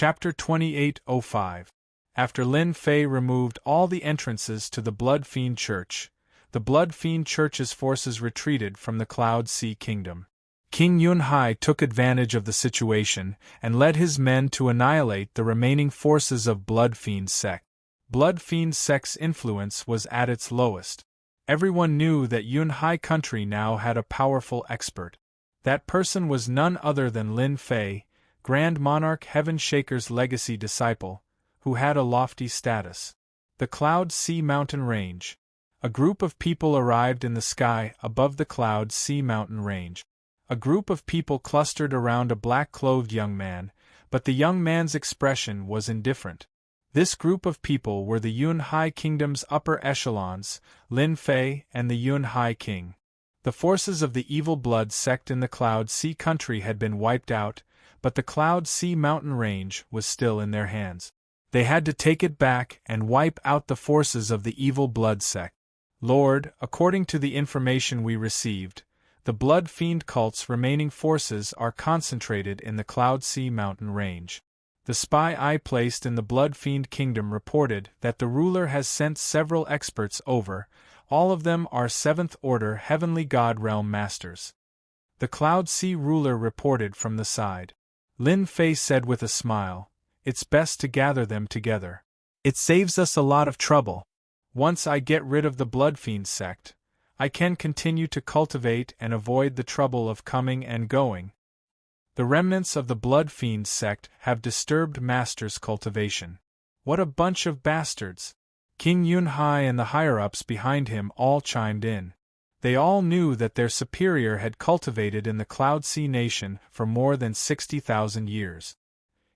Chapter 28:05. After Lin Fei removed all the entrances to the Blood Fiend Church, the Blood Fiend Church's forces retreated from the Cloud Sea Kingdom. King Yunhai took advantage of the situation and led his men to annihilate the remaining forces of Blood Fiend sect. Blood Fiend sect's influence was at its lowest. Everyone knew that Yunhai country now had a powerful expert. That person was none other than Lin Fei, Grand Monarch Heaven Shaker's legacy disciple, who had a lofty status. The Cloud Sea Mountain Range. A group of people arrived in the sky above the Cloud Sea Mountain Range. A group of people clustered around a black-clothed young man, but the young man's expression was indifferent. This group of people were the Yunhai Kingdom's upper echelons, Lin Fei and the Yunhai King. The forces of the Evil Blood sect in the Cloud Sea country had been wiped out, but the Cloud Sea Mountain Range was still in their hands. They had to take it back and wipe out the forces of the Evil Blood sect. Lord, according to the information we received, the Blood Fiend cult's remaining forces are concentrated in the Cloud Sea Mountain Range. The spy I placed in the Blood Fiend Kingdom reported that the ruler has sent several experts over. All of them are 7th Order Heavenly God Realm Masters. The Cloud Sea ruler reported from the side. Lin Fei said with a smile, "It's best to gather them together. It saves us a lot of trouble. Once I get rid of the Blood Fiend sect, I can continue to cultivate and avoid the trouble of coming and going. The remnants of the Blood Fiend sect have disturbed Master's cultivation. What a bunch of bastards!" King Yunhai and the higher-ups behind him all chimed in. They all knew that their superior had cultivated in the Cloud Sea Nation for more than 60,000 years.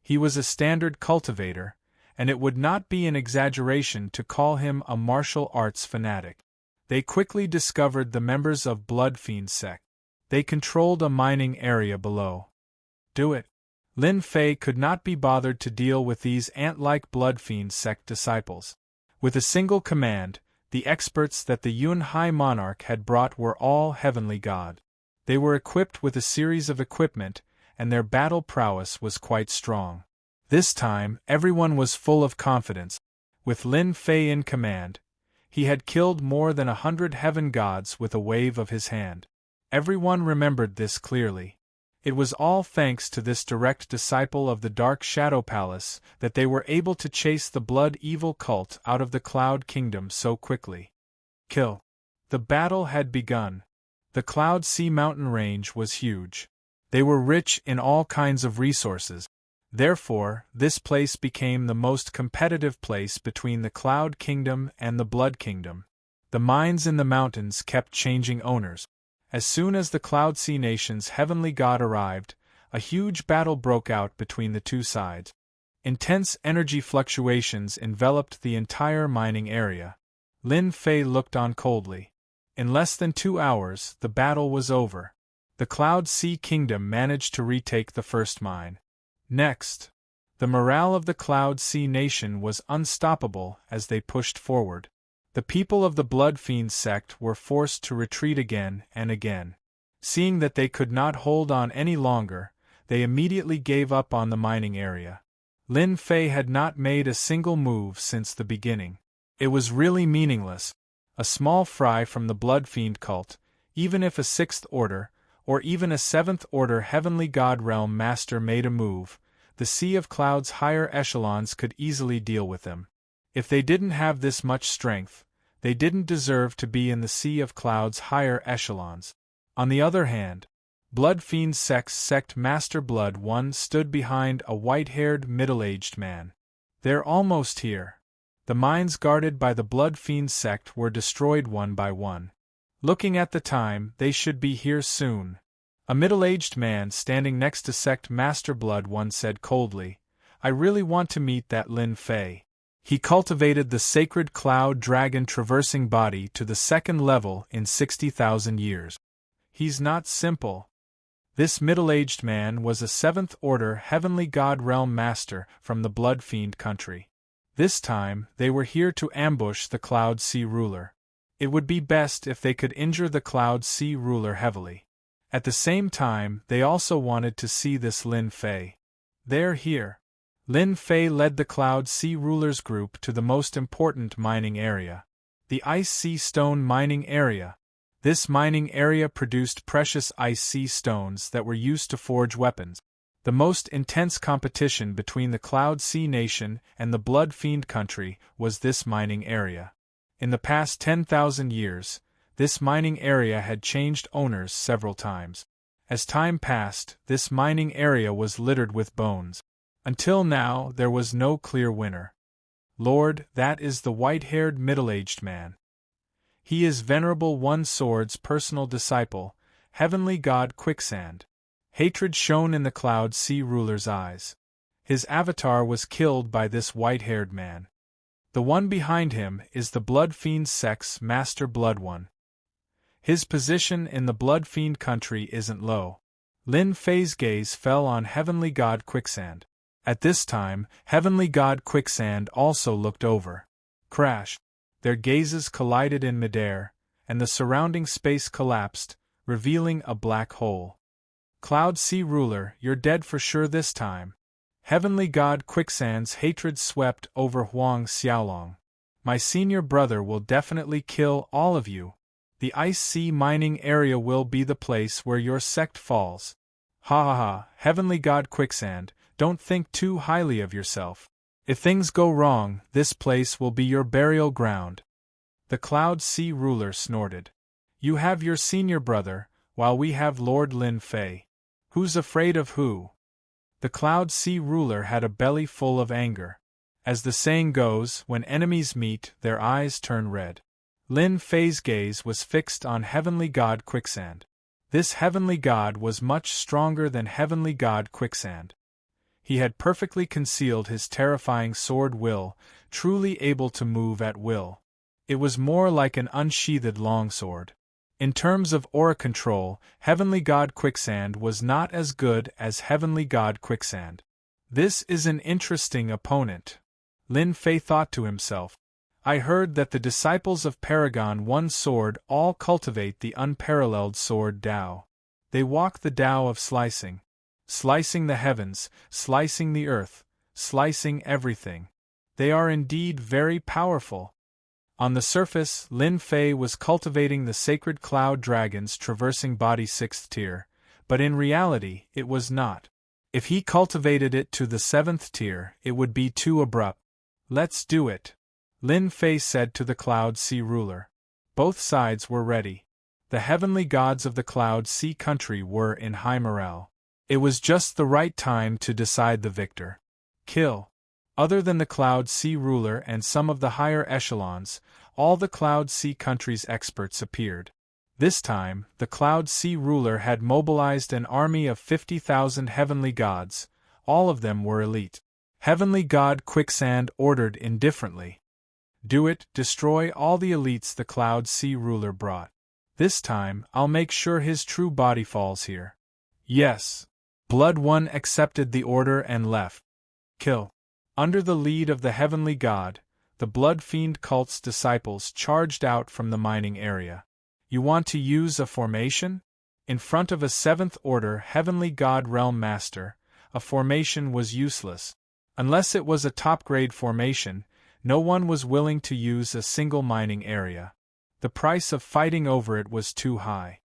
He was a standard cultivator, and it would not be an exaggeration to call him a martial arts fanatic. They quickly discovered the members of Blood Fiend sect. They controlled a mining area below. Do it. Lin Fei could not be bothered to deal with these ant-like Blood Fiend sect disciples. With a single command, the experts that the Yunhai monarch had brought were all heavenly god. They were equipped with a series of equipment, and their battle prowess was quite strong. This time, everyone was full of confidence. With Lin Fei in command, he had killed more than 100 heaven gods with a wave of his hand. Everyone remembered this clearly. It was all thanks to this direct disciple of the Dark Shadow Palace that they were able to chase the Blood Evil cult out of the Cloud Kingdom so quickly. Kill. The battle had begun. The Cloud Sea Mountain Range was huge. They were rich in all kinds of resources. Therefore, this place became the most competitive place between the Cloud Kingdom and the Blood Kingdom. The mines in the mountains kept changing owners. As soon as the Cloud Sea Nation's heavenly god arrived, a huge battle broke out between the two sides. Intense energy fluctuations enveloped the entire mining area. Lin Fei looked on coldly. In less than 2 hours, the battle was over. The Cloud Sea Kingdom managed to retake the first mine. Next, the morale of the Cloud Sea Nation was unstoppable as they pushed forward. The people of the Blood Fiend sect were forced to retreat again and again. Seeing that they could not hold on any longer, they immediately gave up on the mining area. Lin Fei had not made a single move since the beginning. It was really meaningless. A small fry from the Blood Fiend cult, even if a 6th Order, or even a 7th Order Heavenly God Realm Master made a move, the Sea of Cloud's higher echelons could easily deal with them. If they didn't have this much strength, they didn't deserve to be in the Sea of Cloud's higher echelons. On the other hand, Blood Fiend sect's sect Master Blood One stood behind a white-haired middle-aged man. "They're almost here." The mines guarded by the Blood Fiend sect were destroyed one by one. Looking at the time, they should be here soon. A middle-aged man standing next to sect Master Blood One said coldly, "I really want to meet that Lin Fei. He cultivated the sacred cloud dragon traversing body to the 2nd level in 60,000 years. He's not simple." This middle-aged man was a 7th Order Heavenly God Realm Master from the Blood Fiend country. This time, they were here to ambush the Cloud Sea ruler. It would be best if they could injure the Cloud Sea ruler heavily. At the same time, they also wanted to see this Lin Fei. "They're here." Lin Fei led the Cloud Sea Rulers group to the most important mining area, the Ice Sea Stone mining area. This mining area produced precious ice sea stones that were used to forge weapons. The most intense competition between the Cloud Sea Nation and the Blood Fiend country was this mining area. In the past 10,000 years, this mining area had changed owners several times. As time passed, this mining area was littered with bones. Until now, there was no clear winner. Lord, that is the white-haired middle-aged man. He is Venerable One Sword's personal disciple, Heavenly God Quicksand. Hatred shone in the Cloud Sea Ruler's eyes. His avatar was killed by this white-haired man. The one behind him is the Blood Fiend Sect's Master Blood One. His position in the Blood Fiend country isn't low. Lin Fei's gaze fell on Heavenly God Quicksand. At this time, Heavenly God Quicksand also looked over. Crash! Their gazes collided in midair, and the surrounding space collapsed, revealing a black hole. Cloud Sea Ruler, you're dead for sure this time. Heavenly God Quicksand's hatred swept over Huang Xiaolong. My senior brother will definitely kill all of you. The Ice Sea mining area will be the place where your sect falls. Ha ha ha, Heavenly God Quicksand, don't think too highly of yourself. If things go wrong, this place will be your burial ground. The Cloud Sea Ruler snorted. You have your senior brother, while we have Lord Lin Fei. Who's afraid of who? The Cloud Sea Ruler had a belly full of anger. As the saying goes, when enemies meet, their eyes turn red. Lin Fei's gaze was fixed on Heavenly God Quicksand. This Heavenly God was much stronger than Heavenly God Quicksand. He had perfectly concealed his terrifying sword will, truly able to move at will. It was more like an unsheathed longsword. In terms of aura control, Heavenly God Quicksand was not as good as Heavenly God Quicksand. This is an interesting opponent. Lin Fei thought to himself. I heard that the disciples of Paragon One Sword all cultivate the unparalleled sword Tao. They walk the Tao of slicing. Slicing the heavens, slicing the earth, slicing everything. They are indeed very powerful. On the surface, Lin Fei was cultivating the sacred cloud dragons traversing body 6th tier, but in reality, it was not. If he cultivated it to the 7th tier, it would be too abrupt. Let's do it, Lin Fei said to the Cloud Sea Ruler. Both sides were ready. The heavenly gods of the Cloud Sea country were in high morale. It was just the right time to decide the victor. Kill. Other than the Cloud Sea Ruler and some of the higher echelons, all the Cloud Sea country's experts appeared. This time, the Cloud Sea Ruler had mobilized an army of 50,000 heavenly gods. All of them were elite. Heavenly God Quicksand ordered indifferently. Do it, destroy all the elites the Cloud Sea Ruler brought. This time, I'll make sure his true body falls here. Yes. Blood One accepted the order and left. Kill. Under the lead of the Heavenly God, the Blood Fiend cult's disciples charged out from the mining area. You want to use a formation? In front of a 7th Order Heavenly God Realm Master, a formation was useless. Unless it was a top-grade formation, no one was willing to use a single mining area. The price of fighting over it was too high.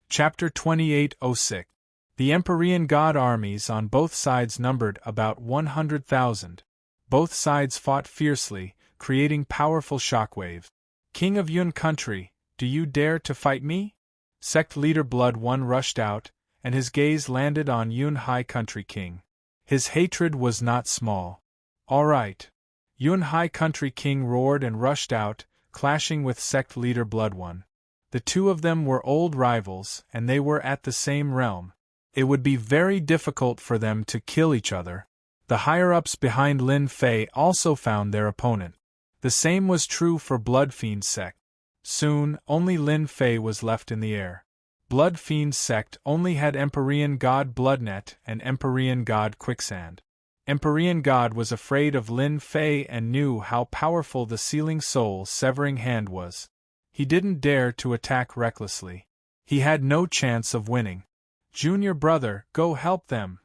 Chapter 2806. The Empyrean God armies on both sides numbered about 100,000. Both sides fought fiercely, creating powerful shockwaves. King of Yun country, do you dare to fight me? Sect leader Blood One rushed out, and his gaze landed on Yun High Country King. His hatred was not small. All right. Yun High Country King roared and rushed out, clashing with sect leader Blood One. The two of them were old rivals, and they were at the same realm. It would be very difficult for them to kill each other. The higher-ups behind Lin Fei also found their opponent. The same was true for Blood Fiend sect. Soon, only Lin Fei was left in the air. Blood Fiend sect only had Empyrean God Bloodnet and Empyrean God Quicksand. Empyrean God was afraid of Lin Fei and knew how powerful the sealing soul-severing hand was. He didn't dare to attack recklessly. He had no chance of winning. Junior brother, go help them,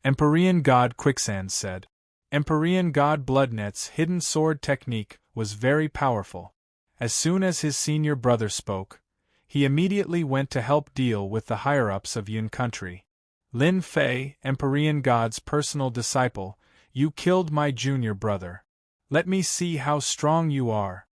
Empyrean God Quicksand said. Empyrean god Bloodnet's hidden sword technique was very powerful. As soon as his senior brother spoke, he immediately went to help deal with the higher-ups of Yun country. Lin Fei, Empyrean god's personal disciple, you killed my junior brother. Let me see how strong you are.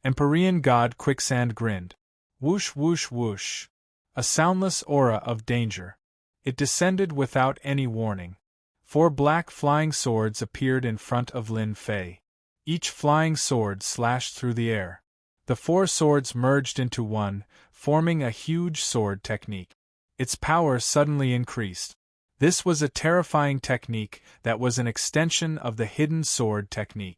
Empyrean god Quicksand grinned. Whoosh whoosh whoosh. A soundless aura of danger. It descended without any warning. 4 black flying swords appeared in front of Lin Fei. Each flying sword slashed through the air. The 4 swords merged into one, forming a huge sword technique. Its power suddenly increased. This was a terrifying technique that was an extension of the hidden sword technique.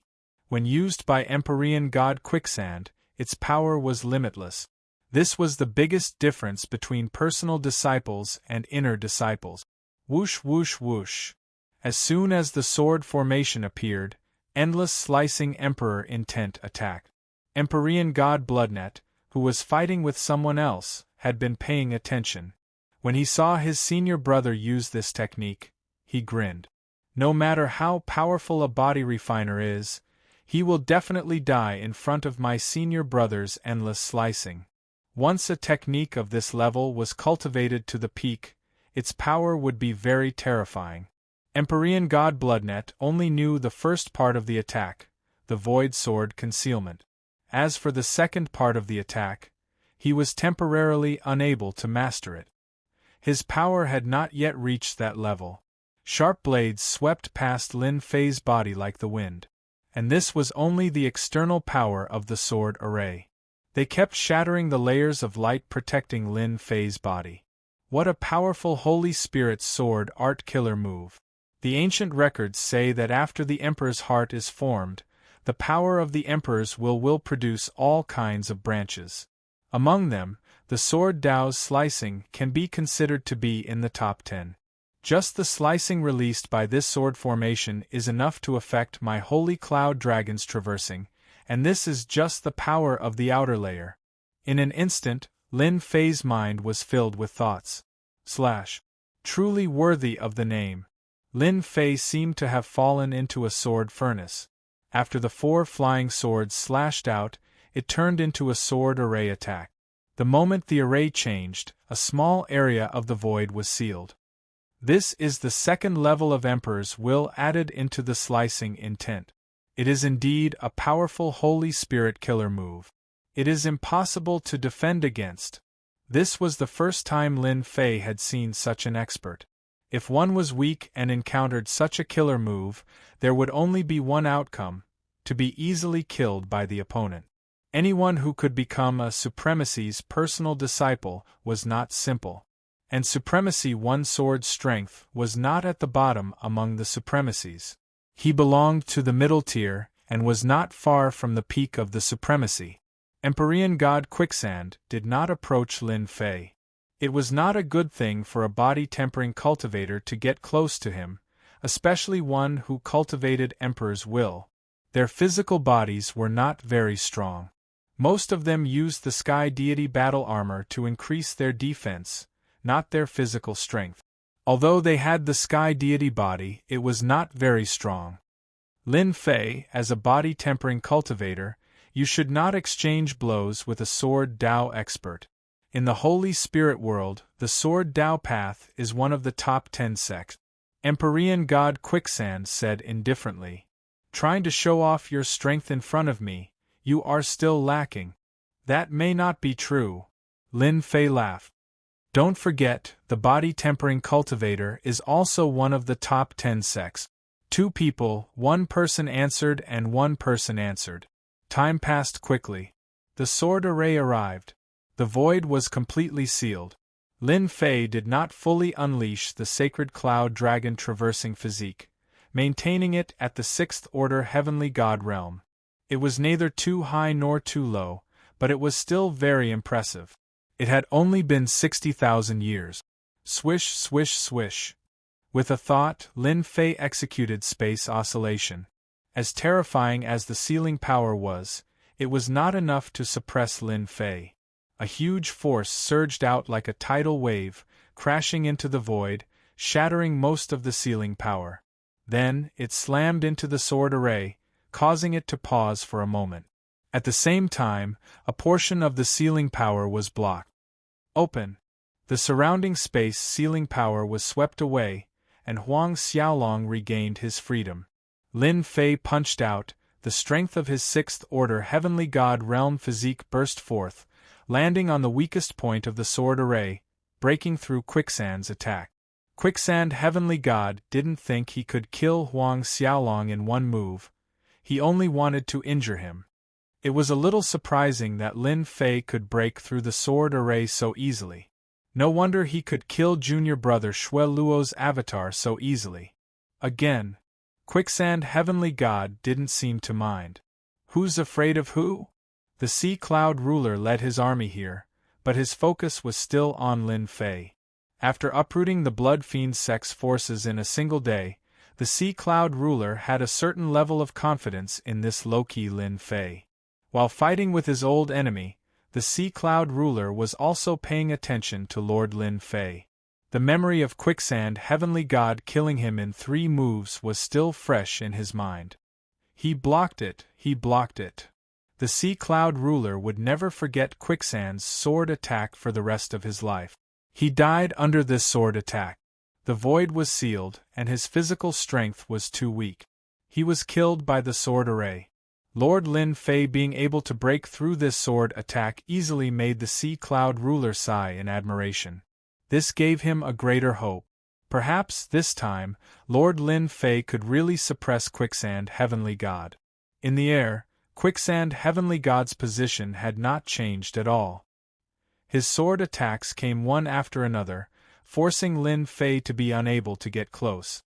When used by Empyrean god Quicksand, its power was limitless. This was the biggest difference between personal disciples and inner disciples. Whoosh whoosh whoosh. As soon as the sword formation appeared, endless slicing Emperor intent attack. Empyrean god Bloodnet, who was fighting with someone else, had been paying attention. When he saw his senior brother use this technique, he grinned. No matter how powerful a body refiner is, he will definitely die in front of my senior brother's endless slicing. Once a technique of this level was cultivated to the peak, its power would be very terrifying. Empyrean god Bloodnet only knew the first part of the attack, the Void Sword concealment. As for the second part of the attack, he was temporarily unable to master it. His power had not yet reached that level. Sharp blades swept past Lin Fei's body like the wind. And this was only the external power of the sword array. They kept shattering the layers of light protecting Lin Fei's body. What a powerful Holy Spirit sword art killer move. The ancient records say that after the Emperor's heart is formed, the power of the Emperor's will produce all kinds of branches. Among them, the sword Dao's slicing can be considered to be in the top 10. Just the slicing released by this sword formation is enough to affect my holy cloud dragon's traversing, and this is just the power of the outer layer. In an instant, Lin Fei's mind was filled with thoughts. Truly worthy of the name. Lin Fei seemed to have fallen into a sword furnace. After the 4 flying swords slashed out, it turned into a sword array attack. The moment the array changed, a small area of the void was sealed. This is the second level of Emperor's will added into the slicing intent. It is indeed a powerful Holy Spirit killer move. It is impossible to defend against. This was the first time Lin Fei had seen such an expert. If one was weak and encountered such a killer move, there would only be one outcome: to be easily killed by the opponent. Anyone who could become a Supremacy's personal disciple was not simple. And Supremacy One Sword Strength was not at the bottom among the Supremacies. He belonged to the middle tier, and was not far from the peak of the Supremacy. Empyrean god Quicksand did not approach Lin Fei. It was not a good thing for a body-tempering cultivator to get close to him, especially one who cultivated Emperor's will. Their physical bodies were not very strong. Most of them used the Sky Deity battle armor to increase their defense, not their physical strength. Although they had the Sky Deity body, it was not very strong. Lin Fei, as a body-tempering cultivator, you should not exchange blows with a Sword Dao expert. In the Holy Spirit world, the Sword Dao path is one of the top 10 sects. Empyrean god Quicksand said indifferently. Trying to show off your strength in front of me, you are still lacking. That may not be true. Lin Fei laughed. Don't forget, the body-tempering cultivator is also one of the top 10 sects. 2 people, 1 person answered and 1 person answered. Time passed quickly. The sword array arrived. The void was completely sealed. Lin Fei did not fully unleash the sacred cloud dragon traversing physique, maintaining it at the 6th order heavenly god realm. It was neither too high nor too low, but it was still very impressive. It had only been 60,000 years. Swish, swish, swish. With a thought, Lin Fei executed space oscillation. As terrifying as the sealing power was, it was not enough to suppress Lin Fei. A huge force surged out like a tidal wave, crashing into the void, shattering most of the sealing power. Then, it slammed into the sword array, causing it to pause for a moment. At the same time, a portion of the sealing power was blocked open. The surrounding space sealing power was swept away, and Huang Xiaolong regained his freedom. Lin Fei punched out, the strength of his sixth order heavenly god realm physique burst forth, landing on the weakest point of the sword array, breaking through Quicksand's attack. Quicksand heavenly god didn't think he could kill Huang Xiaolong in one move, he only wanted to injure him. It was a little surprising that Lin Fei could break through the sword array so easily. No wonder he could kill junior brother Shui Luo's avatar so easily. Again, Quicksand heavenly god didn't seem to mind. Who's afraid of who? The Sea Cloud ruler led his army here, but his focus was still on Lin Fei. After uprooting the Blood Fiend sect's forces in a single day, the Sea Cloud ruler had a certain level of confidence in this low-key Lin Fei. While fighting with his old enemy, the Sea Cloud ruler was also paying attention to Lord Lin Fei. The memory of Quicksand heavenly god killing him in 3 moves was still fresh in his mind. He blocked it. The Sea Cloud ruler would never forget Quicksand's sword attack for the rest of his life. He died under this sword attack. The void was sealed, and his physical strength was too weak. He was killed by the sword array. Lord Lin Fei being able to break through this sword attack easily made the Sea Cloud ruler sigh in admiration. This gave him a greater hope. Perhaps, this time, Lord Lin Fei could really suppress Quicksand heavenly god. In the air, Quicksand heavenly god's position had not changed at all. His sword attacks came one after another, forcing Lin Fei to be unable to get close.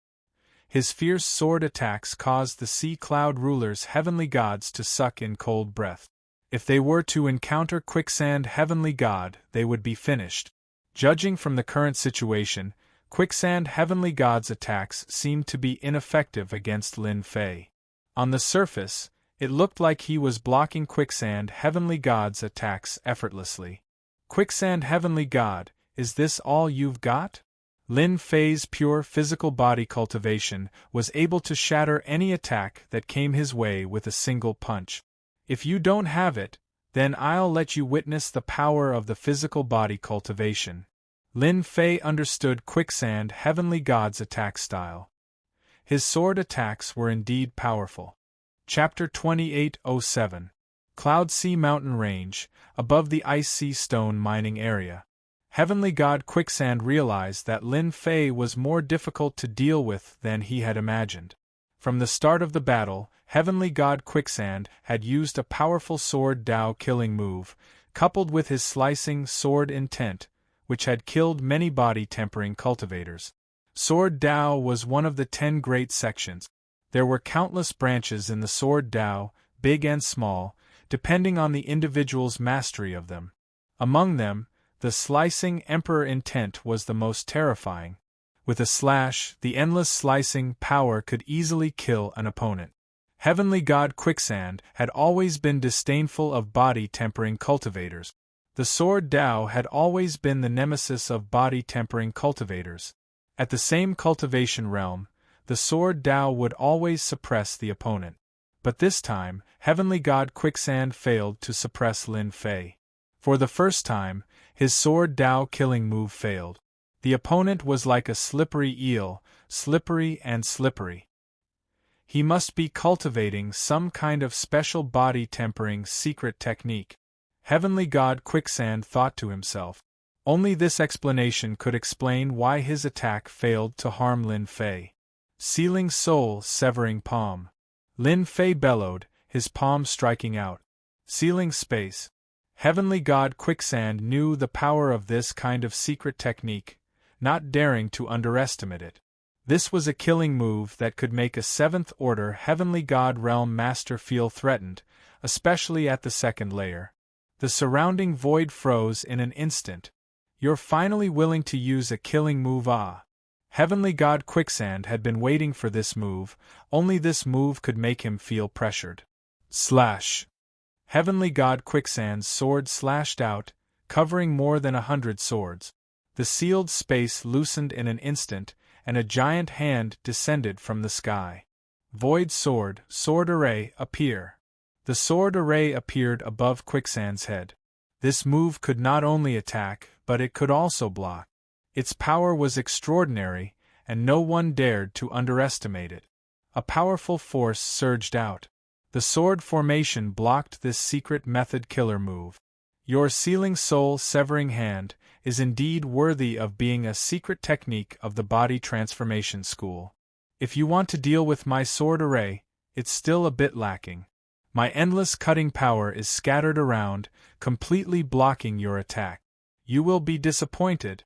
His fierce sword attacks caused the Sea Cloud ruler's heavenly gods to suck in cold breath. If they were to encounter Quicksand heavenly god, they would be finished. Judging from the current situation, Quicksand heavenly god's attacks seemed to be ineffective against Lin Fei. On the surface, it looked like he was blocking Quicksand heavenly god's attacks effortlessly. Quicksand heavenly god, is this all you've got? Lin Fei's pure physical body cultivation was able to shatter any attack that came his way with a single punch. If you don't have it, then I'll let you witness the power of the physical body cultivation. Lin Fei understood Quicksand heavenly god's attack style. His sword attacks were indeed powerful. Chapter 2807. Cloud Sea Mountain Range, above the Ice Sea Stone mining area. Heavenly God Quicksand realized that Lin Fei was more difficult to deal with than he had imagined. From the start of the battle, Heavenly God Quicksand had used a powerful sword Dao killing move, coupled with his slicing sword intent, which had killed many body-tempering cultivators. Sword Dao was one of the 10 great sections. There were countless branches in the sword Dao, big and small, depending on the individual's mastery of them. Among them, the slicing Emperor intent was the most terrifying. With a slash, the endless slicing power could easily kill an opponent. Heavenly God Quicksand had always been disdainful of body-tempering cultivators. The sword Dao had always been the nemesis of body-tempering cultivators. At the same cultivation realm, the sword Dao would always suppress the opponent. But this time, Heavenly God Quicksand failed to suppress Lin Fei. For the first time, his sword Dao killing move failed. The opponent was like a slippery eel, slippery and slippery. He must be cultivating some kind of special body-tempering secret technique. Heavenly God Quicksand thought to himself. Only this explanation could explain why his attack failed to harm Lin Fei. Sealing soul, severing palm. Lin Fei bellowed, his palm striking out. Sealing space. Heavenly God Quicksand knew the power of this kind of secret technique, not daring to underestimate it. This was a killing move that could make a 7th-order Heavenly God Realm Master feel threatened, especially at the 2nd layer. The surrounding void froze in an instant. You're finally willing to use a killing move, ah. Heavenly God Quicksand had been waiting for this move, only this move could make him feel pressured. Slash! Heavenly God Quicksand's sword slashed out, covering more than 100 swords. The sealed space loosened in an instant, and a giant hand descended from the sky. Void sword, sword array, appear. The sword array appeared above Quicksand's head. This move could not only attack, but it could also block. Its power was extraordinary, and no one dared to underestimate it. A powerful force surged out. The sword formation blocked this secret method killer move. Your sealing soul severing hand is indeed worthy of being a secret technique of the body transformation school. If you want to deal with my sword array, it's still a bit lacking. My endless cutting power is scattered around, completely blocking your attack. You will be disappointed.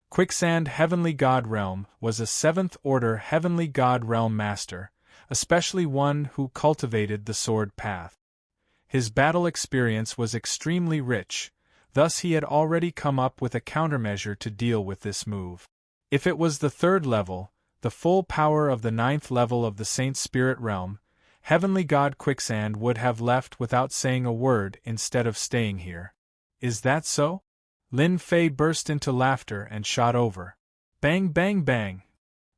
Quicksand Heavenly God Realm was a 7th Order Heavenly God Realm Master, especially one who cultivated the sword path. His battle experience was extremely rich, thus he had already come up with a countermeasure to deal with this move. If it was the 3rd level, the full power of the 9th level of the Saint Spirit Realm, Heavenly God Quicksand would have left without saying a word instead of staying here. Is that so? Lin Fei burst into laughter and shot over. Bang bang bang!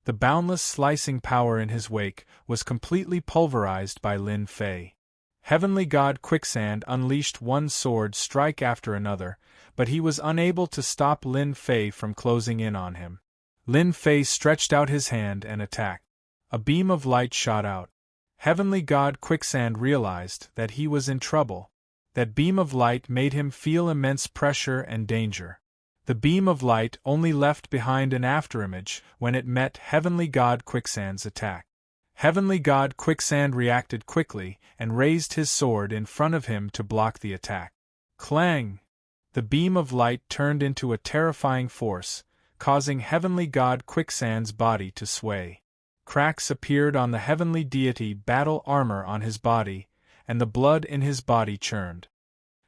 The boundless slicing power in his wake was completely pulverized by Lin Fei. Heavenly God Quicksand unleashed one sword strike after another, but he was unable to stop Lin Fei from closing in on him. Lin Fei stretched out his hand and attacked. A beam of light shot out. Heavenly God Quicksand realized that he was in trouble. That beam of light made him feel immense pressure and danger. The beam of light only left behind an afterimage when it met Heavenly God Quicksand's attack. Heavenly God Quicksand reacted quickly and raised his sword in front of him to block the attack. Clang! The beam of light turned into a terrifying force, causing Heavenly God Quicksand's body to sway. Cracks appeared on the heavenly deity battle armor on his body, and the blood in his body churned.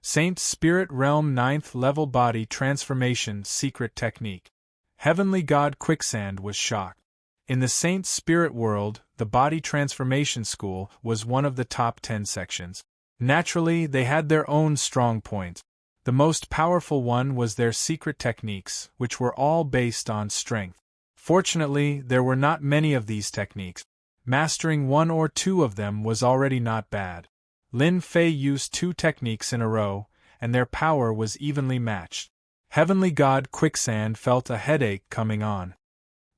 Saint Spirit Realm 9th Level Body Transformation Secret Technique. Heavenly God Quicksand was shocked. In the Saint Spirit world, the Body Transformation School was one of the top 10 sections. Naturally, they had their own strong points. The most powerful one was their secret techniques, which were all based on strength. Fortunately, there were not many of these techniques. Mastering 1 or 2 of them was already not bad. Lin Fei used 2 techniques in a row, and their power was evenly matched. Heavenly God Quicksand felt a headache coming on.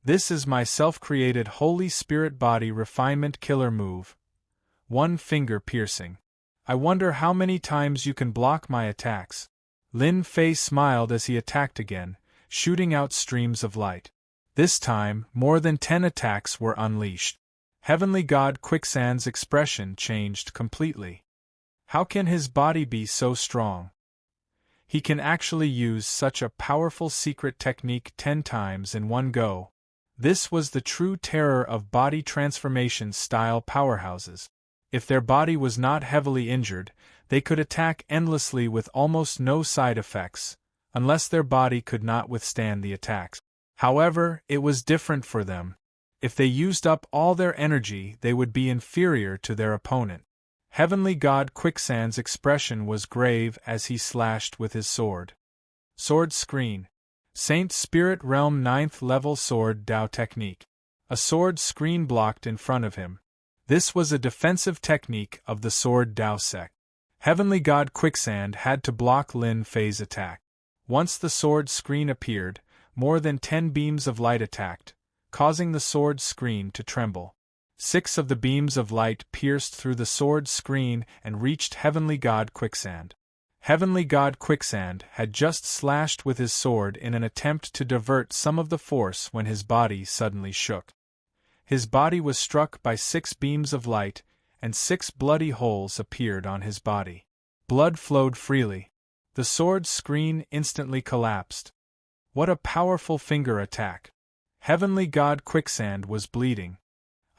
This is my self-created Holy Spirit Body Refinement Killer move. 1 finger piercing. I wonder how many times you can block my attacks. Lin Fei smiled as he attacked again, shooting out streams of light. This time, more than 10 attacks were unleashed. Heavenly God Quicksand's expression changed completely. How can his body be so strong? He can actually use such a powerful secret technique 10 times in one go. This was the true terror of body transformation style powerhouses. If their body was not heavily injured, they could attack endlessly with almost no side effects, unless their body could not withstand the attacks. However, it was different for them. If they used up all their energy, they would be inferior to their opponent. Heavenly God Quicksand's expression was grave as he slashed with his sword. Sword Screen. Saint Spirit Realm 9th Level Sword Dao Technique. A sword screen blocked in front of him. This was a defensive technique of the Sword Dao sect. Heavenly God Quicksand had to block Lin Fei's attack. Once the sword screen appeared, more than 10 beams of light attacked, causing the sword screen to tremble. 6 of the beams of light pierced through the sword screen and reached Heavenly God Quicksand. Heavenly God Quicksand had just slashed with his sword in an attempt to divert some of the force when his body suddenly shook. His body was struck by 6 beams of light, and 6 bloody holes appeared on his body. Blood flowed freely. The sword screen instantly collapsed. What a powerful finger attack! Heavenly God Quicksand was bleeding.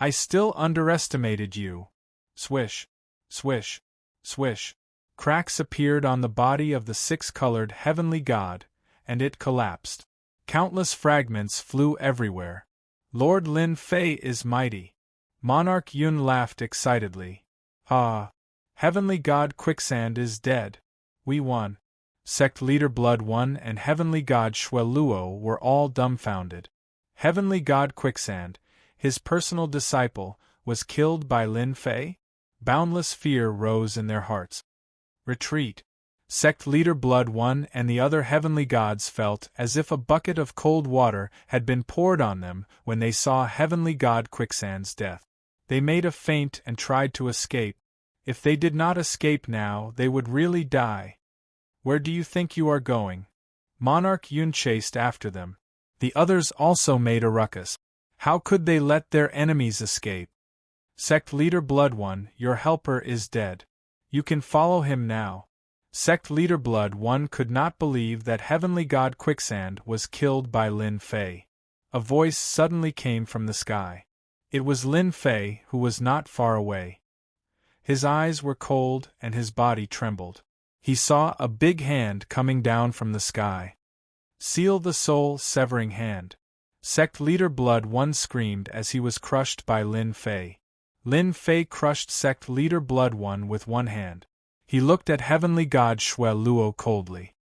I still underestimated you. Swish, swish, swish. Cracks appeared on the body of the 6-colored Heavenly God, and it collapsed. Countless fragments flew everywhere. Lord Lin Fei is mighty. Monarch Yun laughed excitedly. Ah! Heavenly God Quicksand is dead. We won. Sect Leader Blood 1 and Heavenly God Shui Luo were all dumbfounded. Heavenly God Quicksand, his personal disciple, was killed by Lin Fei? Boundless fear rose in their hearts. Retreat. Sect leader Blood One and the other heavenly gods felt as if a bucket of cold water had been poured on them when they saw Heavenly God Quicksand's death. They made a feint and tried to escape. If they did not escape now, they would really die. Where do you think you are going? Monarch Yun chased after them. The others also made a ruckus. How could they let their enemies escape? Sect leader Blood One, your helper is dead. You can follow him now. Sect leader Blood One could not believe that Heavenly God Quicksand was killed by Lin Fei. A voice suddenly came from the sky. It was Lin Fei, who was not far away. His eyes were cold and his body trembled. He saw a big hand coming down from the sky. Seal the soul-severing hand. Sect leader Blood One screamed as he was crushed by Lin Fei. Lin Fei crushed Sect leader Blood One with one hand. He looked at Heavenly God Shui Luo coldly.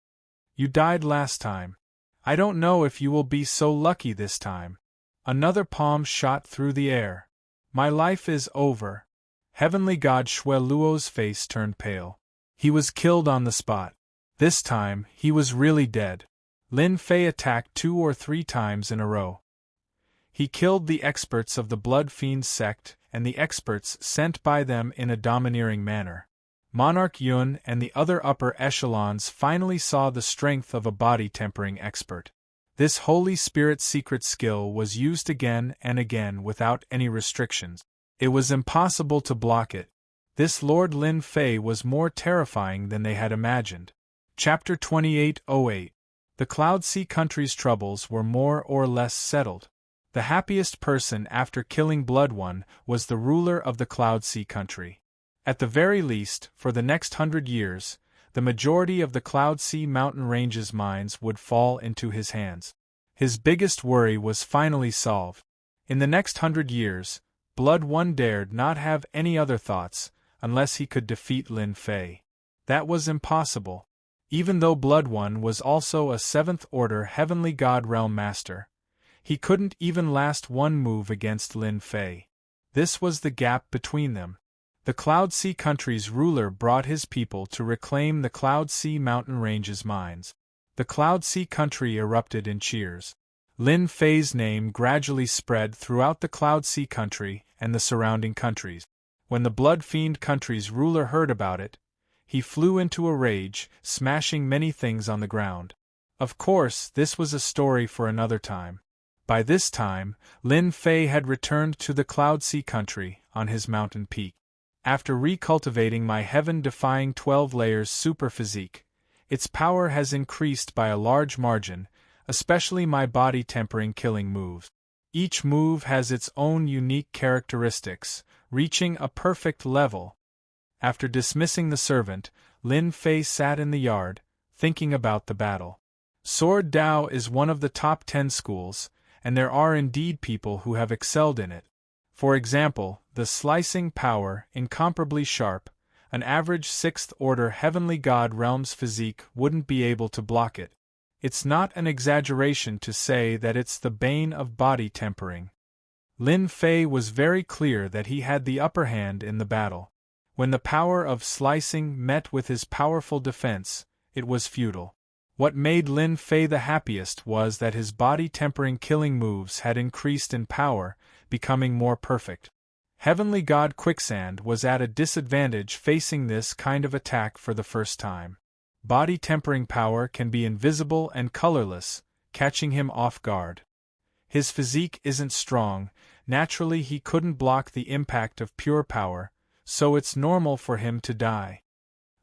You died last time. I don't know if you will be so lucky this time. Another palm shot through the air. My life is over. Heavenly God Shui Luo's face turned pale. He was killed on the spot. This time, he was really dead. Lin Fei attacked 2 or 3 times in a row. He killed the experts of the Blood Fiend sect and the experts sent by them in a domineering manner. Monarch Yun and the other upper echelons finally saw the strength of a body-tempering expert. This Holy Spirit secret skill was used again and again without any restrictions. It was impossible to block it. This Lord Lin Fei was more terrifying than they had imagined. Chapter 2808. The Cloud Sea country's troubles were more or less settled. The happiest person after killing Blood One was the ruler of the Cloud Sea country. At the very least, for the next 100 years, the majority of the Cloud Sea mountain ranges mines would fall into his hands. His biggest worry was finally solved. In the next 100 years, Blood One dared not have any other thoughts, unless he could defeat Lin Fei. That was impossible. Even though Blood One was also a 7th-order Heavenly God Realm Master, he couldn't even last one move against Lin Fei. This was the gap between them. The Cloud Sea country's ruler brought his people to reclaim the Cloud Sea mountain ranges mines. The Cloud Sea country erupted in cheers. Lin Fei's name gradually spread throughout the Cloud Sea country and the surrounding countries. When the Blood Fiend country's ruler heard about it, he flew into a rage, smashing many things on the ground. Of course, this was a story for another time. By this time, Lin Fei had returned to the Cloud Sea country on his mountain peak. After recultivating my heaven-defying 12 layers super physique, its power has increased by a large margin, especially my body-tempering killing moves. Each move has its own unique characteristics, reaching a perfect level. After dismissing the servant, Lin Fei sat in the yard, thinking about the battle. Sword Dao is one of the top 10 schools, and there are indeed people who have excelled in it. For example, the slicing power, incomparably sharp, an average 6th-order Heavenly God Realms physique wouldn't be able to block it. It's not an exaggeration to say that it's the bane of body tempering. Lin Fei was very clear that he had the upper hand in the battle. When the power of slicing met with his powerful defense, it was futile. What made Lin Fei the happiest was that his body-tempering killing moves had increased in power, becoming more perfect. Heavenly God Quicksand was at a disadvantage facing this kind of attack for the first time. Body-tempering power can be invisible and colorless, catching him off guard. His physique isn't strong, naturally he couldn't block the impact of pure power, so it's normal for him to die.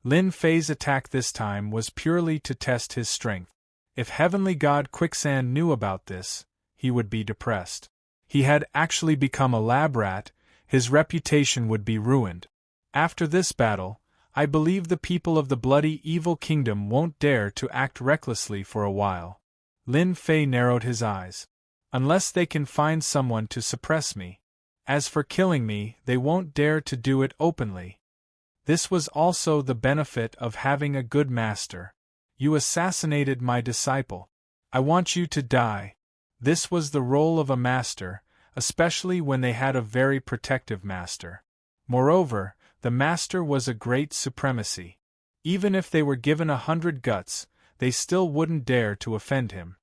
Lin Fei's attack this time was purely to test his strength. If Heavenly God Quicksand knew about this, he would be depressed. He had actually become a lab rat, his reputation would be ruined. After this battle, I believe the people of the bloody evil kingdom won't dare to act recklessly for a while. Lin Fei narrowed his eyes. Unless they can find someone to suppress me. As for killing me, they won't dare to do it openly. This was also the benefit of having a good master. You assassinated my disciple. I want you to die. This was the role of a master, especially when they had a very protective master. Moreover, the master was a great supremacy. Even if they were given 100 guts, they still wouldn't dare to offend him.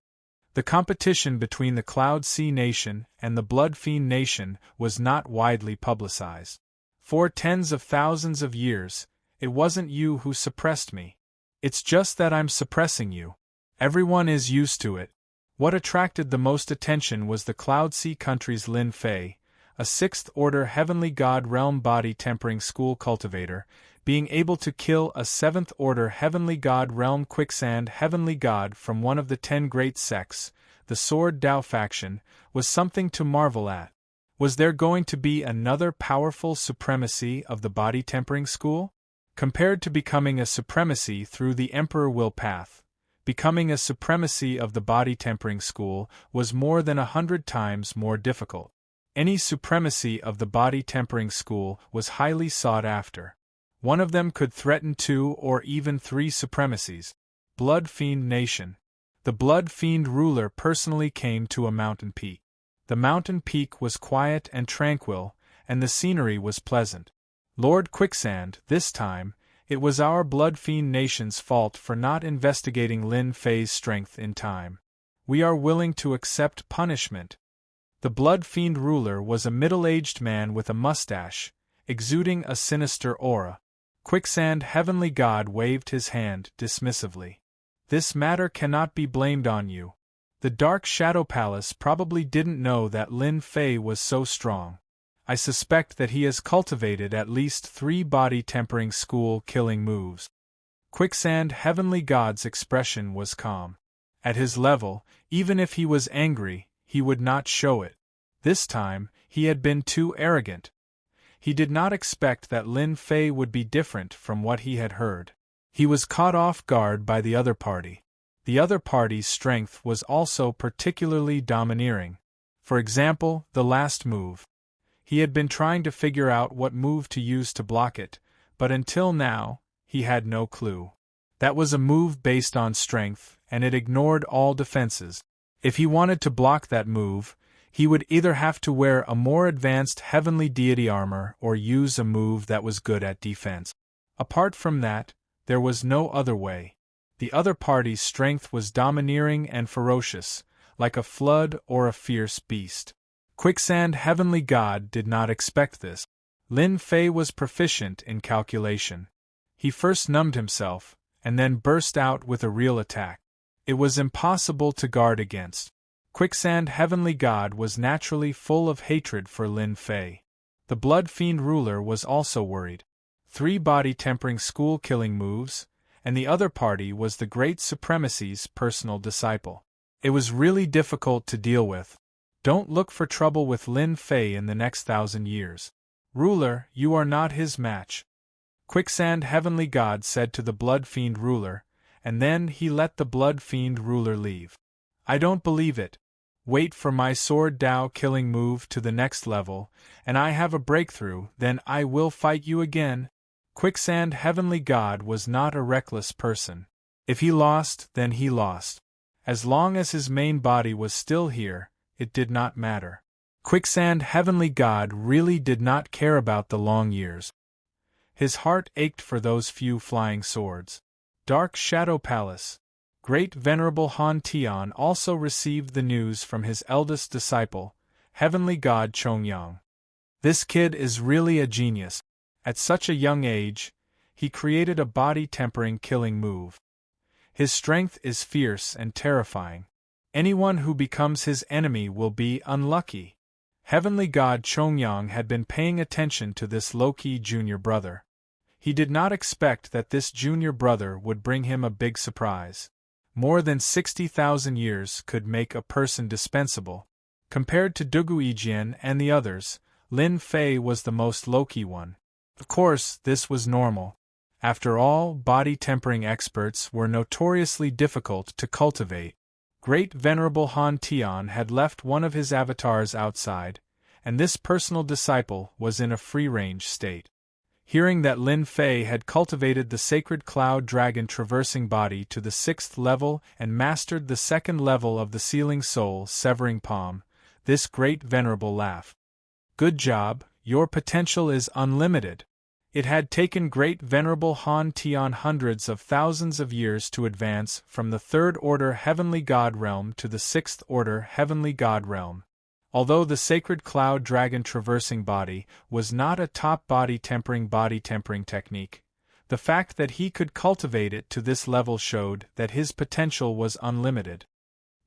The competition between the Cloud Sea Nation and the Blood Fiend Nation was not widely publicized. For tens of thousands of years, it wasn't you who suppressed me. It's just that I'm suppressing you. Everyone is used to it. What attracted the most attention was the Cloud Sea country's Lin Fei, a 6th-order heavenly god realm body-tempering school cultivator, being able to kill a 7th-order heavenly god realm quicksand heavenly god from one of the 10 great sects, the Sword Dao faction, was something to marvel at. Was there going to be another powerful supremacy of the body-tempering school? Compared to becoming a supremacy through the Emperor Will path, becoming a supremacy of the body-tempering school was more than 100 times more difficult. Any supremacy of the body-tempering school was highly sought after. One of them could threaten 2 or even 3 supremacies. Blood Fiend Nation. The Blood Fiend ruler personally came to a mountain peak. The mountain peak was quiet and tranquil, and the scenery was pleasant. Lord Quicksand, this time, it was our Blood Fiend Nation's fault for not investigating Lin Fei's strength in time. We are willing to accept punishment. The Blood Fiend ruler was a middle-aged man with a mustache, exuding a sinister aura. Quicksand Heavenly God waved his hand dismissively. This matter cannot be blamed on you. The Dark Shadow Palace probably didn't know that Lin Fei was so strong. I suspect that he has cultivated at least 3 body-tempering school killing moves. Quicksand Heavenly God's expression was calm. At his level, even if he was angry, he would not show it. This time, he had been too arrogant. He did not expect that Lin Fei would be different from what he had heard. He was caught off guard by the other party. The other party's strength was also particularly domineering. For example, the last move. He had been trying to figure out what move to use to block it, but until now, he had no clue. That was a move based on strength, and it ignored all defenses. If he wanted to block that move, he would either have to wear a more advanced heavenly deity armor or use a move that was good at defense. Apart from that, there was no other way. The other party's strength was domineering and ferocious, like a flood or a fierce beast. Quicksand Heavenly God did not expect this. Lin Fei was proficient in calculation. He first numbed himself, and then burst out with a real attack. It was impossible to guard against. Quicksand Heavenly God was naturally full of hatred for Lin Fei. The Blood Fiend ruler was also worried. 3 body-tempering school-killing moves, and the other party was the Great Supremacy's personal disciple. It was really difficult to deal with. Don't look for trouble with Lin Fei in the next 1,000 years. Ruler, you are not his match. Quicksand Heavenly God said to the Blood Fiend ruler, and then he let the Blood Fiend ruler leave. I don't believe it. Wait for my Sword Dao killing move to the next level, and I have a breakthrough, then I will fight you again. Quicksand Heavenly God was not a reckless person. If he lost, then he lost. As long as his main body was still here, it did not matter. Quicksand Heavenly God really did not care about the long years. His heart ached for those few flying swords. Dark Shadow Palace. Great Venerable Han Tian also received the news from his eldest disciple, Heavenly God Chongyang. This kid is really a genius. At such a young age, he created a body-tempering killing move. His strength is fierce and terrifying. Anyone who becomes his enemy will be unlucky. Heavenly God Chongyang had been paying attention to this low-key junior brother. He did not expect that this junior brother would bring him a big surprise. More than 60,000 years could make a person dispensable. Compared to Duguijian and the others, Lin Fei was the most low-key one. Of course, this was normal. After all, body-tempering experts were notoriously difficult to cultivate. Great Venerable Han Tian had left one of his avatars outside, and this personal disciple was in a free-range state. Hearing that Lin Fei had cultivated the sacred cloud dragon traversing body to the 6th level and mastered the 2nd level of the sealing soul severing palm, this great venerable laughed. Good job, your potential is unlimited. It had taken great venerable Han Tian hundreds of thousands of years to advance from the 3rd order heavenly god realm to the 6th order heavenly god realm. Although the sacred cloud dragon traversing body was not a top body tempering technique, the fact that he could cultivate it to this level showed that his potential was unlimited.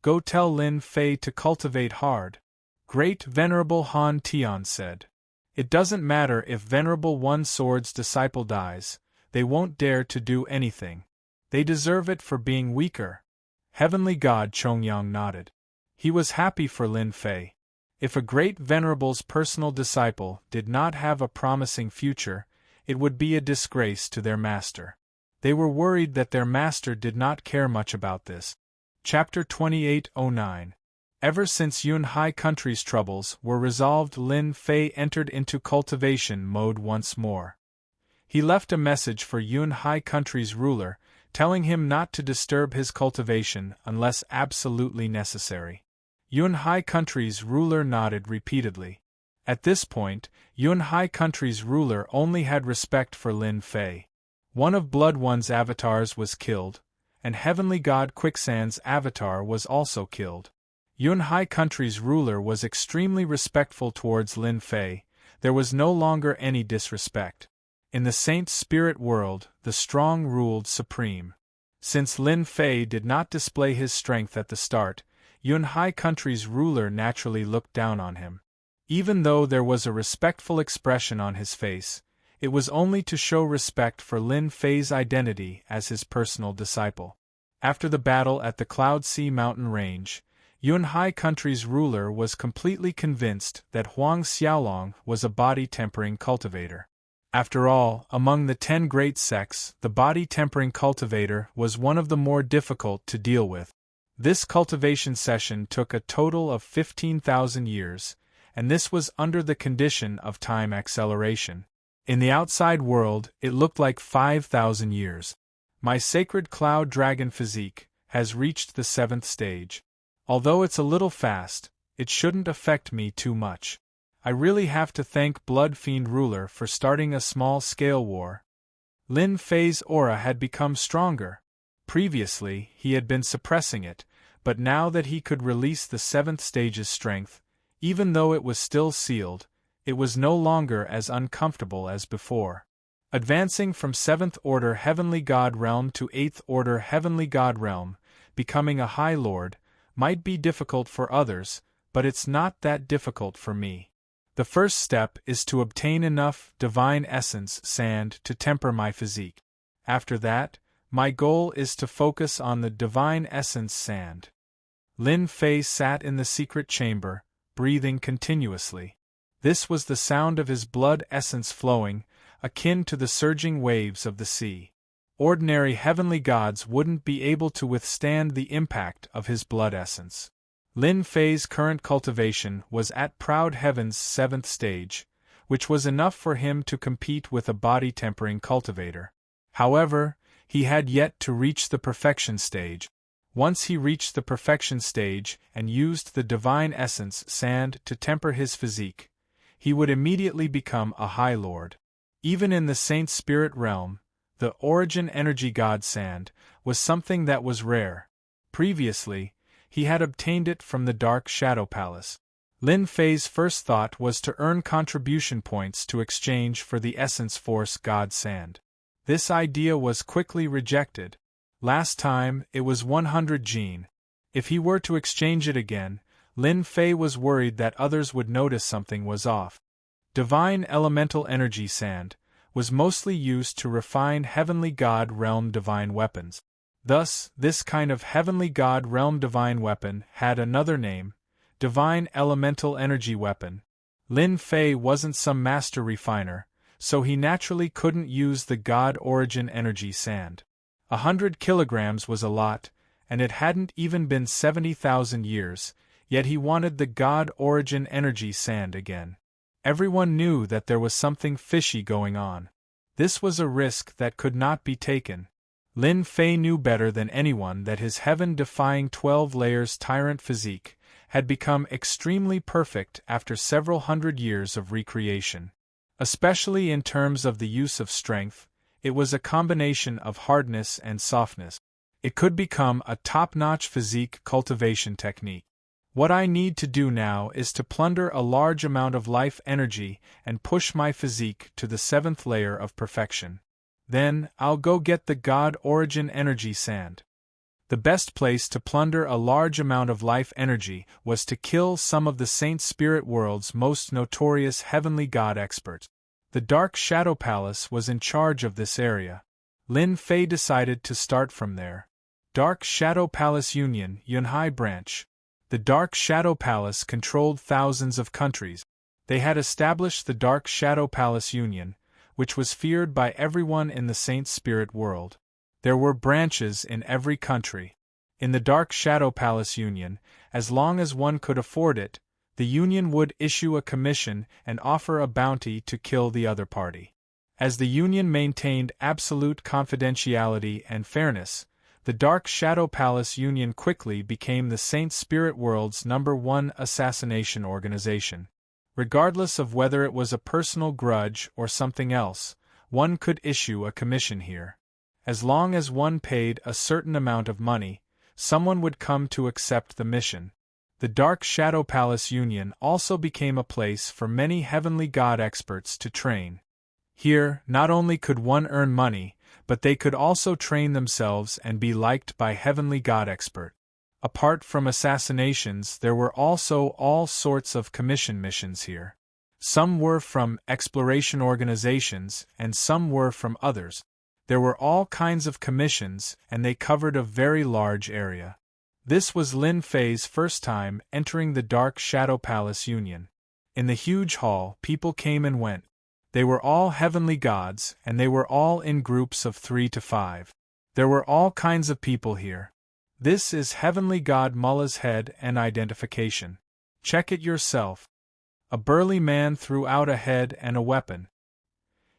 Go tell Lin Fei to cultivate hard. Great Venerable Han Tian said. It doesn't matter if Venerable One Sword's disciple dies, they won't dare to do anything. They deserve it for being weaker. Heavenly God Chongyang nodded. He was happy for Lin Fei. If a great Venerable's personal disciple did not have a promising future, it would be a disgrace to their master. They were worried that their master did not care much about this. Chapter 2809. Ever since Yun Hai country's troubles were resolved, Lin Fei entered into cultivation mode once more. He left a message for Yun Hai country's ruler, telling him not to disturb his cultivation unless absolutely necessary. Yun Hai country's ruler nodded repeatedly. At this point, Yun Hai country's ruler only had respect for Lin Fei. One of Blood One's avatars was killed, and Heavenly God Quicksand's avatar was also killed. Yun Hai country's ruler was extremely respectful towards Lin Fei. There was no longer any disrespect. In the Saint Spirit world, the strong ruled supreme. Since Lin Fei did not display his strength at the start, Yun Hai country's ruler naturally looked down on him. Even though there was a respectful expression on his face, it was only to show respect for Lin Fei's identity as his personal disciple. After the battle at the Cloud Sea mountain range, Yun Hai country's ruler was completely convinced that Huang Xiaolong was a body-tempering cultivator. After all, among the 10 great sects, the body-tempering cultivator was one of the more difficult to deal with. This cultivation session took a total of 15,000 years, and this was under the condition of time acceleration. In the outside world, it looked like 5,000 years. My sacred cloud dragon physique has reached the 7th stage. Although it's a little fast, it shouldn't affect me too much. I really have to thank Blood Fiend Ruler for starting a small-scale war. Lin Fei's aura had become stronger. Previously, he had been suppressing it, but now that he could release the 7th stage's strength, even though it was still sealed, it was no longer as uncomfortable as before. Advancing from 7th Order Heavenly God Realm to 8th Order Heavenly God Realm, becoming a High Lord, might be difficult for others, but it's not that difficult for me. The first step is to obtain enough Divine Essence sand to temper my physique. After that, my goal is to focus on the Divine Essence sand. Lin Fei sat in the secret chamber, breathing continuously. This was the sound of his blood essence flowing, akin to the surging waves of the sea. Ordinary heavenly gods wouldn't be able to withstand the impact of his blood essence. Lin Fei's current cultivation was at Proud Heaven's 7th stage, which was enough for him to compete with a body-tempering cultivator. However, he had yet to reach the perfection stage. Once he reached the perfection stage and used the Divine Essence sand to temper his physique, he would immediately become a High Lord. Even in the Saint Spirit realm, the Origin Energy God Sand was something that was rare. Previously, he had obtained it from the Dark Shadow Palace. Lin Fei's first thought was to earn contribution points to exchange for the Essence Force God Sand. This idea was quickly rejected. Last time, it was 100 Gene. If he were to exchange it again, Lin Fei was worried that others would notice something was off. Divine Elemental Energy Sand was mostly used to refine Heavenly God Realm divine weapons. Thus, this kind of Heavenly God Realm divine weapon had another name, Divine Elemental Energy Weapon. Lin Fei wasn't some master refiner, so he naturally couldn't use the God Origin Energy Sand. 100 kilograms was a lot, and it hadn't even been 70,000 years, yet he wanted the God Origin Energy Sand again. Everyone knew that there was something fishy going on. This was a risk that could not be taken. Lin Fei knew better than anyone that his heaven-defying 12 layers tyrant physique had become extremely perfect after several hundred years of recreation. Especially in terms of the use of strength, it was a combination of hardness and softness. It could become a top-notch physique cultivation technique. What I need to do now is to plunder a large amount of life energy and push my physique to the 7th layer of perfection. Then, I'll go get the God Origin Energy Sand. The best place to plunder a large amount of life energy was to kill some of the Saint Spirit World's most notorious heavenly god experts. The Dark Shadow Palace was in charge of this area. Lin Fei decided to start from there. Dark Shadow Palace Union, Yunhai Branch. The Dark Shadow Palace controlled thousands of countries. They had established the Dark Shadow Palace Union, which was feared by everyone in the Saint Spirit World. There were branches in every country. In the Dark Shadow Palace Union, as long as one could afford it, the Union would issue a commission and offer a bounty to kill the other party. As the Union maintained absolute confidentiality and fairness, the Dark Shadow Palace Union quickly became the Saint Spirit World's #1 assassination organization. Regardless of whether it was a personal grudge or something else, one could issue a commission here. As long as one paid a certain amount of money, someone would come to accept the mission. The Dark Shadow Palace Union also became a place for many heavenly god experts to train. Here, not only could one earn money, but they could also train themselves and be liked by heavenly god expert. Apart from assassinations, there were also all sorts of commission missions here. Some were from exploration organizations, and some were from others. There were all kinds of commissions, and they covered a very large area. This was Lin Fei's first time entering the Dark Shadow Palace Union. In the huge hall, people came and went. They were all heavenly gods, and they were all in groups of 3 to 5. There were all kinds of people here. This is Heavenly God Mullah's head and identification. Check it yourself. A burly man threw out a head and a weapon.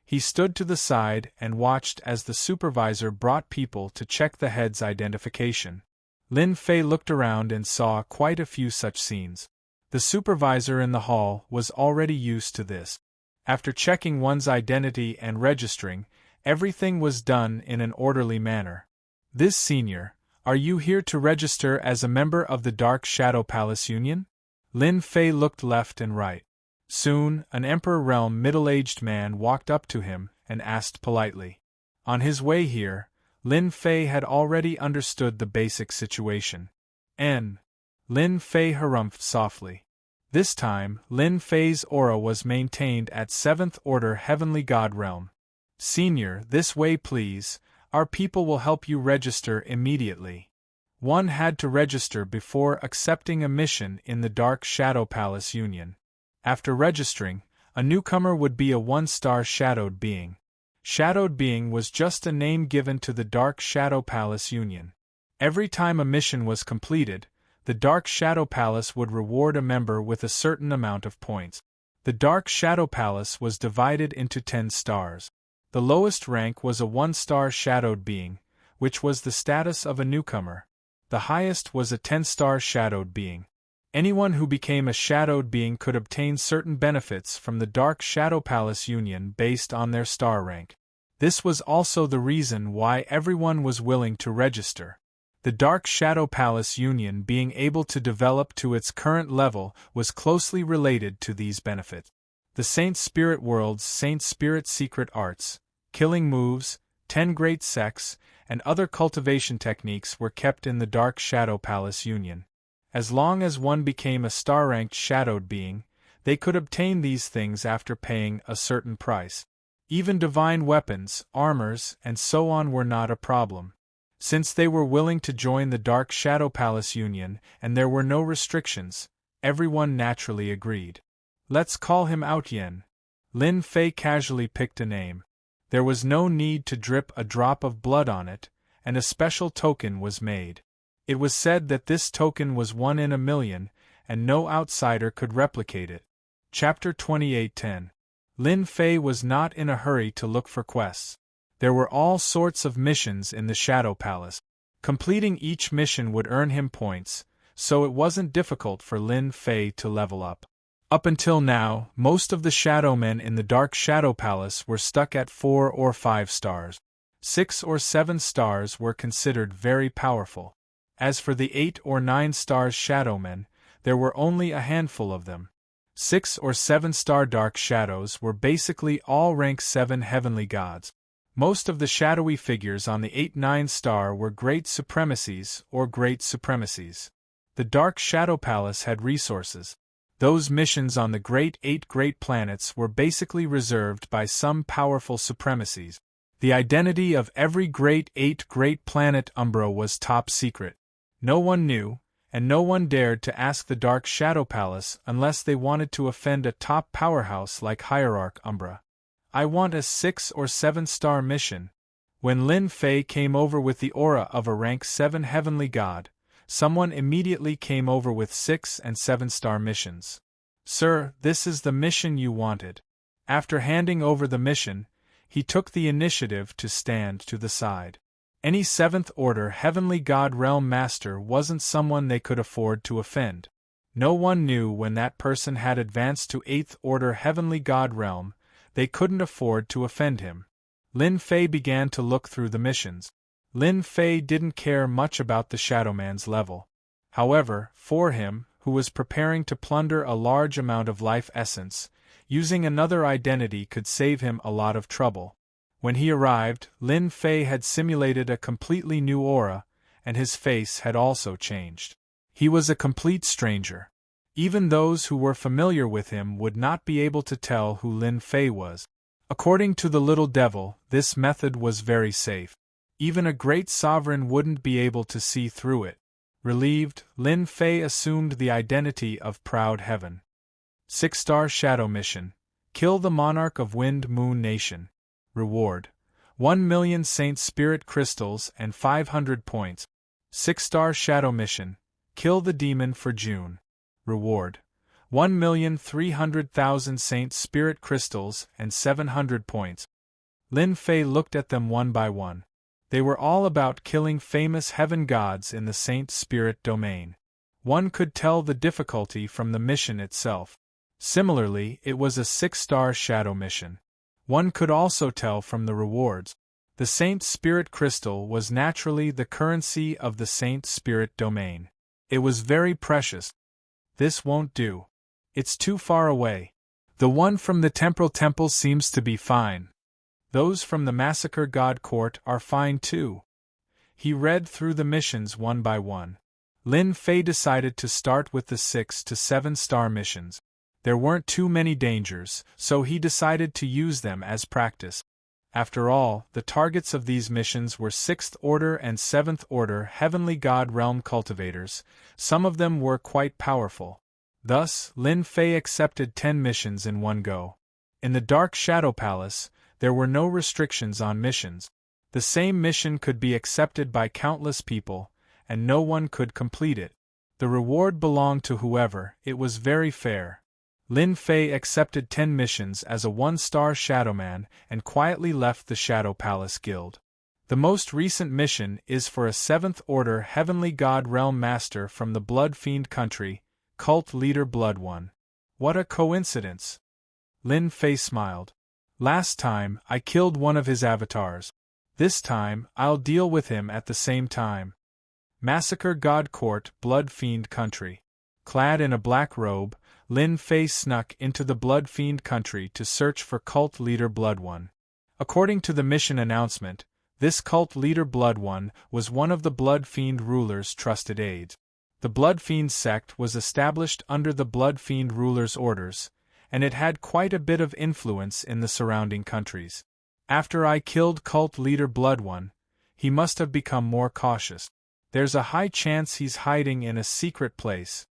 He stood to the side and watched as the supervisor brought people to check the head's identification. Lin Fei looked around and saw quite a few such scenes. The supervisor in the hall was already used to this. After checking one's identity and registering, everything was done in an orderly manner. This senior, are you here to register as a member of the Dark Shadow Palace Union? Lin Fei looked left and right. Soon, an Emperor Realm middle-aged man walked up to him and asked politely. On his way here, Lin Fei had already understood the basic situation. Lin Fei harumphed softly. This time, Lin Fei's aura was maintained at 7th Order Heavenly God Realm. Senior, this way please, our people will help you register immediately. One had to register before accepting a mission in the Dark Shadow Palace Union. After registering, a newcomer would be a 1-star Shadowed Being. Shadowed Being was just a name given to the Dark Shadow Palace Union. Every time a mission was completed, the Dark Shadow Palace would reward a member with a certain amount of points. The Dark Shadow Palace was divided into 10 stars. The lowest rank was a 1-star Shadowed Being, which was the status of a newcomer. The highest was a 10-star Shadowed Being. Anyone who became a Shadowed Being could obtain certain benefits from the Dark Shadow Palace Union based on their star rank. This was also the reason why everyone was willing to register. The Dark Shadow Palace Union being able to develop to its current level was closely related to these benefits. The Saint Spirit World's Saint Spirit secret arts, killing moves, 10 great sects, and other cultivation techniques were kept in the Dark Shadow Palace Union. As long as one became a star-ranked Shadowed Being, they could obtain these things after paying a certain price. Even divine weapons, armors, and so on were not a problem. Since they were willing to join the Dark Shadow Palace Union and there were no restrictions, everyone naturally agreed. Let's call him Out Yen. Lin Fei casually picked a name. There was no need to drip a drop of blood on it, and a special token was made. It was said that this token was 1 in a million, and no outsider could replicate it. Chapter 28:10. Lin Fei was not in a hurry to look for quests. There were all sorts of missions in the Shadow Palace. Completing each mission would earn him points, so it wasn't difficult for Lin Fei to level up. Up until now, most of the Shadow Men in the Dark Shadow Palace were stuck at 4 or 5 stars. 6 or 7 stars were considered very powerful. As for the 8 or 9 stars Shadow Men, there were only a handful of them. 6 or 7 star Dark Shadows were basically all rank 7 heavenly gods. Most of the shadowy figures on the 8-9 star were great supremacies or great supremacies. The Dark Shadow Palace had resources. Those missions on the Great 8 Great Planets were basically reserved by some powerful supremacies. The identity of every Great 8 Great Planet Umbra was top secret. No one knew, and no one dared to ask the Dark Shadow Palace unless they wanted to offend a top powerhouse like Hierarch Umbra. I want a 6 or 7 star mission. When Lin Fei came over with the aura of a rank 7 heavenly god, someone immediately came over with 6 and 7 star missions. Sir, this is the mission you wanted. After handing over the mission, he took the initiative to stand to the side. Any 7th order heavenly god realm master wasn't someone they could afford to offend. No one knew when that person had advanced to 8th order heavenly god realm, they couldn't afford to offend him. Lin Fei began to look through the missions. Lin Fei didn't care much about the Shadowman's level. However, for him, who was preparing to plunder a large amount of life essence, using another identity could save him a lot of trouble. When he arrived, Lin Fei had simulated a completely new aura, and his face had also changed. He was a complete stranger. Even those who were familiar with him would not be able to tell who Lin Fei was. According to the little devil, this method was very safe. Even a great sovereign wouldn't be able to see through it. Relieved, Lin Fei assumed the identity of Proud Heaven. 6-star Shadow Mission. Kill the Monarch of Wind Moon Nation. Reward: 1,000,000 Saint Spirit Crystals and 500 points. 6-star Shadow Mission. Kill the Demon for June. Reward: 1,300,000 Saint Spirit Crystals and 700 points. Lin Fei looked at them one by one. They were all about killing famous heaven gods in the Saint Spirit domain. One could tell the difficulty from the mission itself. Similarly, it was a 6-star Shadow Mission. One could also tell from the rewards. The Saint Spirit Crystal was naturally the currency of the Saint Spirit domain. It was very precious. This won't do. It's too far away. The one from the Temporal Temple seems to be fine. Those from the Massacre God Court are fine too. He read through the missions one by one. Lin Fei decided to start with the 6 to 7 star missions. There weren't too many dangers, so he decided to use them as practice. After all, the targets of these missions were 6th Order and 7th Order Heavenly God Realm cultivators. Some of them were quite powerful. Thus, Lin Fei accepted 10 missions in one go. In the Dark Shadow Palace, there were no restrictions on missions. The same mission could be accepted by countless people, and no one could complete it. The reward belonged to whoever. It was very fair. Lin Fei accepted 10 missions as a 1-star Shadowman and quietly left the Shadow Palace Guild. The most recent mission is for a 7th Order Heavenly God Realm Master from the Blood Fiend country, Cult Leader Blood One. What a coincidence! Lin Fei smiled. Last time, I killed one of his avatars. This time, I'll deal with him at the same time. Massacre God Court, Blood Fiend country. Clad in a black robe, Lin Fei snuck into the Blood Fiend country to search for Cult Leader Blood One. According to the mission announcement, this Cult Leader Blood One was one of the Blood Fiend ruler's trusted aides. The Blood Fiend sect was established under the Blood Fiend ruler's orders, and it had quite a bit of influence in the surrounding countries. After I killed Cult Leader Blood One, he must have become more cautious. There's a high chance he's hiding in a secret place.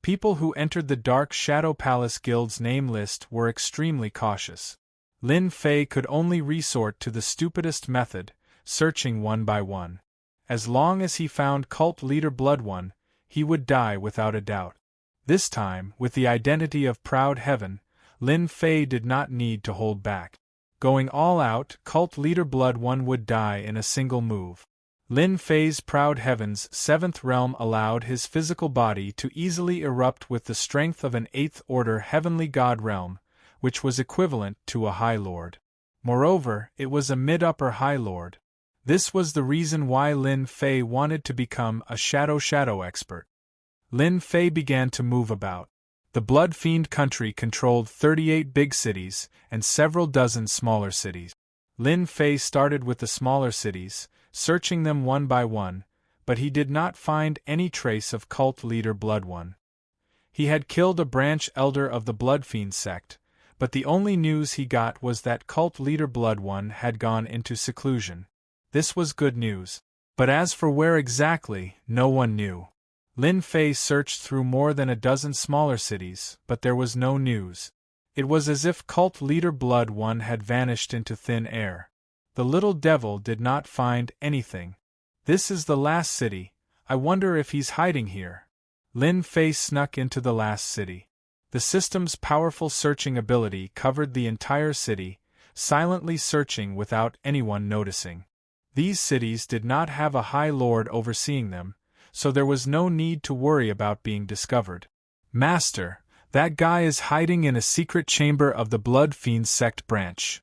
People who entered the Dark Shadow Palace Guild's name list were extremely cautious. Lin Fei could only resort to the stupidest method, searching one by one. As long as he found Cult Leader Blood One, he would die without a doubt. This time, with the identity of Proud Heaven, Lin Fei did not need to hold back. Going all out, cult leader Blood One would die in a single move. Lin Fei's proud heaven's seventh realm allowed his physical body to easily erupt with the strength of an eighth-order heavenly god realm, which was equivalent to a High Lord. Moreover, it was a mid-upper High Lord. This was the reason why Lin Fei wanted to become a shadow expert. Lin Fei began to move about. The Blood Fiend country controlled 38 big cities and several dozen smaller cities. Lin Fei started with the smaller cities, searching them one by one, but he did not find any trace of cult leader Blood One. He had killed a branch elder of the Blood Fiend sect, but the only news he got was that cult leader Blood One had gone into seclusion. This was good news. But as for where exactly, no one knew. Lin Fei searched through more than a dozen smaller cities, but there was no news. It was as if cult leader Blood One had vanished into thin air. The little devil did not find anything. This is the last city. I wonder if he's hiding here. Lin Fei snuck into the last city. The system's powerful searching ability covered the entire city, silently searching without anyone noticing. These cities did not have a High Lord overseeing them, so there was no need to worry about being discovered. Master, that guy is hiding in a secret chamber of the Blood Fiend sect branch.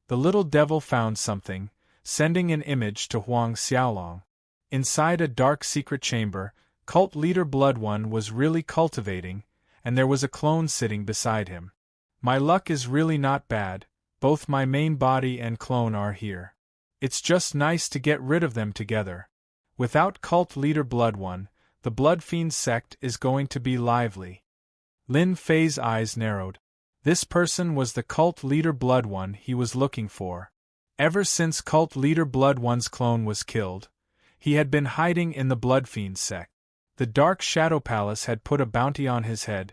The little devil found something, sending an image to Huang Xiaolong. Inside a dark secret chamber, cult leader Blood One was really cultivating, and there was a clone sitting beside him. My luck is really not bad, both my main body and clone are here. It's just nice to get rid of them together. Without cult leader Blood One, the Blood Fiend sect is going to be lively. Lin Fei's eyes narrowed. This person was the cult leader Blood One he was looking for. Ever since cult leader Blood One's clone was killed, he had been hiding in the Blood Fiend sect. The Dark Shadow Palace had put a bounty on his head.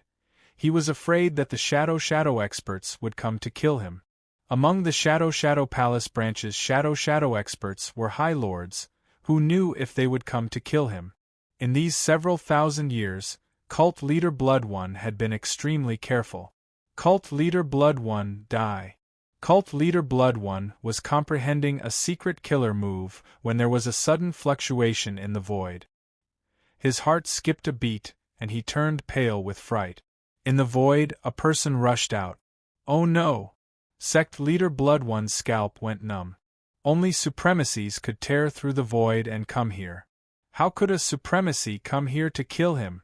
He was afraid that the shadow experts would come to kill him. Among the Shadow Palace branches, shadow experts were High Lords, who knew if they would come to kill him. In these several thousand years, cult leader Blood One had been extremely careful. Cult leader Blood One die. Cult leader Blood One was comprehending a secret killer move when there was a sudden fluctuation in the void. His heart skipped a beat, and he turned pale with fright. In the void, a person rushed out. Oh no! Sect leader Blood One's scalp went numb. Only supremacies could tear through the void and come here. How could a supremacy come here to kill him?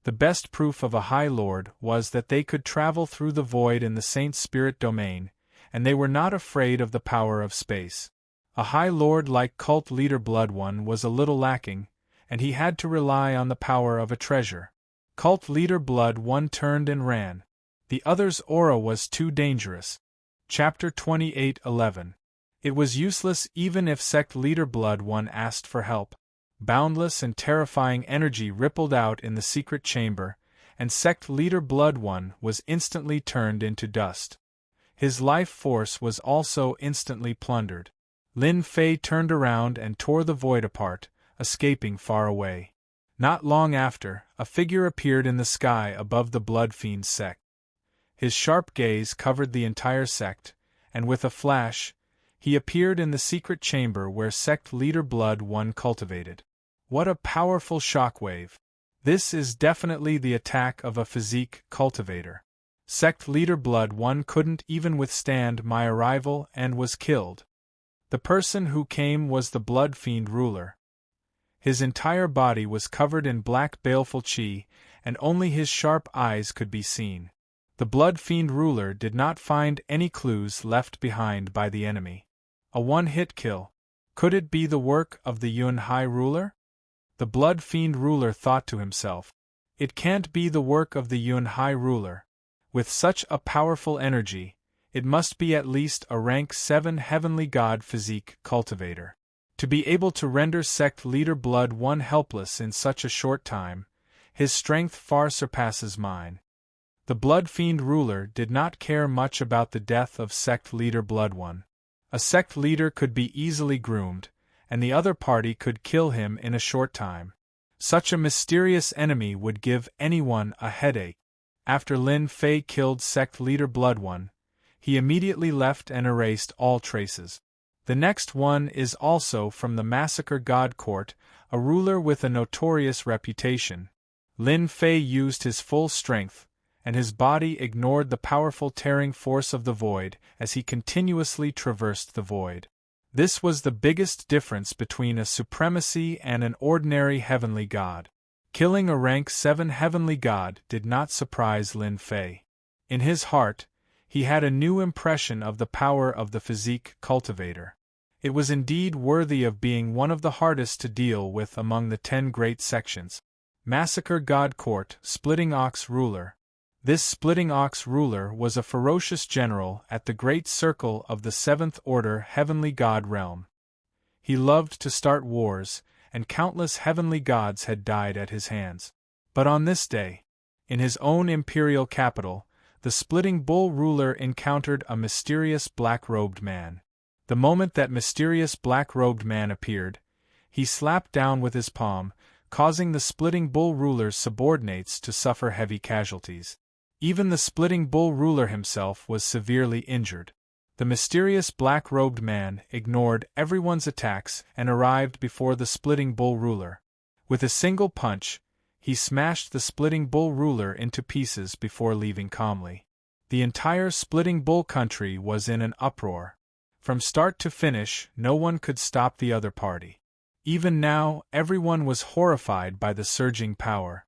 The best proof of a High Lord was that they could travel through the void in the Saint Spirit domain, and they were not afraid of the power of space. A High Lord like cult leader Blood One was a little lacking, and he had to rely on the power of a treasure. Cult leader Blood One turned and ran. The other's aura was too dangerous. Chapter 28:11. It was useless even if sect leader Blood One asked for help. Boundless and terrifying energy rippled out in the secret chamber, and sect leader Blood One was instantly turned into dust. His life force was also instantly plundered. Lin Fei turned around and tore the void apart, escaping far away. Not long after, a figure appeared in the sky above the Blood Fiend sect. His sharp gaze covered the entire sect, and with a flash, he appeared in the secret chamber where sect leader Blood One cultivated. What a powerful shockwave! This is definitely the attack of a physique cultivator. Sect leader Blood One couldn't even withstand my arrival and was killed. The person who came was the Blood Fiend ruler. His entire body was covered in black baleful chi, and only his sharp eyes could be seen. The Blood Fiend ruler did not find any clues left behind by the enemy. A one-hit kill. Could it be the work of the Yun High ruler? The Blood Fiend ruler thought to himself. It can't be the work of the Yun High ruler. With such a powerful energy, it must be at least a rank 7 heavenly god physique cultivator. To be able to render sect leader Blood One helpless in such a short time, his strength far surpasses mine. The Blood Fiend ruler did not care much about the death of sect leader Blood One. A sect leader could be easily groomed, and the other party could kill him in a short time. Such a mysterious enemy would give anyone a headache. After Lin Fei killed sect leader Blood One, he immediately left and erased all traces. The next one is also from the Massacre God Court, a ruler with a notorious reputation. Lin Fei used his full strength, and his body ignored the powerful tearing force of the void as he continuously traversed the void. This was the biggest difference between a supremacy and an ordinary heavenly god. Killing a rank 7 heavenly god did not surprise Lin Fei. In his heart, he had a new impression of the power of the physique cultivator. It was indeed worthy of being one of the hardest to deal with among the 10 great sections. Massacre God Court, Splitting Ox Ruler. This Splitting Ox ruler was a ferocious general at the Great Circle of the 7th Order Heavenly God realm. He loved to start wars, and countless heavenly gods had died at his hands. But on this day, in his own imperial capital, the Splitting Bull ruler encountered a mysterious black-robed man. The moment that mysterious black-robed man appeared, he slapped down with his palm, causing the Splitting Bull ruler's subordinates to suffer heavy casualties. Even the Splitting Bull ruler himself was severely injured. The mysterious black-robed man ignored everyone's attacks and arrived before the Splitting Bull ruler. With a single punch, he smashed the Splitting Bull ruler into pieces before leaving calmly. The entire Splitting Bull country was in an uproar. From start to finish, no one could stop the other party. Even now, everyone was horrified by the surging power.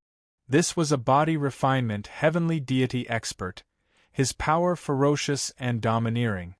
This was a body refinement heavenly deity expert, his power ferocious and domineering.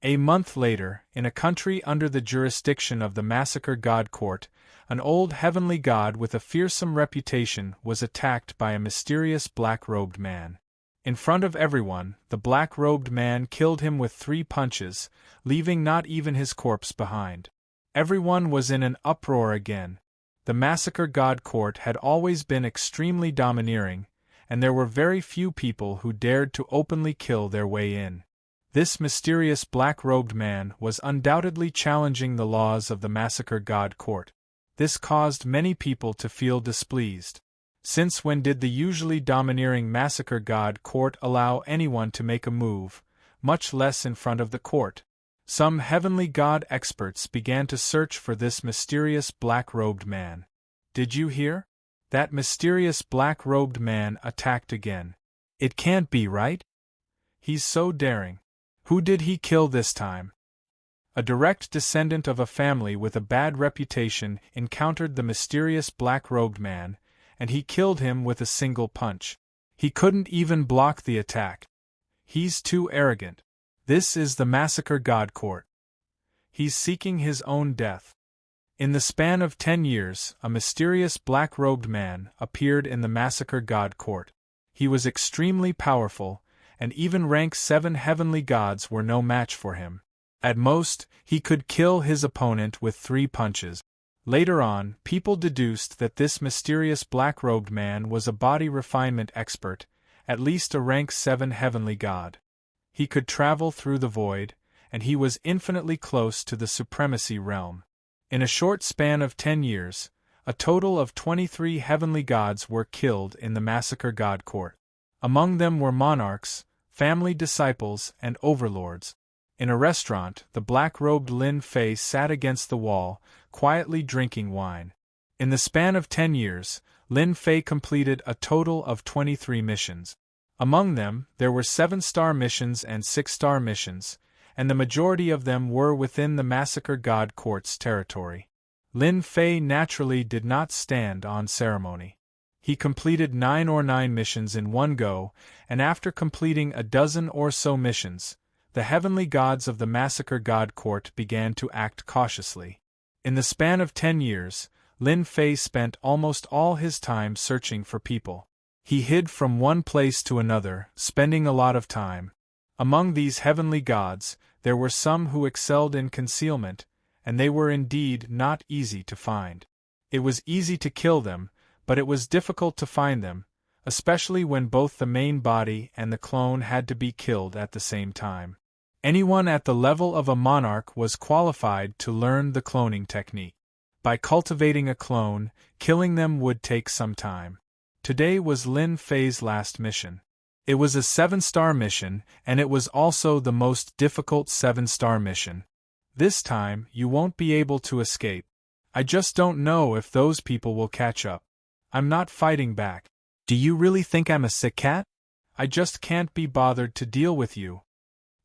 A month later, in a country under the jurisdiction of the Massacre God Court, an old heavenly god with a fearsome reputation was attacked by a mysterious black-robed man. In front of everyone, the black-robed man killed him with 3 punches, leaving not even his corpse behind. Everyone was in an uproar again. The Massacre God Court had always been extremely domineering, and there were very few people who dared to openly kill their way in. This mysterious black-robed man was undoubtedly challenging the laws of the Massacre God Court. This caused many people to feel displeased. Since when did the usually domineering Massacre God Court allow anyone to make a move, much less in front of the court? Some heavenly god experts began to search for this mysterious black-robed man. Did you hear? That mysterious black-robed man attacked again. It can't be right? He's so daring. Who did he kill this time? A direct descendant of a family with a bad reputation encountered the mysterious black-robed man, and he killed him with a single punch. He couldn't even block the attack. He's too arrogant. This is the Massacre God Court. He's seeking his own death. In the span of 10 years, a mysterious black-robed man appeared in the Massacre God Court. He was extremely powerful, and even rank 7 heavenly gods were no match for him. At most, he could kill his opponent with 3 punches. Later on, people deduced that this mysterious black-robed man was a body refinement expert, at least a rank 7 heavenly god. He could travel through the void, and he was infinitely close to the supremacy realm. In a short span of 10 years, a total of 23 heavenly gods were killed in the Massacre God Court. Among them were monarchs, family disciples, and overlords. In a restaurant, the black-robed Lin Fei sat against the wall, quietly drinking wine. In the span of 10 years, Lin Fei completed a total of 23 missions. Among them, there were 7-star missions and 6-star missions, and the majority of them were within the Massacre God Court's territory. Lin Fei naturally did not stand on ceremony. He completed 9 missions in one go, and after completing a dozen or so missions, the heavenly gods of the Massacre God Court began to act cautiously. In the span of 10 years, Lin Fei spent almost all his time searching for people. He hid from one place to another, spending a lot of time. Among these heavenly gods, there were some who excelled in concealment, and they were indeed not easy to find. It was easy to kill them, but it was difficult to find them, especially when both the main body and the clone had to be killed at the same time. Anyone at the level of a monarch was qualified to learn the cloning technique. By cultivating a clone, killing them would take some time. Today was Lin Fei's last mission. It was a 7-star mission, and it was also the most difficult 7-star mission. This time, you won't be able to escape. I just don't know if those people will catch up. I'm not fighting back. Do you really think I'm a sick cat? I just can't be bothered to deal with you.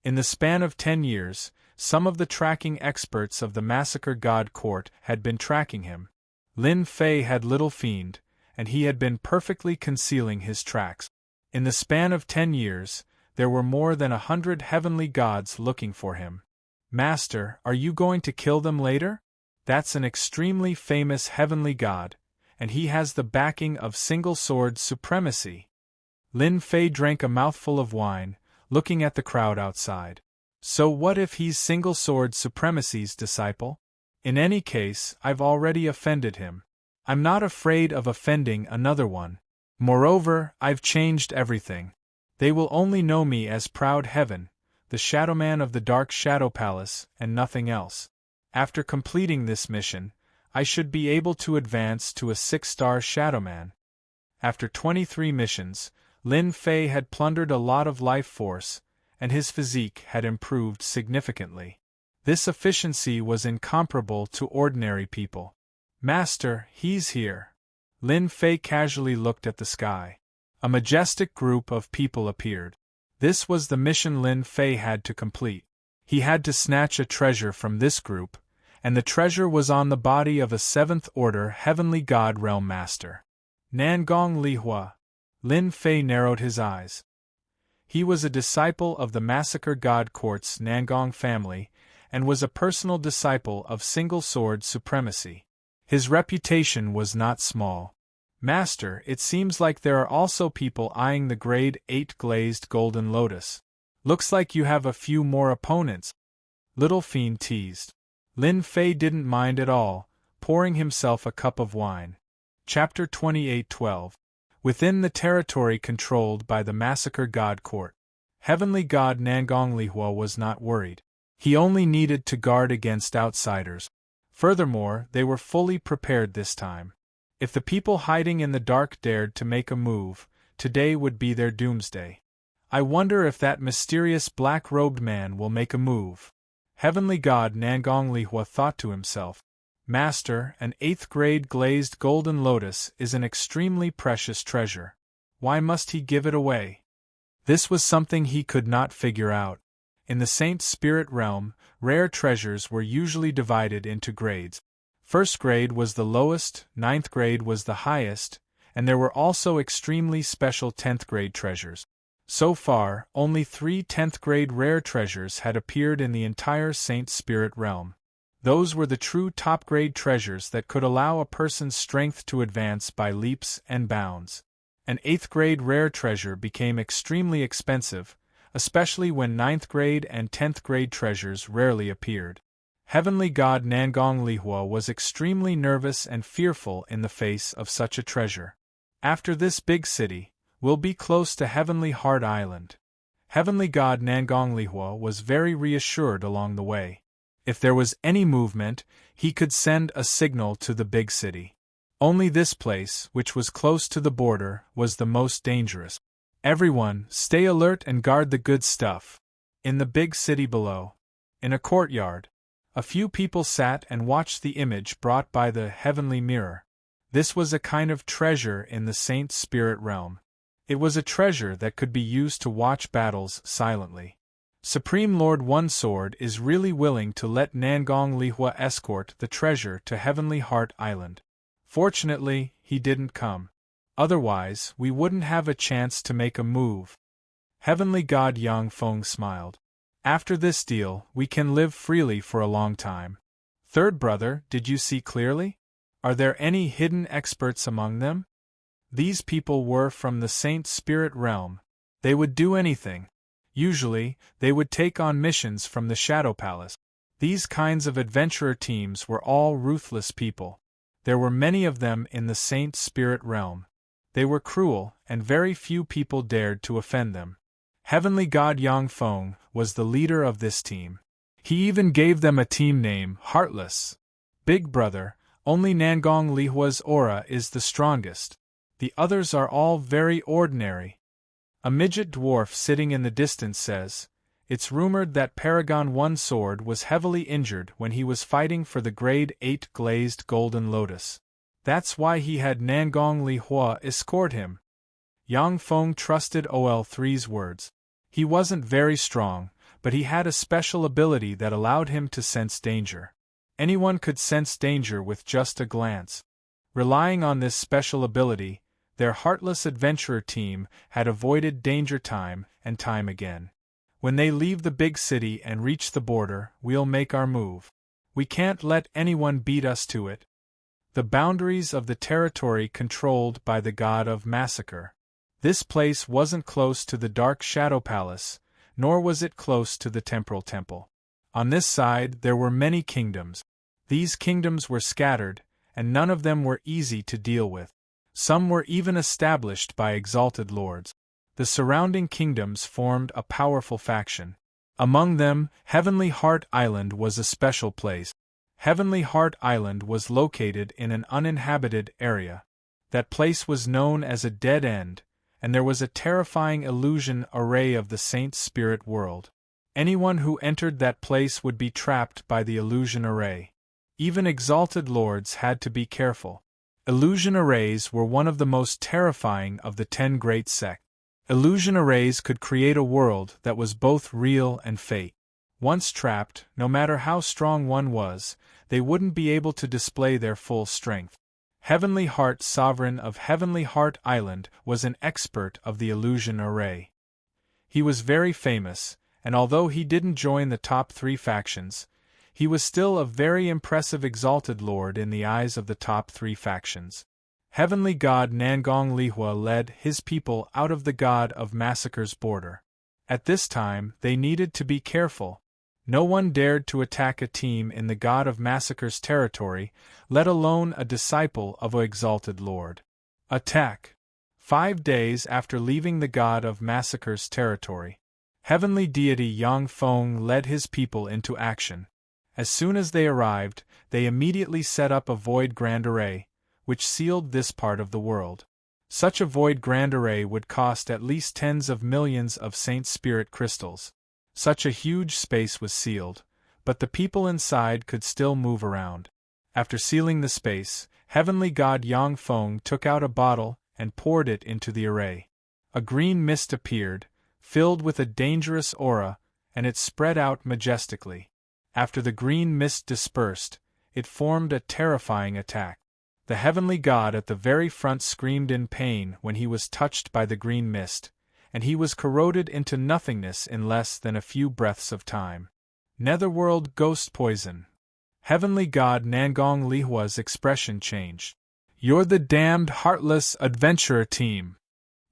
In the span of 10 years, some of the tracking experts of the Massacre God Court had been tracking him. Lin Fei had little fiend, and he had been perfectly concealing his tracks. In the span of 10 years, there were more than 100 heavenly gods looking for him. Master, are you going to kill them later? That's an extremely famous heavenly god, and he has the backing of single-sword supremacy. Lin Fei drank a mouthful of wine, looking at the crowd outside. So what if he's single-sword supremacy's disciple? In any case, I've already offended him. I'm not afraid of offending another one. Moreover, I've changed everything. They will only know me as Proud Heaven, the Shadowman of the Dark Shadow Palace, and nothing else. After completing this mission, I should be able to advance to a 6-star Shadowman. After 23 missions, Lin Fei had plundered a lot of life force, and his physique had improved significantly. This efficiency was incomparable to ordinary people. Master, he's here. Lin Fei casually looked at the sky. A majestic group of people appeared. This was the mission Lin Fei had to complete. He had to snatch a treasure from this group, and the treasure was on the body of a 7th-order heavenly god realm master. Nangong Lihua. Lin Fei narrowed his eyes. He was a disciple of the Massacre God Court's Nangong family, and was a personal disciple of single-sword supremacy. His reputation was not small. Master, it seems like there are also people eyeing the grade 8 glazed golden lotus. Looks like you have a few more opponents. Little Fiend teased. Lin Fei didn't mind at all, pouring himself a cup of wine. Chapter 28:12. Within the territory controlled by the Massacre God Court, Heavenly God Nangong Lihua was not worried. He only needed to guard against outsiders. Furthermore, they were fully prepared this time. If the people hiding in the dark dared to make a move, today would be their doomsday. I wonder if that mysterious black-robed man will make a move. Heavenly God Nangong Lihua thought to himself. Master, an 8th-grade glazed golden lotus is an extremely precious treasure. Why must he give it away? This was something he could not figure out. In the Saint Spirit realm, rare treasures were usually divided into grades. 1st grade was the lowest, 9th grade was the highest, and there were also extremely special 10th grade treasures. So far, only 3 10th grade rare treasures had appeared in the entire Saint Spirit realm. Those were the true top-grade treasures that could allow a person's strength to advance by leaps and bounds. An 8th-grade rare treasure became extremely expensive, especially when 9th-grade and 10th-grade treasures rarely appeared. Heavenly God Nangong Lihua was extremely nervous and fearful in the face of such a treasure. After this big city, we'll be close to Heavenly Heart Island. Heavenly God Nangong Lihua was very reassured along the way. If there was any movement, he could send a signal to the big city. Only this place, which was close to the border, was the most dangerous. Everyone, stay alert and guard the good stuff. In the big city below, in a courtyard, a few people sat and watched the image brought by the heavenly mirror. This was a kind of treasure in the Saint Spirit realm. It was a treasure that could be used to watch battles silently. Supreme Lord One Sword is really willing to let Nangong Lihua escort the treasure to Heavenly Heart Island. Fortunately, he didn't come. Otherwise, we wouldn't have a chance to make a move. Heavenly God Yang Feng smiled. After this deal, we can live freely for a long time. Third brother, did you see clearly? Are there any hidden experts among them? These people were from the Saint Spirit realm. They would do anything. Usually, they would take on missions from the Shadow Palace. These kinds of adventurer teams were all ruthless people. There were many of them in the Saint Spirit realm. They were cruel, and very few people dared to offend them. Heavenly God Yang Feng was the leader of this team. He even gave them a team name, Heartless. Big brother, only Nangong Lihua's aura is the strongest. The others are all very ordinary. A midget dwarf sitting in the distance says, "It's rumored that Paragon 1 Sword was heavily injured when he was fighting for the Grade 8 Glazed Golden Lotus. That's why he had Nangong Li Hua escort him." Yang Feng trusted OL3's words. He wasn't very strong, but he had a special ability that allowed him to sense danger. Anyone could sense danger with just a glance. Relying on this special ability, their heartless adventurer team had avoided danger time and time again. "When they leave the big city and reach the border, we'll make our move. We can't let anyone beat us to it." The boundaries of the territory controlled by the god of massacre. This place wasn't close to the Dark Shadow Palace, nor was it close to the Temporal Temple. On this side there were many kingdoms. These kingdoms were scattered, and none of them were easy to deal with. Some were even established by exalted lords. The surrounding kingdoms formed a powerful faction. Among them, Heavenly Heart Island was a special place. Heavenly Heart Island was located in an uninhabited area. That place was known as a dead end, and there was a terrifying illusion array of the Saint Spirit world. Anyone who entered that place would be trapped by the illusion array. Even exalted lords had to be careful. Illusion arrays were one of the most terrifying of the 10 great sects. Illusion arrays could create a world that was both real and fake. Once trapped, no matter how strong one was, they wouldn't be able to display their full strength. Heavenly Heart, sovereign of Heavenly Heart Island, was an expert of the illusion array. He was very famous, and although he didn't join the top 3 factions, he was still a very impressive exalted lord in the eyes of the top 3 factions. Heavenly God Nangong Lihua led his people out of the God of Massacre's border. At this time, they needed to be careful. No one dared to attack a team in the God of Massacre's territory, let alone a disciple of an exalted lord. Attack. 5 days after leaving the God of Massacre's territory, Heavenly Deity Yang Feng led his people into action. As soon as they arrived, they immediately set up a void grand array, which sealed this part of the world. Such a void grand array would cost at least tens of millions of Saint Spirit crystals. Such a huge space was sealed, but the people inside could still move around. After sealing the space, Heavenly God Yang Feng took out a bottle and poured it into the array. A green mist appeared, filled with a dangerous aura, and it spread out majestically. After the green mist dispersed, it formed a terrifying attack. The Heavenly God at the very front screamed in pain when he was touched by the green mist, and he was corroded into nothingness in less than a few breaths of time. Netherworld Ghost Poison. Heavenly God Nangong Lihua's expression changed. "You're the damned heartless adventurer team.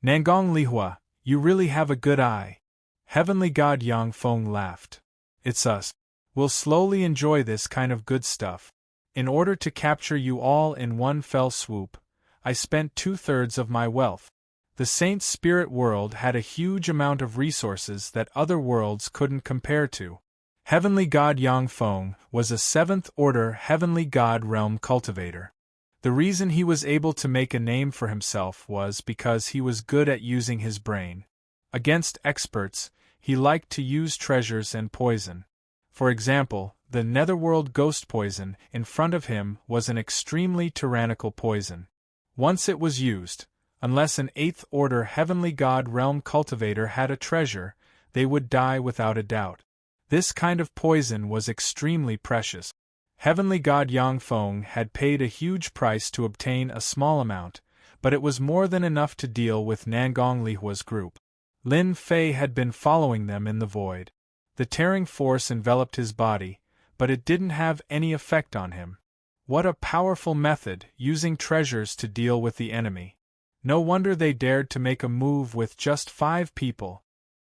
Nangong Lihua, you really have a good eye." Heavenly God Yang Feng laughed. "It's us. We'll slowly enjoy this kind of good stuff. In order to capture you all in one fell swoop, I spent 2/3 of my wealth. The Saint Spirit world had a huge amount of resources that other worlds couldn't compare to." Heavenly God Yang Feng was a 7th-order Heavenly God realm cultivator. The reason he was able to make a name for himself was because he was good at using his brain. Against experts, he liked to use treasures and poison. For example, the Netherworld Ghost Poison in front of him was an extremely tyrannical poison. Once it was used, unless an 8th-order Heavenly God realm cultivator had a treasure, they would die without a doubt. This kind of poison was extremely precious. Heavenly God Yang Feng had paid a huge price to obtain a small amount, but it was more than enough to deal with Nangong Lihua's group. Lin Fei had been following them in the void. The tearing force enveloped his body, but it didn't have any effect on him. What a powerful method, using treasures to deal with the enemy. No wonder they dared to make a move with just 5 people.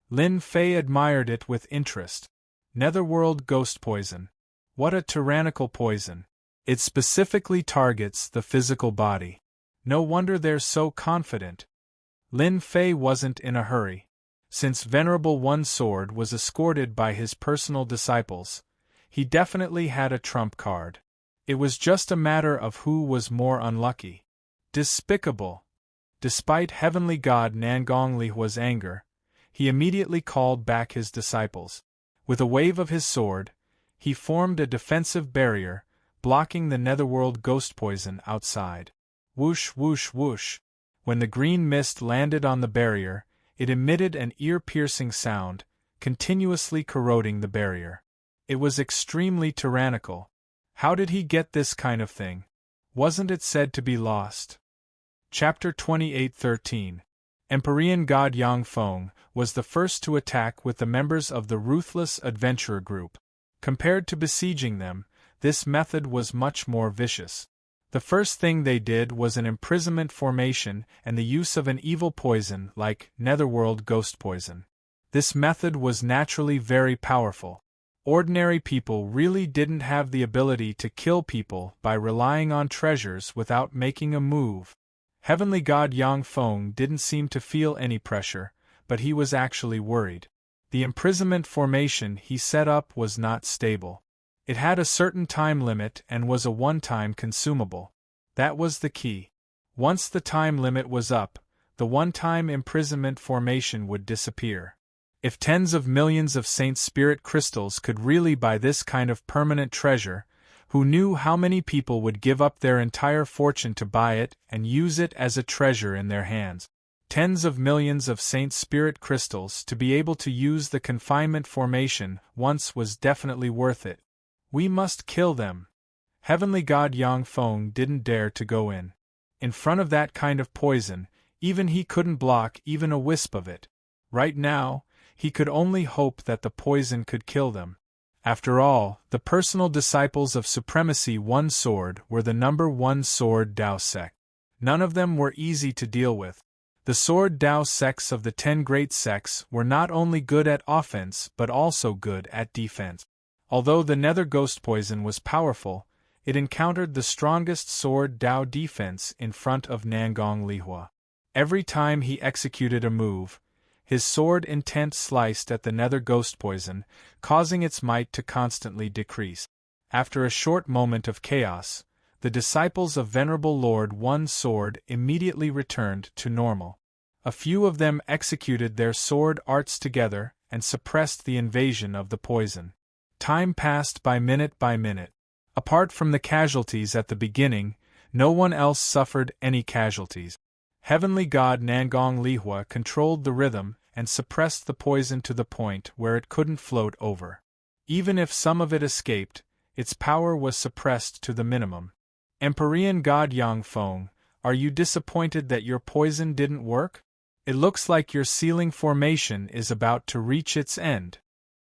Lin Fei admired it with interest. Netherworld Ghost Poison. What a tyrannical poison. It specifically targets the physical body. No wonder they're so confident. Lin Fei wasn't in a hurry. Since Venerable One Sword was escorted by his personal disciples, he definitely had a trump card. It was just a matter of who was more unlucky. Despicable. Despite heavenly god Nangong Lihua's anger, he immediately called back his disciples. With a wave of his sword, he formed a defensive barrier, blocking the netherworld ghost poison outside. Whoosh, whoosh, whoosh. When the green mist landed on the barrier, it emitted an ear-piercing sound, continuously corroding the barrier. It was extremely tyrannical. How did he get this kind of thing? Wasn't it said to be lost? Chapter 28:13. Empyrean god Yang Feng was the first to attack with the members of the ruthless adventurer group. Compared to besieging them, this method was much more vicious. The first thing they did was an imprisonment formation and the use of an evil poison like netherworld ghost poison. This method was naturally very powerful. Ordinary people really didn't have the ability to kill people by relying on treasures without making a move. Heavenly god Yang Feng didn't seem to feel any pressure, but he was actually worried. The imprisonment formation he set up was not stable. It had a certain time limit and was a one-time consumable. That was the key. Once the time limit was up, the one-time imprisonment formation would disappear. If tens of millions of Saint Spirit crystals could really buy this kind of permanent treasure, who knew how many people would give up their entire fortune to buy it and use it as a treasure in their hands? Tens of millions of Saint Spirit crystals to be able to use the confinement formation once was definitely worth it. We must kill them. Heavenly god Yang Feng didn't dare to go in. In front of that kind of poison, even he couldn't block even a wisp of it. Right now, he could only hope that the poison could kill them. After all, the personal disciples of Supremacy One Sword were the #1 Sword Dao sect. None of them were easy to deal with. The Sword Dao sects of the 10 great sects were not only good at offense but also good at defense. Although the nether ghost poison was powerful, it encountered the strongest Sword Dao defense in front of Nangong Lihua. Every time he executed a move, his sword intent sliced at the nether ghost poison, causing its might to constantly decrease. After a short moment of chaos, the disciples of Venerable Lord One Sword immediately returned to normal. A few of them executed their sword arts together and suppressed the invasion of the poison. Time passed by minute. Apart from the casualties at the beginning, no one else suffered any casualties. Heavenly god Nangong Lihua controlled the rhythm and suppressed the poison to the point where it couldn't float over. Even if some of it escaped, its power was suppressed to the minimum. Empyrean god Yang Feng, are you disappointed that your poison didn't work? It looks like your sealing formation is about to reach its end.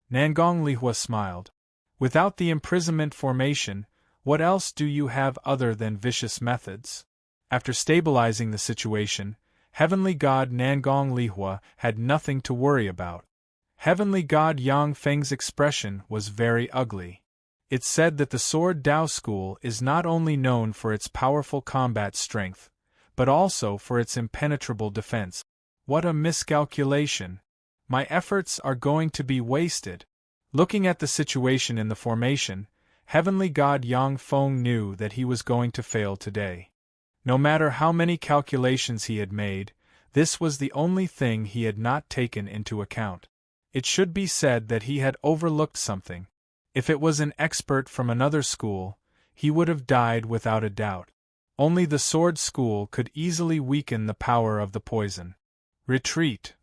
Nangong Lihua smiled. Without the imprisonment formation, what else do you have other than vicious methods? After stabilizing the situation, Heavenly god Nangong Lihua had nothing to worry about. Heavenly god Yang Feng's expression was very ugly. It said that the Sword Dao School is not only known for its powerful combat strength, but also for its impenetrable defense. What a miscalculation! My efforts are going to be wasted. Looking at the situation in the formation, Heavenly god Yang Feng knew that he was going to fail today. No matter how many calculations he had made, this was the only thing he had not taken into account. It should be said that he had overlooked something. If it was an expert from another school, he would have died without a doubt. Only the Sword School could easily weaken the power of the poison. Retreat.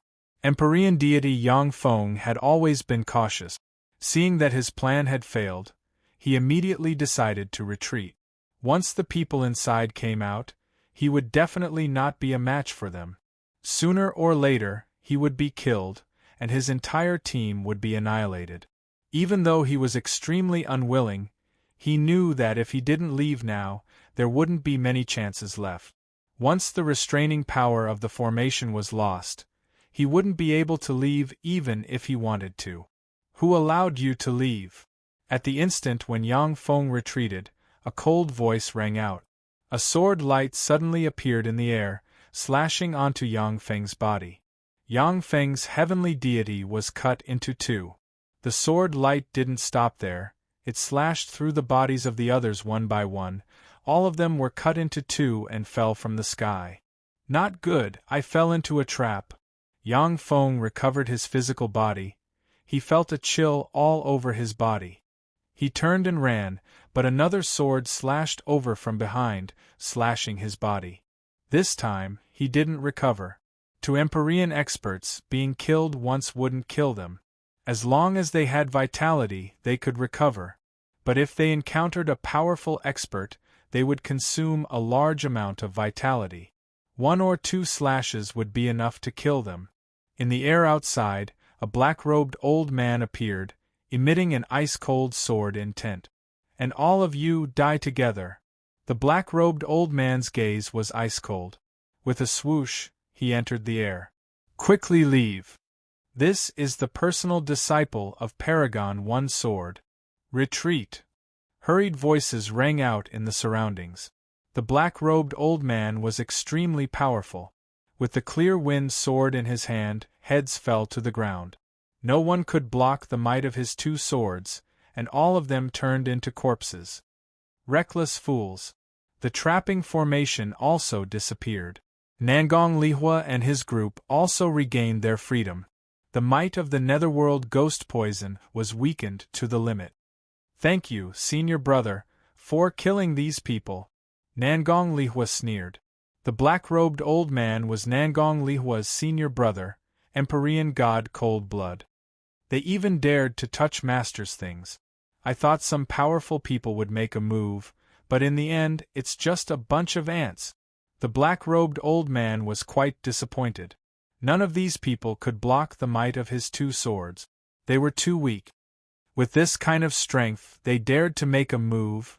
Empyrean deity Yang Feng had always been cautious. Seeing that his plan had failed, he immediately decided to retreat. Once the people inside came out, he would definitely not be a match for them. Sooner or later, he would be killed, and his entire team would be annihilated. Even though he was extremely unwilling, he knew that if he didn't leave now, there wouldn't be many chances left. Once the restraining power of the formation was lost, he wouldn't be able to leave even if he wanted to. Who allowed you to leave? At the instant when Yang Feng retreated, a cold voice rang out. A sword light suddenly appeared in the air, slashing onto Yang Feng's body. Yang Feng's heavenly deity was cut into two. The sword light didn't stop there, it slashed through the bodies of the others one by one. All of them were cut into two and fell from the sky. Not good, I fell into a trap. Yang Feng recovered his physical body. He felt a chill all over his body. He turned and ran, but another sword slashed over from behind, slashing his body. This time, he didn't recover. To Empyrean experts, being killed once wouldn't kill them. As long as they had vitality, they could recover. But if they encountered a powerful expert, they would consume a large amount of vitality. 1 or 2 slashes would be enough to kill them. In the air outside, a black-robed old man appeared, emitting an ice-cold sword intent. And all of you die together. The black-robed old man's gaze was ice-cold. With a swoosh, he entered the air. Quickly leave. This is the personal disciple of Paragon One Sword. Retreat. Hurried voices rang out in the surroundings. The black-robed old man was extremely powerful. With the clear wind sword in his hand, heads fell to the ground. No one could block the might of his 2 swords, and all of them turned into corpses. Reckless fools. The trapping formation also disappeared. Nangong Lihua and his group also regained their freedom. The might of the netherworld ghost poison was weakened to the limit. Thank you, senior brother, for killing these people. Nangong Lihua sneered. The black-robed old man was Nangong Lihua's senior brother, Empyrean god Cold Blood. They even dared to touch Master's things. I thought some powerful people would make a move, but in the end it's just a bunch of ants. The black-robed old man was quite disappointed. None of these people could block the might of his 2 swords. They were too weak. With this kind of strength, they dared to make a move.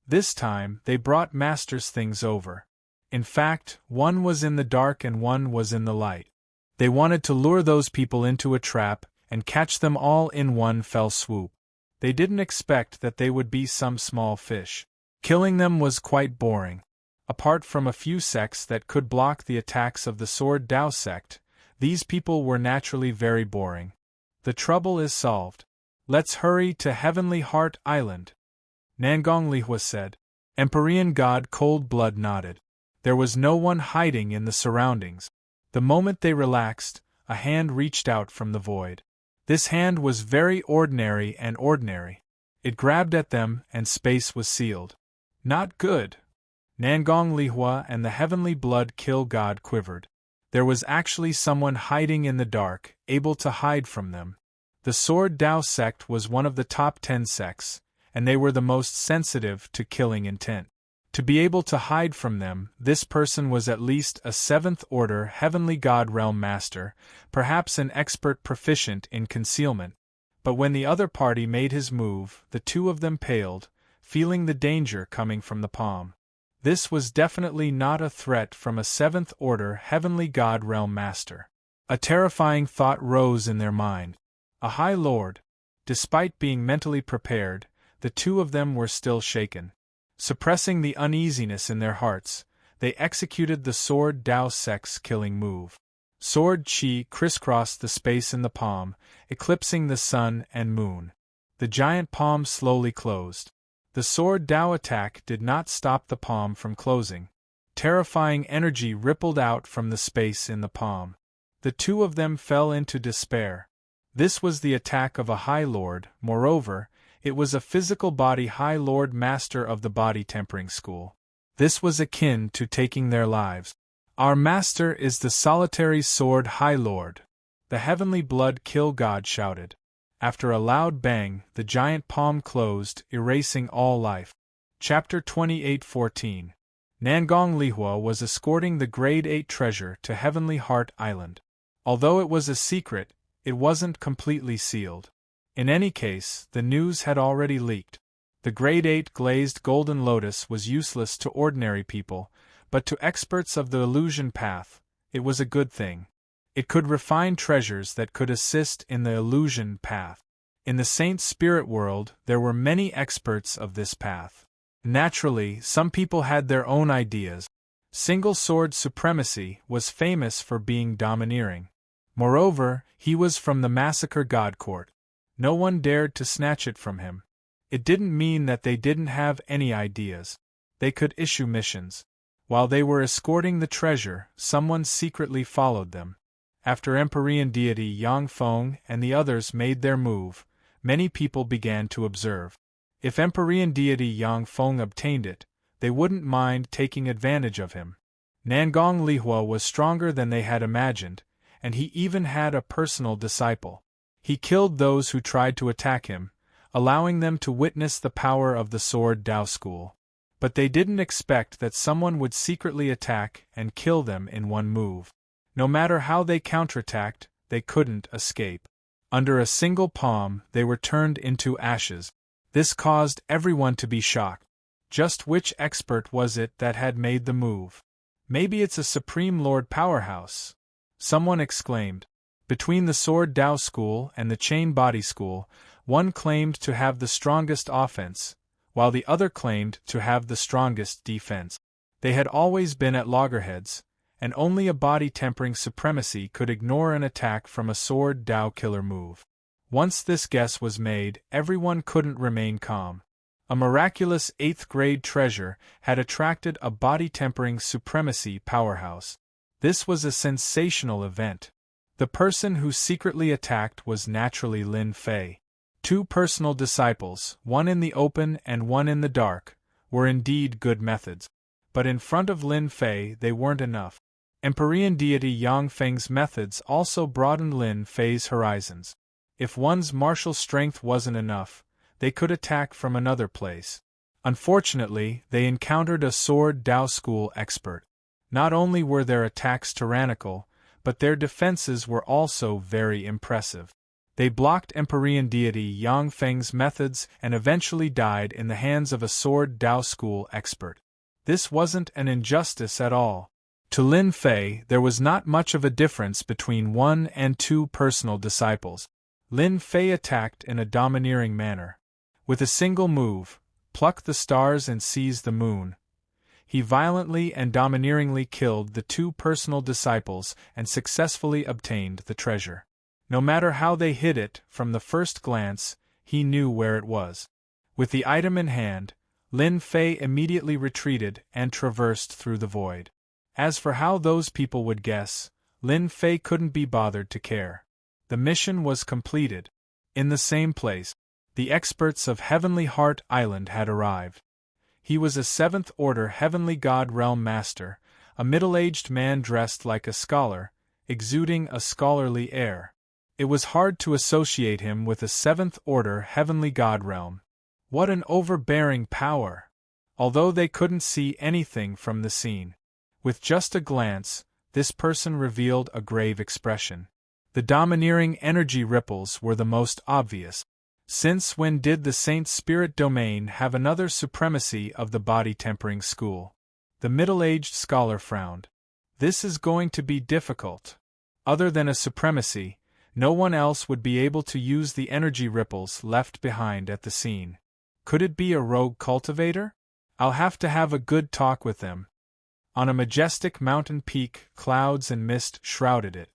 This time, they brought Master's things over. In fact, one was in the dark and one was in the light. They wanted to lure those people into a trap and catch them all in one fell swoop. They didn't expect that they would be some small fish. Killing them was quite boring. Apart from a few sects that could block the attacks of the Sword Dao sect, these people were naturally very boring. The trouble is solved. Let's hurry to Heavenly Heart Island. Nangong Lihua said. Empyrean god Cold Blood nodded. There was no one hiding in the surroundings. The moment they relaxed, a hand reached out from the void. This hand was very ordinary and ordinary. It grabbed at them and space was sealed. Not good. Nangong Lihua and the Heavenly Blood Kill God quivered. There was actually someone hiding in the dark, able to hide from them. The Sword Dao sect was one of the top 10 sects, and they were the most sensitive to killing intent. To be able to hide from them, this person was at least a 7th-order Heavenly God Realm Master, perhaps an expert proficient in concealment. But when the other party made his move, the 2 of them paled, feeling the danger coming from the palm. This was definitely not a threat from a 7th-order Heavenly God Realm Master. A terrifying thought rose in their mind. A High Lord. Despite being mentally prepared, the 2 of them were still shaken. Suppressing the uneasiness in their hearts, they executed the Sword Dao sect's killing move. Sword Qi crisscrossed the space in the palm, eclipsing the sun and moon. The giant palm slowly closed. The Sword Dao attack did not stop the palm from closing. Terrifying energy rippled out from the space in the palm. The 2 of them fell into despair. This was the attack of a High Lord. Moreover, it was a physical body High Lord Master of the Body Tempering School. This was akin to taking their lives. Our Master is the solitary Sword High Lord. The Heavenly Blood Kill God shouted. After a loud bang, the giant palm closed, erasing all life. Chapter 28:14. Nangong Lihua was escorting the Grade 8 treasure to Heavenly Heart Island. Although it was a secret, it wasn't completely sealed. In any case, the news had already leaked. The Grade 8 glazed golden lotus was useless to ordinary people, but to experts of the illusion path, it was a good thing. It could refine treasures that could assist in the illusion path. In the Saint Spirit world, there were many experts of this path. Naturally, some people had their own ideas. Single sword supremacy was famous for being domineering. Moreover, he was from the Massacre God Court. No one dared to snatch it from him. It didn't mean that they didn't have any ideas. They could issue missions. While they were escorting the treasure, someone secretly followed them. After Empyrean deity Yang Feng and the others made their move, many people began to observe. If Empyrean deity Yang Feng obtained it, they wouldn't mind taking advantage of him. Nangong Lihua was stronger than they had imagined, and he even had a personal disciple. He killed those who tried to attack him, allowing them to witness the power of the Sword Dao School. But they didn't expect that someone would secretly attack and kill them in one move. No matter how they counterattacked, they couldn't escape. Under a single palm, they were turned into ashes. This caused everyone to be shocked. Just which expert was it that had made the move? Maybe it's a Supreme Lord Powerhouse, someone exclaimed. Between the Sword Dao School and the Chain Body School, one claimed to have the strongest offense, while the other claimed to have the strongest defense. They had always been at loggerheads, and only a body-tempering supremacy could ignore an attack from a Sword Dao killer move. Once this guess was made, everyone couldn't remain calm. A miraculous 8th-grade treasure had attracted a body-tempering supremacy powerhouse. This was a sensational event. The person who secretly attacked was naturally Lin Fei. 2 personal disciples, one in the open and one in the dark, were indeed good methods. But in front of Lin Fei they weren't enough. Empyrean deity Yang Feng's methods also broadened Lin Fei's horizons. If one's martial strength wasn't enough, they could attack from another place. Unfortunately, they encountered a Sword Dao School expert. Not only were their attacks tyrannical, but their defenses were also very impressive. They blocked Empyrean deity Yang Feng's methods and eventually died in the hands of a Sword Dao School expert. This wasn't an injustice at all. To Lin Fei, there was not much of a difference between 1 and 2 personal disciples. Lin Fei attacked in a domineering manner. With a single move, pluck the stars and seize the moon, he violently and domineeringly killed the 2 personal disciples and successfully obtained the treasure. No matter how they hid it, from the first glance, he knew where it was. With the item in hand, Lin Fei immediately retreated and traversed through the void. As for how those people would guess, Lin Fei couldn't be bothered to care. The mission was completed. In the same place, the experts of Heavenly Heart Island had arrived. He was a 7th-order Heavenly God Realm Master, a middle-aged man dressed like a scholar, exuding a scholarly air. It was hard to associate him with a 7th-order Heavenly God Realm. What an overbearing power! Although they couldn't see anything from the scene. With just a glance, this person revealed a grave expression. The domineering energy ripples were the most obvious. Since when did the Saint Spirit Domain have another supremacy of the body-tempering school? The middle-aged scholar frowned. This is going to be difficult. Other than a supremacy, no one else would be able to use the energy ripples left behind at the scene. Could it be a rogue cultivator? I'll have to have a good talk with them. On a majestic mountain peak, clouds and mist shrouded it.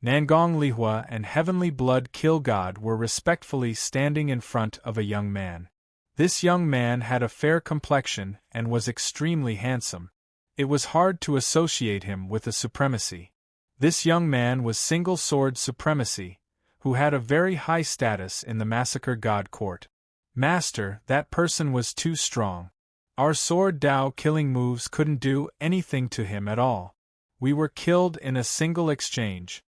Nangong Lihua and Heavenly Blood Kill God were respectfully standing in front of a young man. This young man had a fair complexion and was extremely handsome. It was hard to associate him with a supremacy. This young man was Single Sword Supremacy, who had a very high status in the Massacre God Court. Master, that person was too strong. Our Sword Dao killing moves couldn't do anything to him at all. We were killed in a single exchange.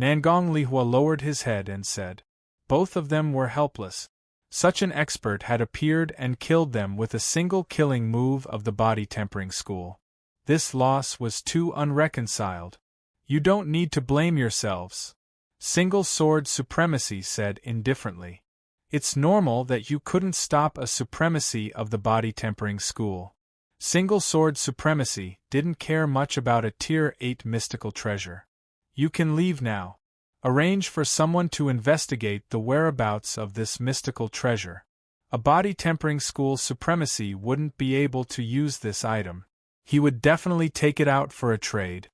Nangong Lihua lowered his head and said. Both of them were helpless. Such an expert had appeared and killed them with a single killing move of the body-tempering school. This loss was too unreconciled. You don't need to blame yourselves, Single Sword Supremacy said indifferently. It's normal that you couldn't stop a supremacy of the body-tempering school. Single Sword Supremacy didn't care much about a Tier 8 mystical treasure. You can leave now. Arrange for someone to investigate the whereabouts of this mystical treasure. A body-tempering school supremacy wouldn't be able to use this item. He would definitely take it out for a trade.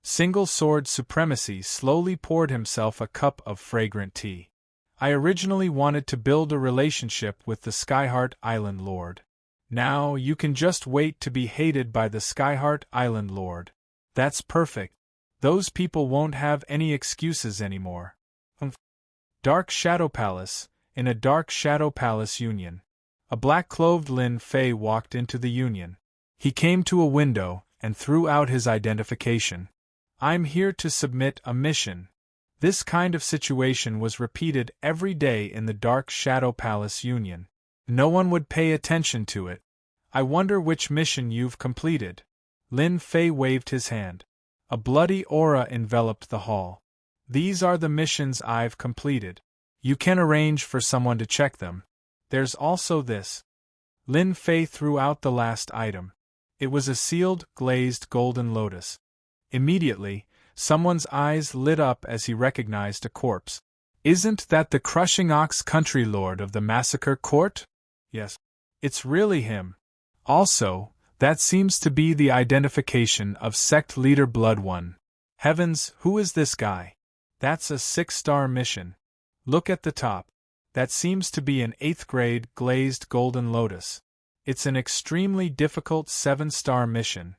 Single Sword Supremacy slowly poured himself a cup of fragrant tea. I originally wanted to build a relationship with the Skyheart Island Lord. Now you can just wait to be hated by the Skyheart Island Lord. That's perfect. Those people won't have any excuses anymore. Dark Shadow Palace. In a Dark Shadow Palace Union. A black-clothed Lin Fei walked into the Union. He came to a window and threw out his identification. I'm here to submit a mission. This kind of situation was repeated every day in the Dark Shadow Palace Union. No one would pay attention to it. I wonder which mission you've completed. Lin Fei waved his hand. A bloody aura enveloped the hall. These are the missions I've completed. You can arrange for someone to check them. There's also this. Lin Fei threw out the last item. It was a sealed, glazed golden lotus. Immediately, someone's eyes lit up as he recognized a corpse. Isn't that the Crushing Ox Country Lord of the Massacre Court? Yes. It's really him. Also, that seems to be the identification of Sect Leader Blood One. Heavens, who is this guy? That's a 6-star mission. Look at the top. That seems to be an 8th grade glazed golden lotus. It's an extremely difficult 7-star mission.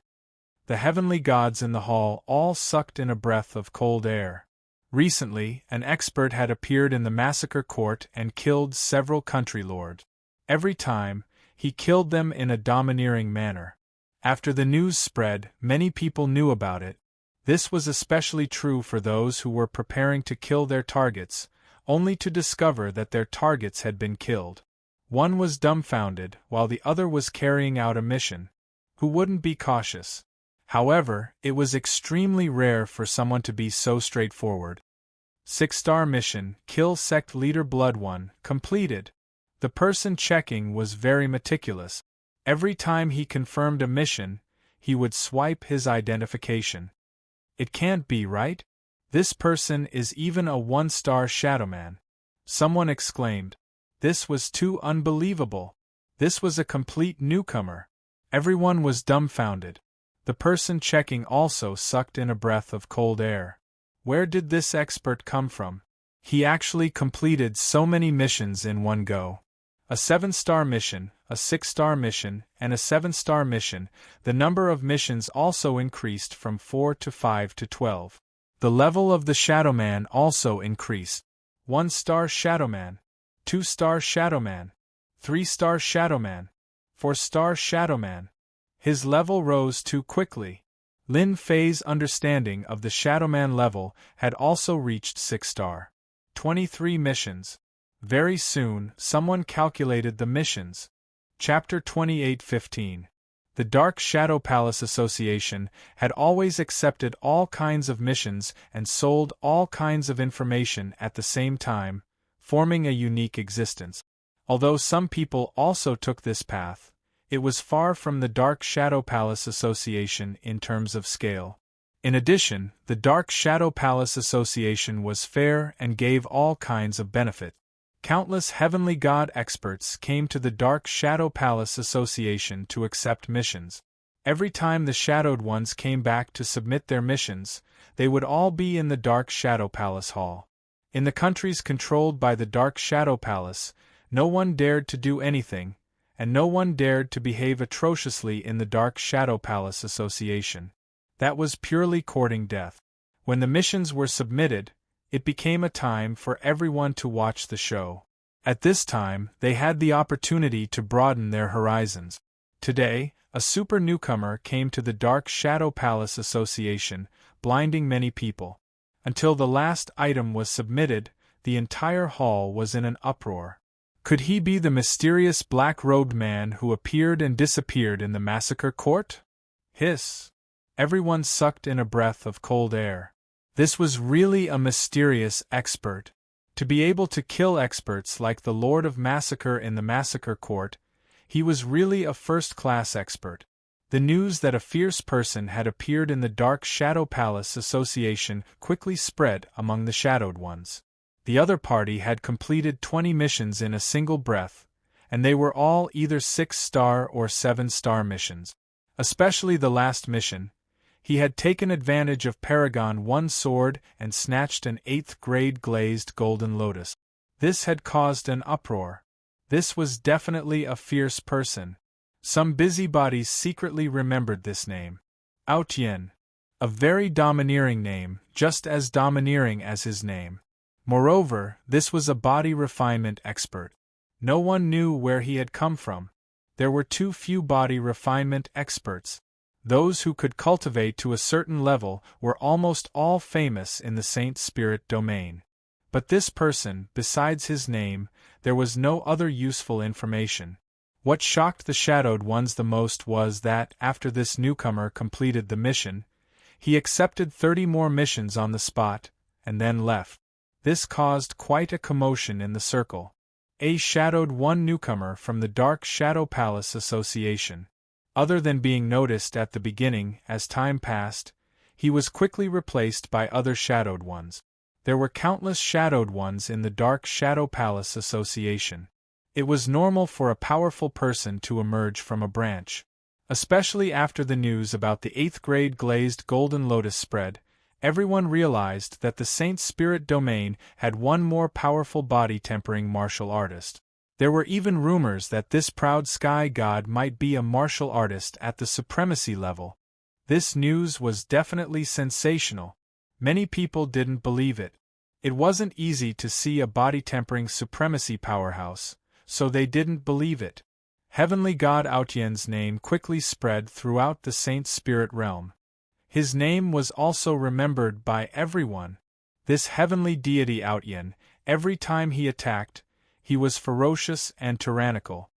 The heavenly gods in the hall all sucked in a breath of cold air. Recently, an expert had appeared in the massacre court and killed several country lords. Every time, he killed them in a domineering manner. After the news spread, many people knew about it. This was especially true for those who were preparing to kill their targets, only to discover that their targets had been killed. One was dumbfounded while the other was carrying out a mission. Who wouldn't be cautious? However, it was extremely rare for someone to be so straightforward. 6-star mission, Kill Sect Leader Blood One, completed. The person checking was very meticulous. Every time he confirmed a mission, he would swipe his identification. It can't be right? This person is even a 1-star Shadowman. Someone exclaimed. This was too unbelievable. This was a complete newcomer. Everyone was dumbfounded. The person checking also sucked in a breath of cold air. Where did this expert come from? He actually completed so many missions in one go. A 7-star mission, a 6-star mission, and a 7-star mission. The number of missions also increased from 4 to 5 to 12. The level of the Shadowman also increased. 1-star Shadowman, 2-star Shadowman, 3-star Shadowman, 4-star Shadowman. His level rose too quickly. Lin Fei's understanding of the Shadowman level had also reached 6-star. 23 missions. Very soon, someone calculated the missions. Chapter 28:15. The Dark Shadow Palace Association had always accepted all kinds of missions and sold all kinds of information at the same time, forming a unique existence. Although some people also took this path, it was far from the Dark Shadow Palace Association in terms of scale. In addition, the Dark Shadow Palace Association was fair and gave all kinds of benefit. Countless heavenly god experts came to the Dark Shadow Palace Association to accept missions. Every time the Shadowed Ones came back to submit their missions, they would all be in the Dark Shadow Palace Hall. In the countries controlled by the Dark Shadow Palace, no one dared to do anything, and no one dared to behave atrociously in the Dark Shadow Palace Association. That was purely courting death. When the missions were submitted, it became a time for everyone to watch the show. At this time, they had the opportunity to broaden their horizons. Today, a super newcomer came to the Dark Shadow Palace Association, blinding many people. Until the last item was submitted, the entire hall was in an uproar. Could he be the mysterious black-robed man who appeared and disappeared in the massacre court? Hiss! Everyone sucked in a breath of cold air. This was really a mysterious expert. To be able to kill experts like the Lord of Massacre in the massacre court, he was really a first-class expert. The news that a fierce person had appeared in the Dark Shadow Palace Association quickly spread among the Shadowed Ones. The other party had completed 20 missions in a single breath, and they were all either 6-star or 7-star missions. Especially the last mission. He had taken advantage of Paragon 1 sword and snatched an 8th grade glazed golden lotus. This had caused an uproar. This was definitely a fierce person. Some busybodies secretly remembered this name. Autian. A very domineering name, just as domineering as his name. Moreover, this was a body refinement expert. No one knew where he had come from. There were too few body refinement experts. Those who could cultivate to a certain level were almost all famous in the Saint Spirit domain. But this person, besides his name, there was no other useful information. What shocked the Shadowed Ones the most was that, after this newcomer completed the mission, he accepted 30 more missions on the spot, and then left. This caused quite a commotion in the circle. A Shadowed One newcomer from the Dark Shadow Palace Association. Other than being noticed at the beginning, as time passed, he was quickly replaced by other Shadowed Ones. There were countless Shadowed Ones in the Dark Shadow Palace Association. It was normal for a powerful person to emerge from a branch. Especially after the news about the 8th grade glazed golden lotus spread, everyone realized that the Saint Spirit domain had one more powerful body-tempering martial artist. There were even rumors that this proud sky god might be a martial artist at the supremacy level. This news was definitely sensational. Many people didn't believe it. It wasn't easy to see a body-tempering supremacy powerhouse, so they didn't believe it. Heavenly God Autian's name quickly spread throughout the Saint Spirit realm. His name was also remembered by everyone. This heavenly deity Autian, every time he attacked, he was ferocious and tyrannical.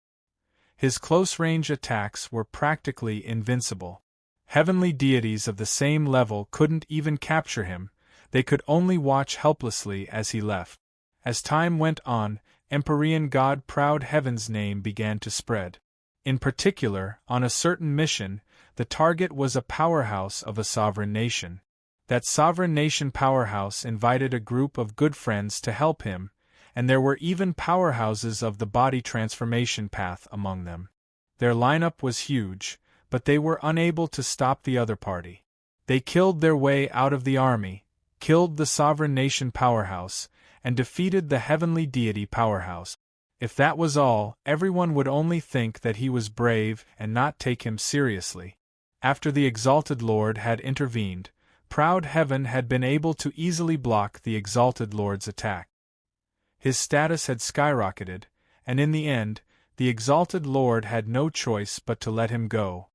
His close-range attacks were practically invincible. Heavenly deities of the same level couldn't even capture him, they could only watch helplessly as he left. As time went on, Empyrean God Proud Heaven's name began to spread. In particular, on a certain mission, the target was a powerhouse of a sovereign nation. That sovereign nation powerhouse invited a group of good friends to help him, and there were even powerhouses of the body transformation path among them. Their lineup was huge, but they were unable to stop the other party. They killed their way out of the army, killed the sovereign nation powerhouse, and defeated the heavenly deity powerhouse. If that was all, everyone would only think that he was brave and not take him seriously. After the Exalted Lord had intervened, Proud Heaven had been able to easily block the Exalted Lord's attack. His status had skyrocketed, and in the end, the Exalted Lord had no choice but to let him go.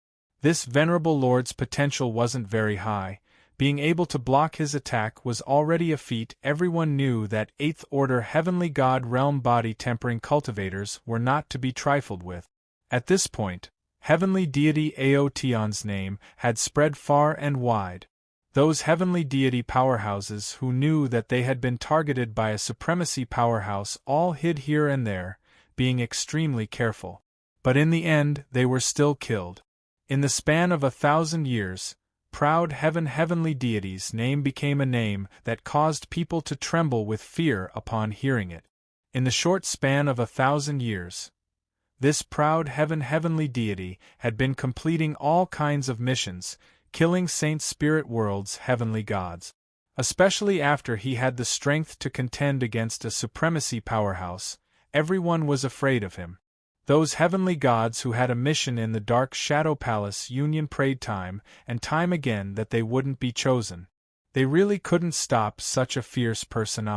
This venerable Lord's potential wasn't very high. Being able to block his attack was already a feat. Everyone knew that 8th Order Heavenly God Realm body-tempering cultivators were not to be trifled with. At this point, Heavenly Deity Aotion's name had spread far and wide. Those Heavenly Deity powerhouses who knew that they had been targeted by a supremacy powerhouse all hid here and there, being extremely careful. But in the end, they were still killed. In the span of 1,000 years, Proud Heavenly Deity's name became a name that caused people to tremble with fear upon hearing it. In the short span of 1,000 years, this Proud Heavenly Deity had been completing all kinds of missions, killing Saint Spirit World's heavenly gods. Especially after he had the strength to contend against a supremacy powerhouse, everyone was afraid of him. Those heavenly gods who had a mission in the Dark Shadow Palace Union prayed time and time again that they wouldn't be chosen. They really couldn't stop such a fierce person.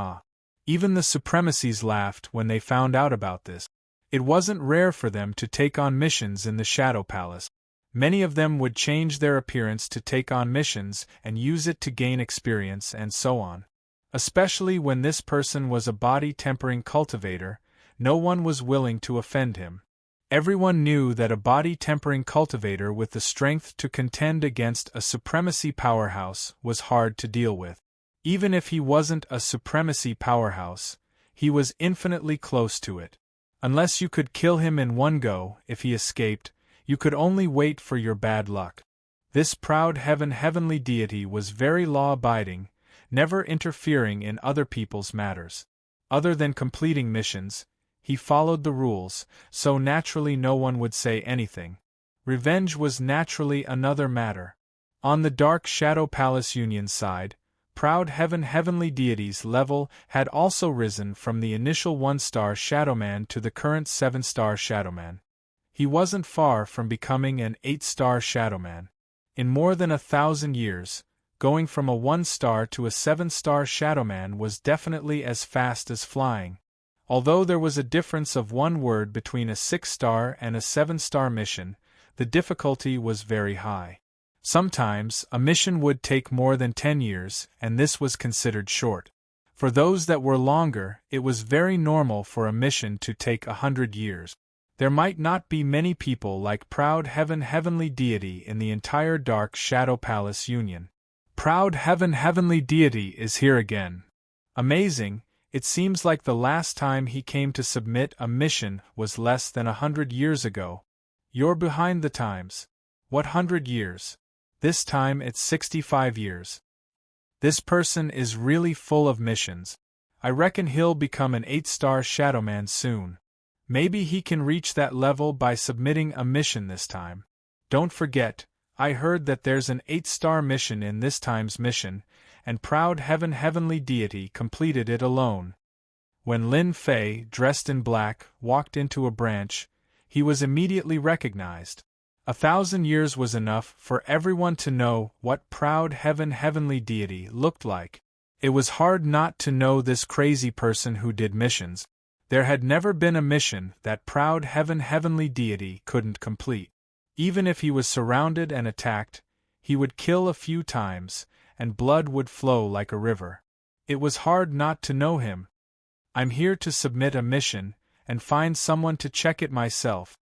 Even the supremacies laughed when they found out about this. It wasn't rare for them to take on missions in the Shadow Palace. Many of them would change their appearance to take on missions and use it to gain experience and so on. Especially when this person was a body-tempering cultivator, no one was willing to offend him. Everyone knew that a body-tempering cultivator with the strength to contend against a supremacy powerhouse was hard to deal with. Even if he wasn't a supremacy powerhouse, he was infinitely close to it. Unless you could kill him in one go, if he escaped, you could only wait for your bad luck. This Proud Heavenly Deity was very law-abiding, never interfering in other people's matters. Other than completing missions, he followed the rules, so naturally no one would say anything. Revenge was naturally another matter. On the Dark Shadow Palace Union side, Proud Heavenly Deity's level had also risen from the initial 1-star Shadowman to the current 7-star Shadowman. He wasn't far from becoming an 8-star shadowman. In more than 1,000 years, going from a 1-star to a 7-star shadowman was definitely as fast as flying. Although there was a difference of 1 word between a 6-star and a 7-star mission, the difficulty was very high. Sometimes, a mission would take more than 10 years, and this was considered short. For those that were longer, it was very normal for a mission to take 100 years. There might not be many people like Proud Heavenly Deity in the entire Dark Shadow Palace Union. Proud Heavenly Deity is here again. Amazing, it seems like the last time he came to submit a mission was less than 100 years ago. You're behind the times. What 100 years? This time it's 65 years. This person is really full of missions. I reckon he'll become an 8-star shadowman soon. Maybe he can reach that level by submitting a mission this time. Don't forget, I heard that there's an 8-star mission in this time's mission, and Proud Heavenly Deity completed it alone. When Lin Fei, dressed in black, walked into a branch, he was immediately recognized. 1,000 years was enough for everyone to know what Proud Heavenly Deity looked like. It was hard not to know this crazy person who did missions. There had never been a mission that Proud Heavenly Deity couldn't complete. Even if he was surrounded and attacked, he would kill a few times, and blood would flow like a river. It was hard not to know him. I'm here to submit a mission, and find someone to check it myself.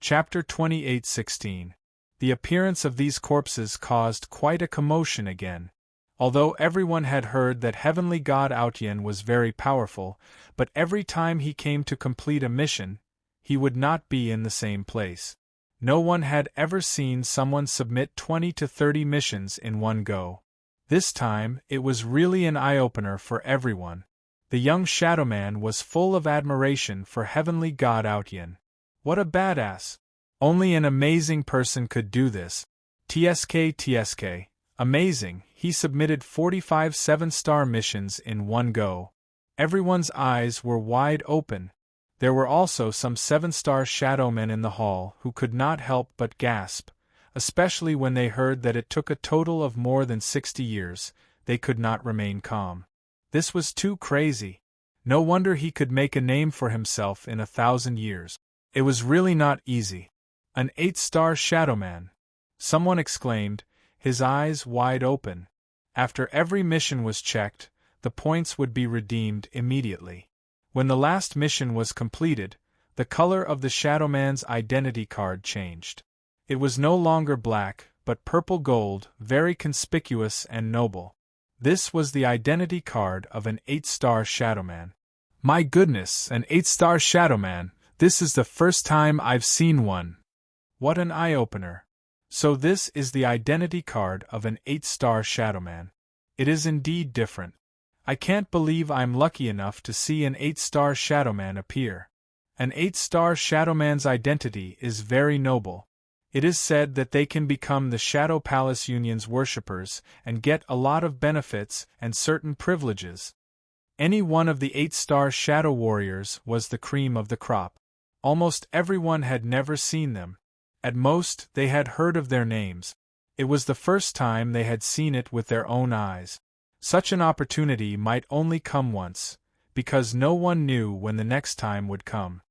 Chapter 28:16. The appearance of these corpses caused quite a commotion again. Although everyone had heard that Heavenly God Autian was very powerful, but every time he came to complete a mission, he would not be in the same place. No one had ever seen someone submit 20 to 30 missions in one go. This time, it was really an eye-opener for everyone. The young shadowman was full of admiration for Heavenly God Autian. What a badass! Only an amazing person could do this. TSK. Amazing, he submitted 45 7-star missions in one go. Everyone's eyes were wide open. There were also some 7-star shadowmen in the hall who could not help but gasp, especially when they heard that it took a total of more than 60 years. They could not remain calm. This was too crazy. No wonder he could make a name for himself in 1,000 years. It was really not easy. An 8-star shadowman! Someone exclaimed, his eyes wide open. After every mission was checked, the points would be redeemed immediately. When the last mission was completed, the color of the shadowman's identity card changed. It was no longer black, but purple gold, very conspicuous and noble. This was the identity card of an 8-star shadowman. My goodness, an 8-star shadowman! This is the first time I've seen one. What an eye-opener. So this is the identity card of an 8-star shadowman. It is indeed different. I can't believe I'm lucky enough to see an 8-star shadowman appear. An 8-star shadowman's identity is very noble. It is said that they can become the Shadow Palace Union's worshippers and get a lot of benefits and certain privileges. Any one of the 8-star shadow warriors was the cream of the crop. Almost everyone had never seen them. At most, they had heard of their names. It was the first time they had seen it with their own eyes. Such an opportunity might only come once, because no one knew when the next time would come.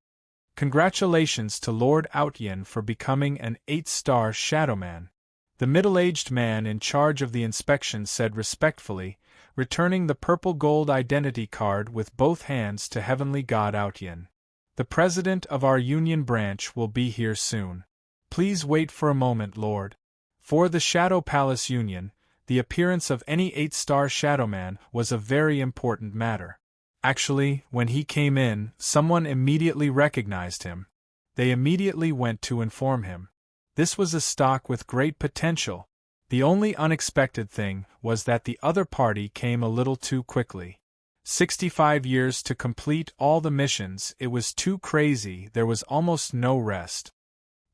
Congratulations to Lord Autian for becoming an 8-star shadowman. The middle-aged man in charge of the inspection said respectfully, returning the purple gold identity card with both hands to Heavenly God Autian. The president of our union branch will be here soon. Please wait for a moment, Lord. For the Shadow Palace Union, the appearance of any 8-star shadowman was a very important matter. Actually, when he came in, someone immediately recognized him. They immediately went to inform him. This was a stock with great potential. The only unexpected thing was that the other party came a little too quickly. 65 years to complete all the missions, it was too crazy, there was almost no rest.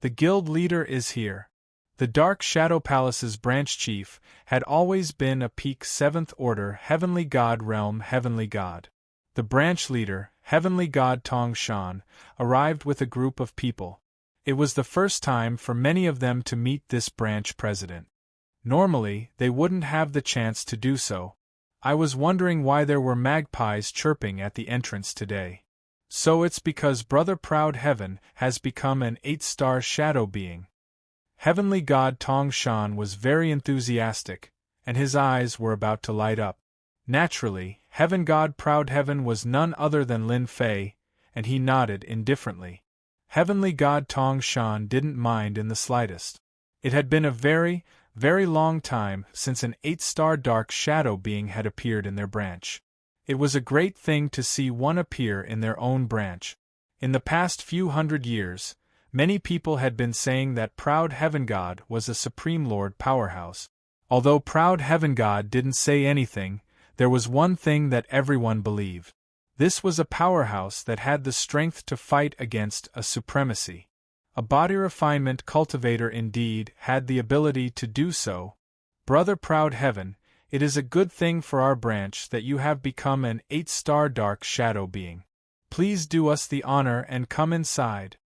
The guild leader is here. The Dark Shadow Palace's branch chief had always been a peak 7th Order Heavenly God Realm Heavenly God. The branch leader, Heavenly God Tong Shan, arrived with a group of people. It was the first time for many of them to meet this branch president. Normally, they wouldn't have the chance to do so. I was wondering why there were magpies chirping at the entrance today. So it's because Brother Proud Heaven has become an 8-star shadow being. Heavenly God Tong Shan was very enthusiastic, and his eyes were about to light up. Naturally, Heaven God Proud Heaven was none other than Lin Fei, and he nodded indifferently. Heavenly God Tong Shan didn't mind in the slightest. It had been a very, very long time since an 8-star dark shadow being had appeared in their branch. It was a great thing to see one appear in their own branch. In the past few hundred years, many people had been saying that Proud Heaven God was a Supreme Lord powerhouse. Although Proud Heaven God didn't say anything, there was one thing that everyone believed. This was a powerhouse that had the strength to fight against a supremacy. A body refinement cultivator indeed had the ability to do so. Brother Proud Heaven, it is a good thing for our branch that you have become an 8-star dark shadow being. Please do us the honor and come inside.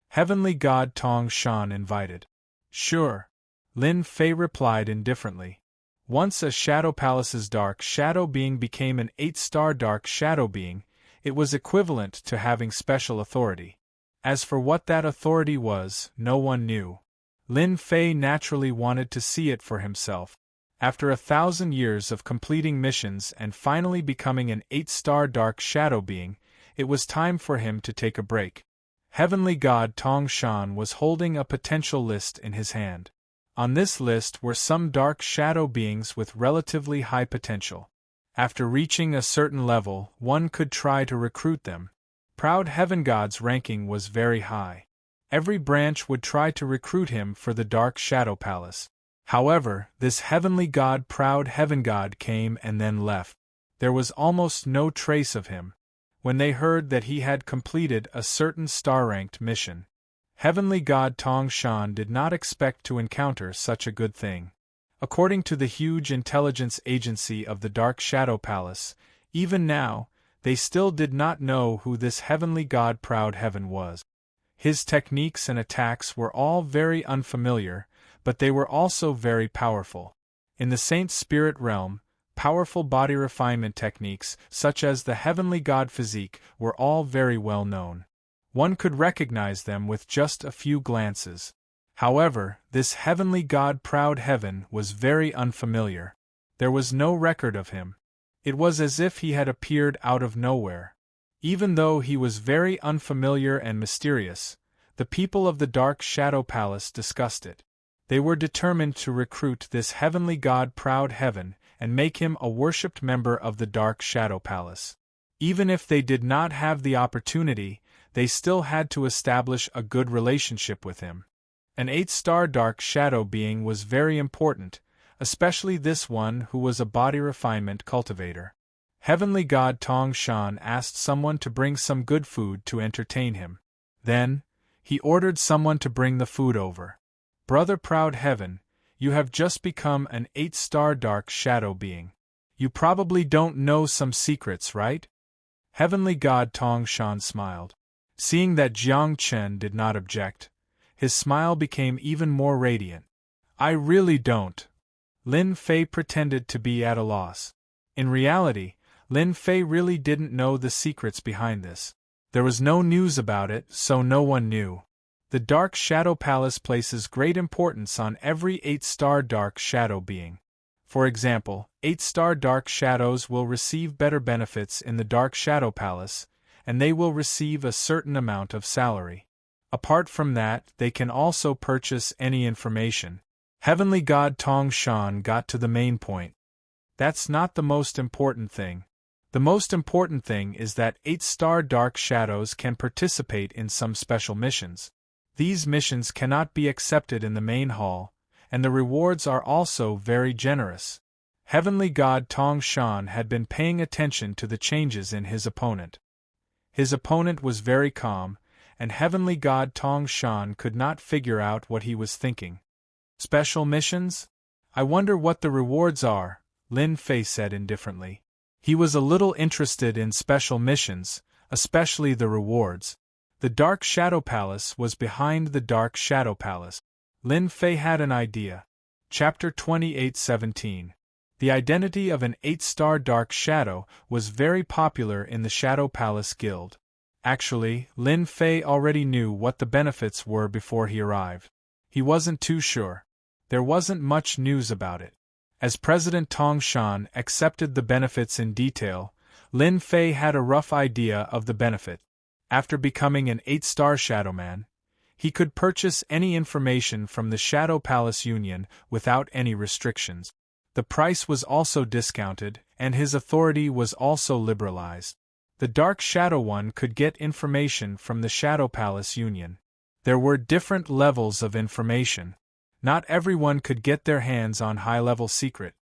Heavenly God Tong Shan invited. Sure. Lin Fei replied indifferently. Once a Shadow Palace's dark shadow being became an 8-star dark shadow being, it was equivalent to having special authority. As for what that authority was, no one knew. Lin Fei naturally wanted to see it for himself. After 1,000 years of completing missions and finally becoming an 8-star dark shadow being, it was time for him to take a break. Heavenly God Tong Shan was holding a potential list in his hand. On this list were some dark shadow beings with relatively high potential. After reaching a certain level, one could try to recruit them. Proud Heaven God's ranking was very high. Every branch would try to recruit him for the Dark Shadow Palace. However, this Heavenly God Proud Heaven God came and then left. There was almost no trace of him. When they heard that he had completed a certain star-ranked mission, Heavenly God Tong Shan did not expect to encounter such a good thing. According to the huge intelligence agency of the Dark Shadow Palace, even now, they still did not know who this Heavenly God Proud Heaven was. His techniques and attacks were all very unfamiliar, but they were also very powerful. In the Saint Spirit realm, powerful body refinement techniques, such as the Heavenly God Physique, were all very well known. One could recognize them with just a few glances. However, this Heavenly God Proud Heaven was very unfamiliar. There was no record of him. It was as if he had appeared out of nowhere. Even though he was very unfamiliar and mysterious, the people of the Dark Shadow Palace discussed it. They were determined to recruit this Heavenly God Proud Heaven and make him a worshipped member of the Dark Shadow Palace. Even if they did not have the opportunity, they still had to establish a good relationship with him. An 8-star dark shadow being was very important, especially this one who was a body refinement cultivator. Heavenly God Tong Shan asked someone to bring some good food to entertain him. Then, he ordered someone to bring the food over. Brother Proud Heaven, you have just become an 8-star dark shadow being. You probably don't know some secrets, right? Heavenly God Tong Shan smiled. Seeing that Jiang Chen did not object, his smile became even more radiant. I really don't. Lin Fei pretended to be at a loss. In reality, Lin Fei really didn't know the secrets behind this. There was no news about it, so no one knew. The Dark Shadow Palace places great importance on every 8-star dark shadow being. For example, 8-star dark shadows will receive better benefits in the Dark Shadow Palace, and they will receive a certain amount of salary. Apart from that, they can also purchase any information. Heavenly God Tong Shan got to the main point. That's not the most important thing. The most important thing is that 8-star dark shadows can participate in some special missions. These missions cannot be accepted in the main hall, and the rewards are also very generous. Heavenly God Tong Shan had been paying attention to the changes in his opponent. His opponent was very calm, and Heavenly God Tong Shan could not figure out what he was thinking. Special missions? I wonder what the rewards are, Lin Fei said indifferently. He was a little interested in special missions, especially the rewards. The Dark Shadow Palace was behind the Dark Shadow Palace. Lin Fei had an idea. Chapter 28:17. The identity of an 8-star Dark Shadow was very popular in the Shadow Palace Guild. Actually, Lin Fei already knew what the benefits were before he arrived. He wasn't too sure. There wasn't much news about it. As President Tong Shan accepted the benefits in detail, Lin Fei had a rough idea of the benefit. After becoming an 8-star Shadowman, he could purchase any information from the Shadow Palace Union without any restrictions. The price was also discounted, and his authority was also liberalized. The Dark Shadow One could get information from the Shadow Palace Union. There were different levels of information. Not everyone could get their hands on high-level secret.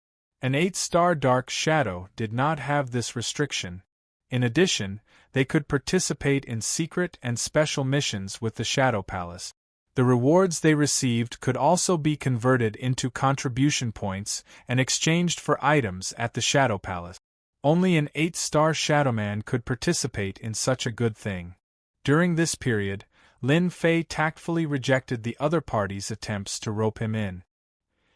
An 8-star Dark Shadow did not have this restriction. In addition, they could participate in secret and special missions with the Shadow Palace. The rewards they received could also be converted into contribution points and exchanged for items at the Shadow Palace. Only an 8-star Shadowman could participate in such a good thing. During this period, Lin Fei tactfully rejected the other party's attempts to rope him in.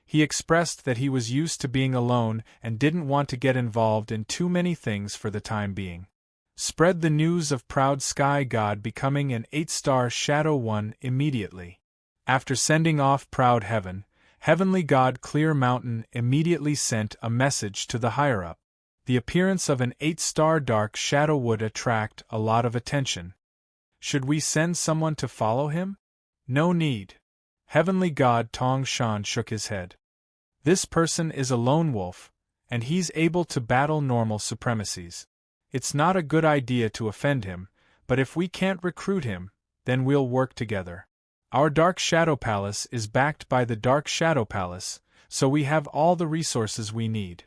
He expressed that he was used to being alone and didn't want to get involved in too many things for the time being. Spread the news of Proud Sky God becoming an 8-star Shadow One immediately. After sending off Proud Heaven, Heavenly God Clear Mountain immediately sent a message to the higher-up. The appearance of an 8-star Dark Shadow would attract a lot of attention. Should we send someone to follow him? No need. Heavenly God Tong Shan shook his head. This person is a lone wolf, and he's able to battle normal supremacies. It's not a good idea to offend him, but if we can't recruit him, then we'll work together. Our Dark Shadow Palace is backed by the Dark Shadow Palace, so we have all the resources we need.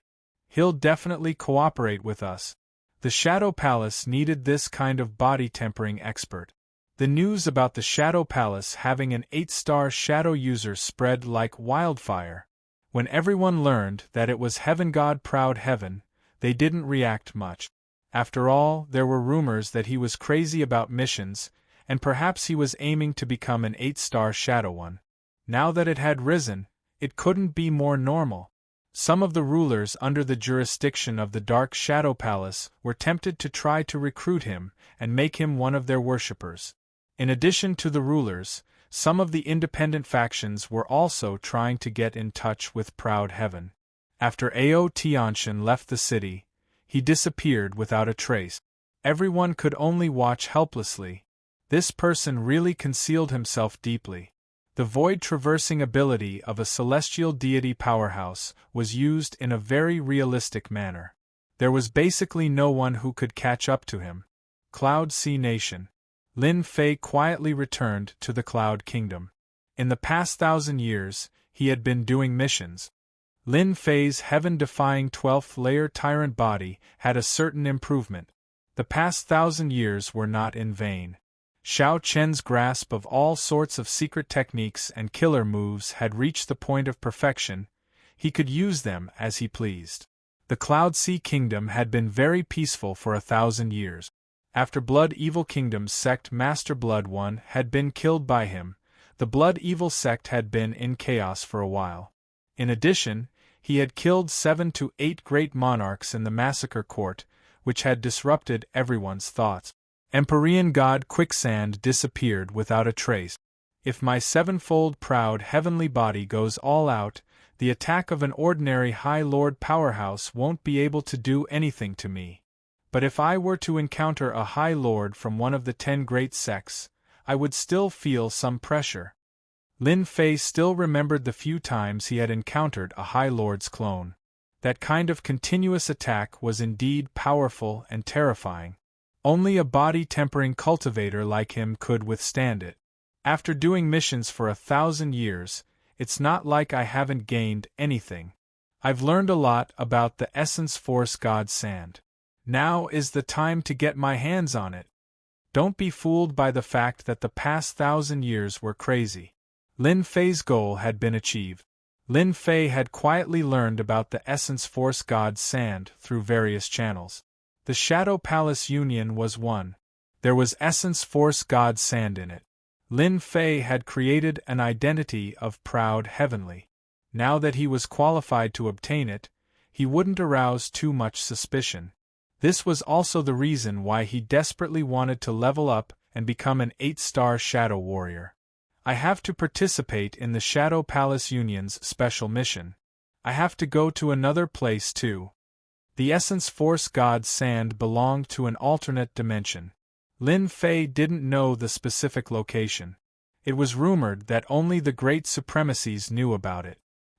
He'll definitely cooperate with us. The Shadow Palace needed this kind of body-tempering expert. The news about the Shadow Palace having an 8-star Shadow user spread like wildfire. When everyone learned that it was Heaven God Proud Heaven, they didn't react much. After all, there were rumors that he was crazy about missions, and perhaps he was aiming to become an 8-star Shadow One. Now that it had risen, it couldn't be more normal. Some of the rulers under the jurisdiction of the Dark Shadow Palace were tempted to try to recruit him and make him one of their worshippers. In addition to the rulers, some of the independent factions were also trying to get in touch with Proud Heaven. After Ao Tianshan left the city, he disappeared without a trace. Everyone could only watch helplessly. This person really concealed himself deeply. The void-traversing ability of a celestial deity powerhouse was used in a very realistic manner. There was basically no one who could catch up to him. Cloud Sea Nation. Lin Fei quietly returned to the Cloud Kingdom. In the past 1,000 years, he had been doing missions. Lin Fei's heaven-defying 12th-layer tyrant body had a certain improvement. The past 1,000 years were not in vain. Xiao Chen's grasp of all sorts of secret techniques and killer moves had reached the point of perfection. He could use them as he pleased. The Cloud Sea Kingdom had been very peaceful for 1,000 years. After Blood Evil Kingdom's sect Master Blood One had been killed by him, the Blood Evil sect had been in chaos for a while. In addition, he had killed 7 to 8 great monarchs in the massacre court, which had disrupted everyone's thoughts. Empyrean God Quicksand disappeared without a trace. If my sevenfold proud heavenly body goes all out, the attack of an ordinary High Lord powerhouse won't be able to do anything to me. But if I were to encounter a High Lord from one of the 10 great sects, I would still feel some pressure. Lin Fei still remembered the few times he had encountered a High Lord's clone. That kind of continuous attack was indeed powerful and terrifying. Only a body-tempering cultivator like him could withstand it. After doing missions for 1,000 years, it's not like I haven't gained anything. I've learned a lot about the Essence Force God Sand. Now is the time to get my hands on it. Don't be fooled by the fact that the past 1,000 years were crazy. Lin Fei's goal had been achieved. Lin Fei had quietly learned about the Essence Force God Sand through various channels. The Shadow Palace Union was one. There was essence force God sand in it. Lin Fei had created an identity of proud heavenly. Now that he was qualified to obtain it, he wouldn't arouse too much suspicion. This was also the reason why he desperately wanted to level up and become an 8-star Shadow Warrior. I have to participate in the Shadow Palace Union's special mission. I have to go to another place too. The Essence Force God Sand belonged to an alternate dimension. Lin Fei didn't know the specific location. It was rumored that only the great supremacies knew about it.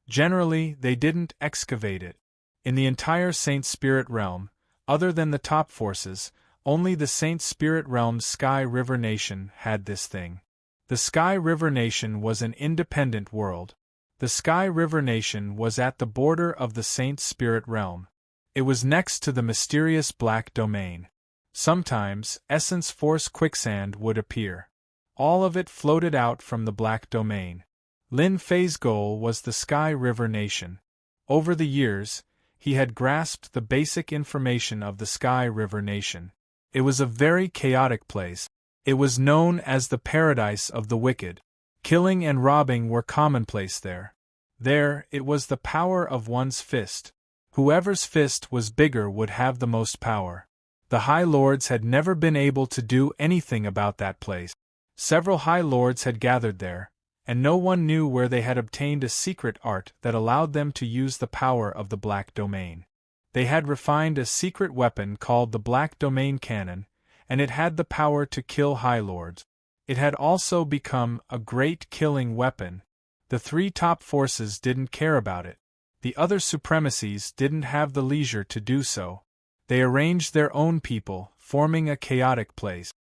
Generally, they didn't excavate it. In the entire Saint Spirit realm, other than the top forces, only the Saint Spirit realm's Sky River Nation had this thing. The Sky River Nation was an independent world. The Sky River Nation was at the border of the Saint Spirit realm. It was next to the mysterious Black Domain. Sometimes, Essence Force quicksand would appear. All of it floated out from the Black Domain. Lin Fei's goal was the Sky River Nation. Over the years, he had grasped the basic information of the Sky River Nation. It was a very chaotic place. It was known as the paradise of the wicked. Killing and robbing were commonplace there. There, it was the power of one's fist. Whoever's fist was bigger would have the most power. The High Lords had never been able to do anything about that place. Several High Lords had gathered there, and no one knew where they had obtained a secret art that allowed them to use the power of the Black Domain. They had refined a secret weapon called the Black Domain Cannon, and it had the power to kill High Lords. It had also become a great killing weapon. The 3 top forces didn't care about it. The other supremacies didn't have the leisure to do so. They arranged their own people, forming a chaotic place.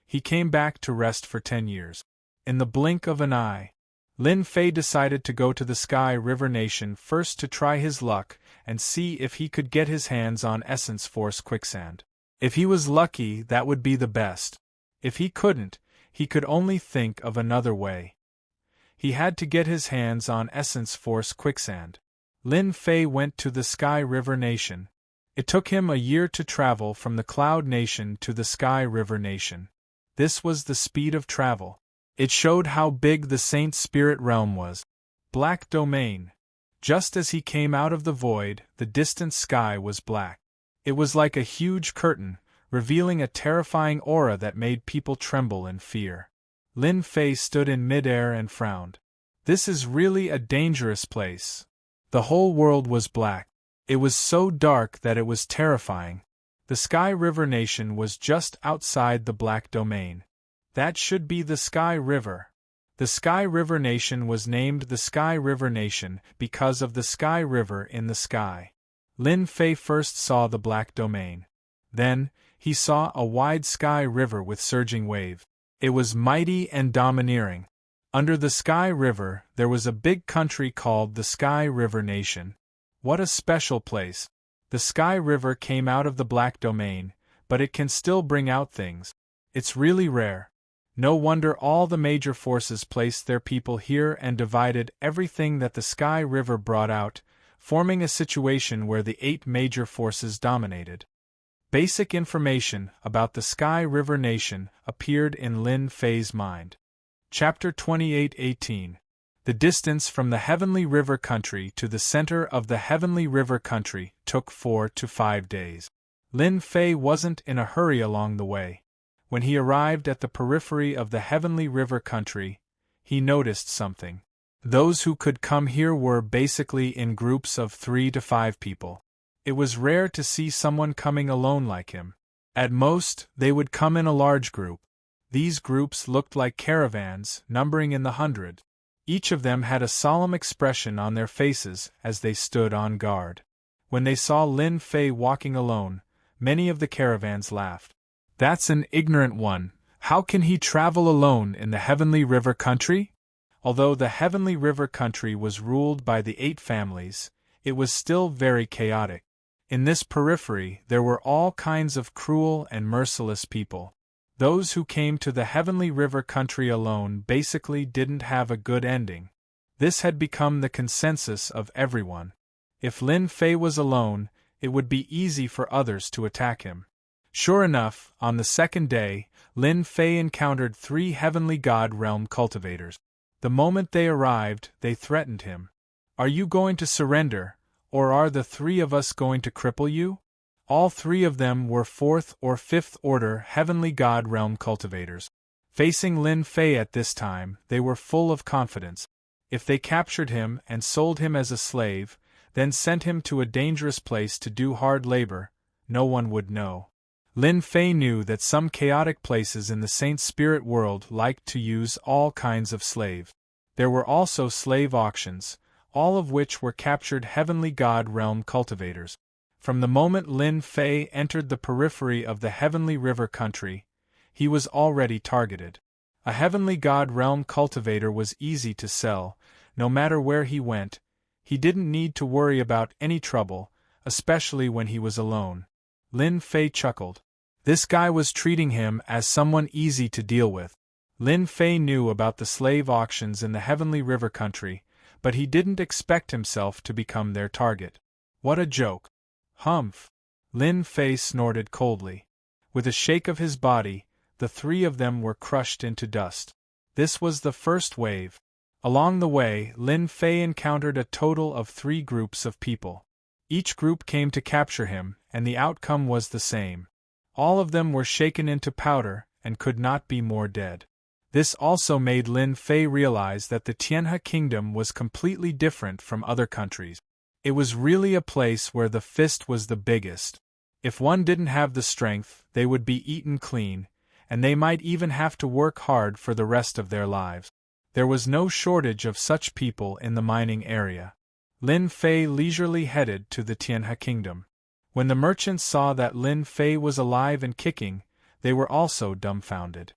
He came back to rest for 10 years. In the blink of an eye, Lin Fei decided to go to the Sky River Nation first to try his luck and see if he could get his hands on Essence Force quicksand. If he was lucky, that would be the best. If he couldn't, he could only think of another way. He had to get his hands on Essence Force quicksand. Lin Fei went to the Sky River Nation. It took him a year to travel from the Cloud Nation to the Sky River Nation. This was the speed of travel. It showed how big the Saint Spirit realm was. Black Domain. Just as he came out of the void, the distant sky was black. It was like a huge curtain, revealing a terrifying aura that made people tremble in fear. Lin Fei stood in midair and frowned. This is really a dangerous place. The whole world was black. It was so dark that it was terrifying. The Sky River Nation was just outside the Black Domain. That should be the Sky River. The Sky River Nation was named the Sky River Nation because of the Sky River in the sky. Lin Fei first saw the Black Domain. Then, he saw a wide sky river with surging waves. It was mighty and domineering. Under the Sky River, there was a big country called the Sky River Nation. What a special place. The Sky River came out of the Black Domain, but it can still bring out things. It's really rare. No wonder all the major forces placed their people here and divided everything that the Sky River brought out, forming a situation where the 8 major forces dominated. Basic information about the Sky River Nation appeared in Lin Fei's mind. Chapter 28:18. The distance from the Heavenly River Country to the center of the Heavenly River Country took 4 to 5 days. Lin Fei wasn't in a hurry along the way. When he arrived at the periphery of the Heavenly River Country, he noticed something. Those who could come here were basically in groups of 3 to 5 people. It was rare to see someone coming alone like him. At most, they would come in a large group. These groups looked like caravans, numbering in the hundreds. Each of them had a solemn expression on their faces as they stood on guard. When they saw Lin Fei walking alone, many of the caravans laughed. That's an ignorant one. How can he travel alone in the Heavenly River Country? Although the Heavenly River Country was ruled by the 8 families, it was still very chaotic. In this periphery there were all kinds of cruel and merciless people. Those who came to the Heavenly River Country alone basically didn't have a good ending. This had become the consensus of everyone. If Lin Fei was alone, it would be easy for others to attack him. Sure enough, on the second day, Lin Fei encountered 3 heavenly god realm cultivators. The moment they arrived, they threatened him. Are you going to surrender, or are the 3 of us going to cripple you? All 3 of them were 4th or 5th order heavenly god realm cultivators. Facing Lin Fei at this time, they were full of confidence. If they captured him and sold him as a slave, then sent him to a dangerous place to do hard labor, no one would know. Lin Fei knew that some chaotic places in the Saint Spirit world liked to use all kinds of slaves. There were also slave auctions, all of which were captured heavenly god realm cultivators. From the moment Lin Fei entered the periphery of the heavenly river country, he was already targeted. A heavenly god realm cultivator was easy to sell, no matter where he went. He didn't need to worry about any trouble, especially when he was alone. Lin Fei chuckled. This guy was treating him as someone easy to deal with. Lin Fei knew about the slave auctions in the heavenly river country, but he didn't expect himself to become their target. What a joke. Humph! Lin Fei snorted coldly. With a shake of his body, the 3 of them were crushed into dust. This was the first wave. Along the way, Lin Fei encountered a total of 3 groups of people. Each group came to capture him, and the outcome was the same. All of them were shaken into powder, and could not be more dead. This also made Lin Fei realize that the Tianhe kingdom was completely different from other countries. It was really a place where the fist was the biggest. If one didn't have the strength, they would be eaten clean, and they might even have to work hard for the rest of their lives. There was no shortage of such people in the mining area. Lin Fei leisurely headed to the Tianhe kingdom. When the merchants saw that Lin Fei was alive and kicking, they were also dumbfounded.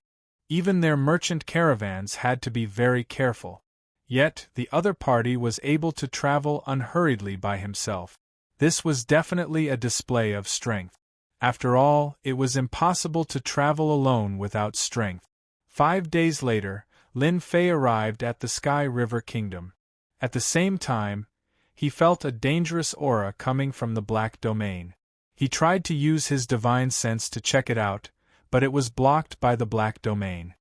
Even their merchant caravans had to be very careful. Yet, the other party was able to travel unhurriedly by himself. This was definitely a display of strength. After all, it was impossible to travel alone without strength. 5 days later, Lin Fei arrived at the Sky River Kingdom. At the same time, he felt a dangerous aura coming from the Black Domain. He tried to use his divine sense to check it out, but it was blocked by the Black Domain.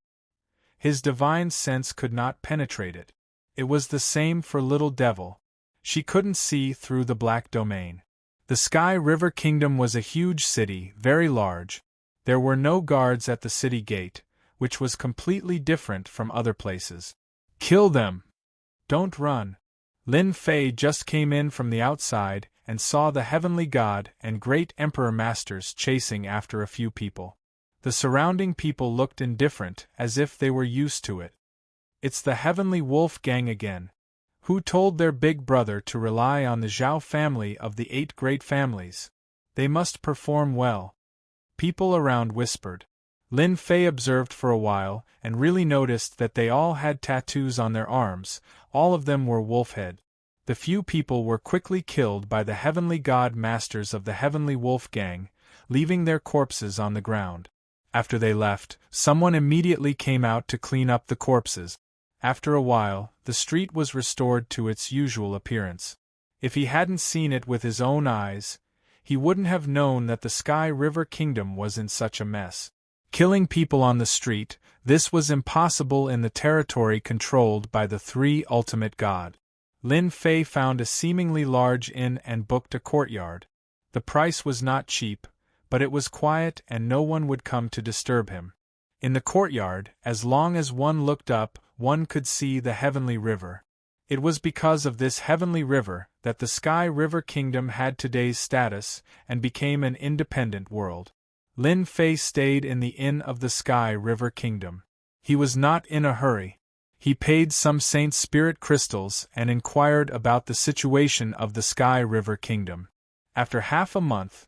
His divine sense could not penetrate it. It was the same for Little Devil. She couldn't see through the Black Domain. The Sky River Kingdom was a huge city, very large. There were no guards at the city gate, which was completely different from other places. Kill them! Don't run! Lin Fei just came in from the outside and saw the heavenly god and great emperor masters chasing after a few people. The surrounding people looked indifferent, as if they were used to it. It's the heavenly wolf gang again. Who told their big brother to rely on the Zhao family of the 8 great families? They must perform well. People around whispered. Lin Fei observed for a while and really noticed that they all had tattoos on their arms. All of them were wolf-head. The few people were quickly killed by the heavenly god masters of the heavenly wolf gang, leaving their corpses on the ground. After they left, someone immediately came out to clean up the corpses. After a while, the street was restored to its usual appearance. If he hadn't seen it with his own eyes, he wouldn't have known that the Sky River Kingdom was in such a mess. Killing people on the street, this was impossible in the territory controlled by the 3 ultimate god. Lin Fei found a seemingly large inn and booked a courtyard. The price was not cheap, but it was quiet and no one would come to disturb him. In the courtyard, as long as one looked up, one could see the heavenly river. It was because of this heavenly river that the Sky River Kingdom had today's status and became an independent world. Lin Fei stayed in the Inn of the Sky River Kingdom. He was not in a hurry. He paid some Saint Spirit crystals and inquired about the situation of the Sky River Kingdom. After half a month,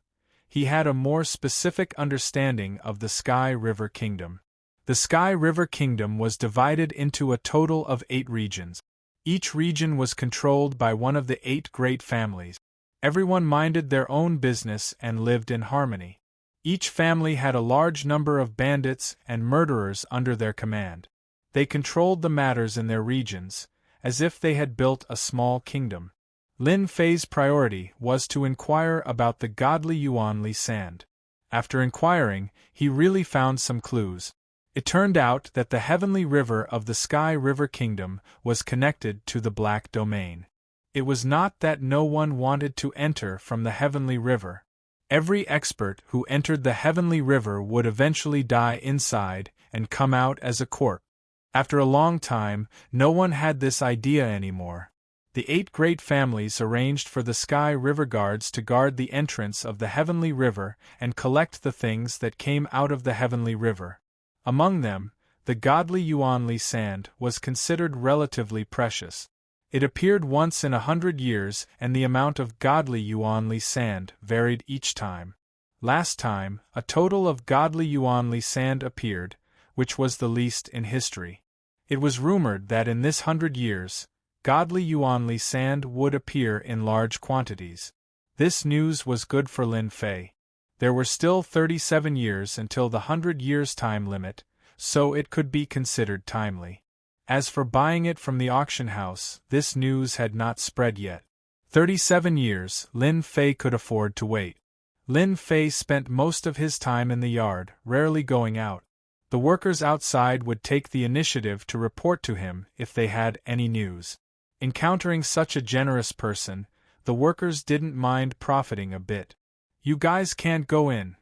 he had a more specific understanding of the Sky River Kingdom. The Sky River Kingdom was divided into a total of 8 regions. Each region was controlled by one of the 8 great families. Everyone minded their own business and lived in harmony. Each family had a large number of bandits and murderers under their command. They controlled the matters in their regions, as if they had built a small kingdom. Lin Fei's priority was to inquire about the godly Yuanli sand. After inquiring, he really found some clues. It turned out that the heavenly river of the Sky River Kingdom was connected to the Black Domain. It was not that no one wanted to enter from the heavenly river. Every expert who entered the heavenly river would eventually die inside and come out as a corpse. After a long time, no one had this idea anymore. The 8 great families arranged for the Sky River Guards to guard the entrance of the heavenly river and collect the things that came out of the heavenly river. Among them, the godly Yuanli sand was considered relatively precious. It appeared once in 100 years, and the amount of godly Yuanli sand varied each time. Last time, a total of godly Yuanli sand appeared, which was the least in history. It was rumored that in this 100 years, godly Yuanli sand would appear in large quantities. This news was good for Lin Fei. There were still 37 years until the 100 years time limit, so it could be considered timely. As for buying it from the auction house, this news had not spread yet. 37 years, Lin Fei could afford to wait. Lin Fei spent most of his time in the yard, rarely going out. The workers outside would take the initiative to report to him if they had any news. Encountering such a generous person, the workers didn't mind profiting a bit. "You guys can't go in."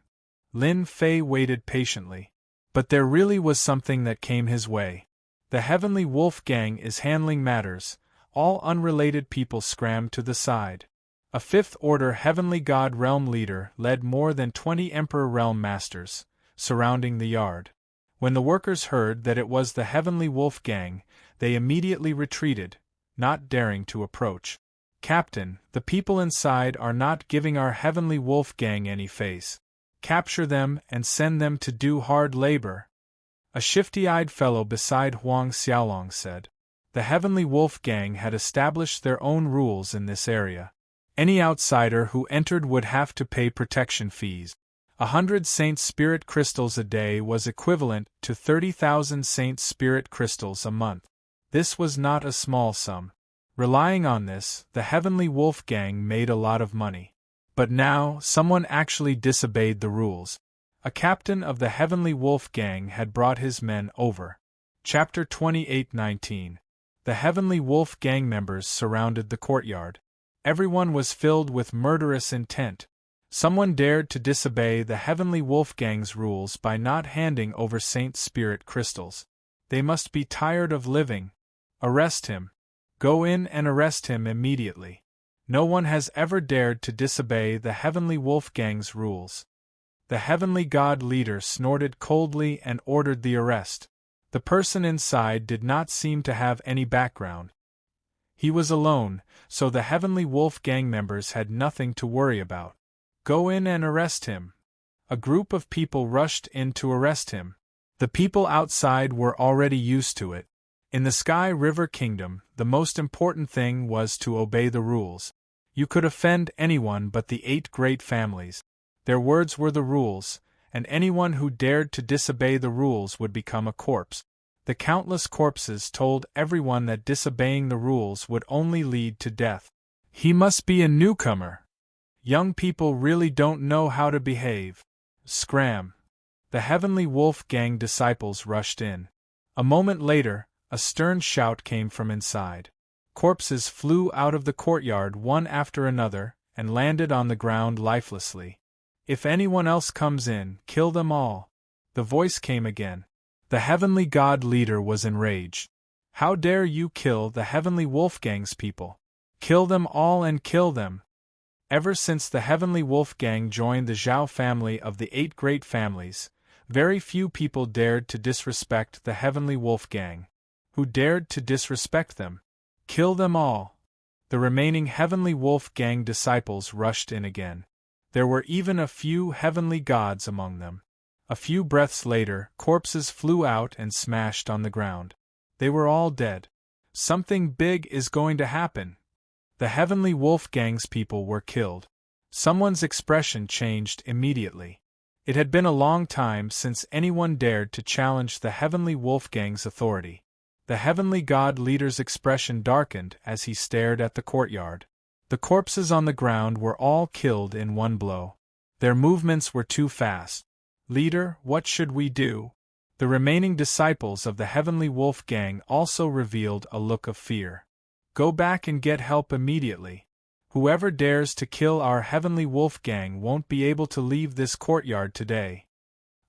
Lin Fei waited patiently. But there really was something that came his way. The Heavenly Wolf Gang is handling matters. All unrelated people scrammed to the side. A 5th Order Heavenly God Realm leader led more than 20 Emperor Realm Masters, surrounding the yard. When the workers heard that it was the Heavenly Wolf Gang, they immediately retreated, not daring to approach. "Captain, the people inside are not giving our Heavenly Wolf Gang any face. Capture them and send them to do hard labor," a shifty-eyed fellow beside Huang Xiaolong said. The Heavenly Wolf Gang had established their own rules in this area. Any outsider who entered would have to pay protection fees. 100 Saint Spirit Crystals a day was equivalent to 30,000 Saint Spirit Crystals a month. This was not a small sum. Relying on this, the Heavenly Wolf Gang made a lot of money. But now, someone actually disobeyed the rules. A captain of the Heavenly Wolf Gang had brought his men over. Chapter 28:19. The Heavenly Wolf Gang members surrounded the courtyard. Everyone was filled with murderous intent. Someone dared to disobey the Heavenly Wolf Gang's rules by not handing over Saint Spirit Crystals. They must be tired of living. Arrest him. Go in and arrest him immediately. No one has ever dared to disobey the Heavenly Wolf Gang's rules. The Heavenly God leader snorted coldly and ordered the arrest. The person inside did not seem to have any background. He was alone, so the Heavenly Wolf Gang members had nothing to worry about. Go in and arrest him. A group of people rushed in to arrest him. The people outside were already used to it. In the Sky River Kingdom, the most important thing was to obey the rules. You could offend anyone but the 8 great families. Their words were the rules, and anyone who dared to disobey the rules would become a corpse. The countless corpses told everyone that disobeying the rules would only lead to death. He must be a newcomer. Young people really don't know how to behave. Scram. The Heavenly Wolf Gang disciples rushed in. A moment later, a stern shout came from inside. Corpses flew out of the courtyard one after another, and landed on the ground lifelessly. If anyone else comes in, kill them all. The voice came again. The Heavenly God leader was enraged. How dare you kill the Heavenly Wolf Gang's people? Kill them all and kill them. Ever since the Heavenly Wolf Gang joined the Zhao family of the 8 great families, very few people dared to disrespect the Heavenly Wolf Gang. Who dared to disrespect them? Kill them all. The remaining Heavenly Wolf Gang disciples rushed in again. There were even a few heavenly gods among them. A few breaths later, corpses flew out and smashed on the ground. They were all dead. Something big is going to happen. The Heavenly Wolf Gang's people were killed. Someone's expression changed immediately. It had been a long time since anyone dared to challenge the Heavenly Wolf Gang's authority. The Heavenly God leader's expression darkened as he stared at the courtyard. The corpses on the ground were all killed in one blow. Their movements were too fast. Leader, what should we do? The remaining disciples of the Heavenly Wolf Gang also revealed a look of fear. Go back and get help immediately. Whoever dares to kill our Heavenly Wolf Gang won't be able to leave this courtyard today.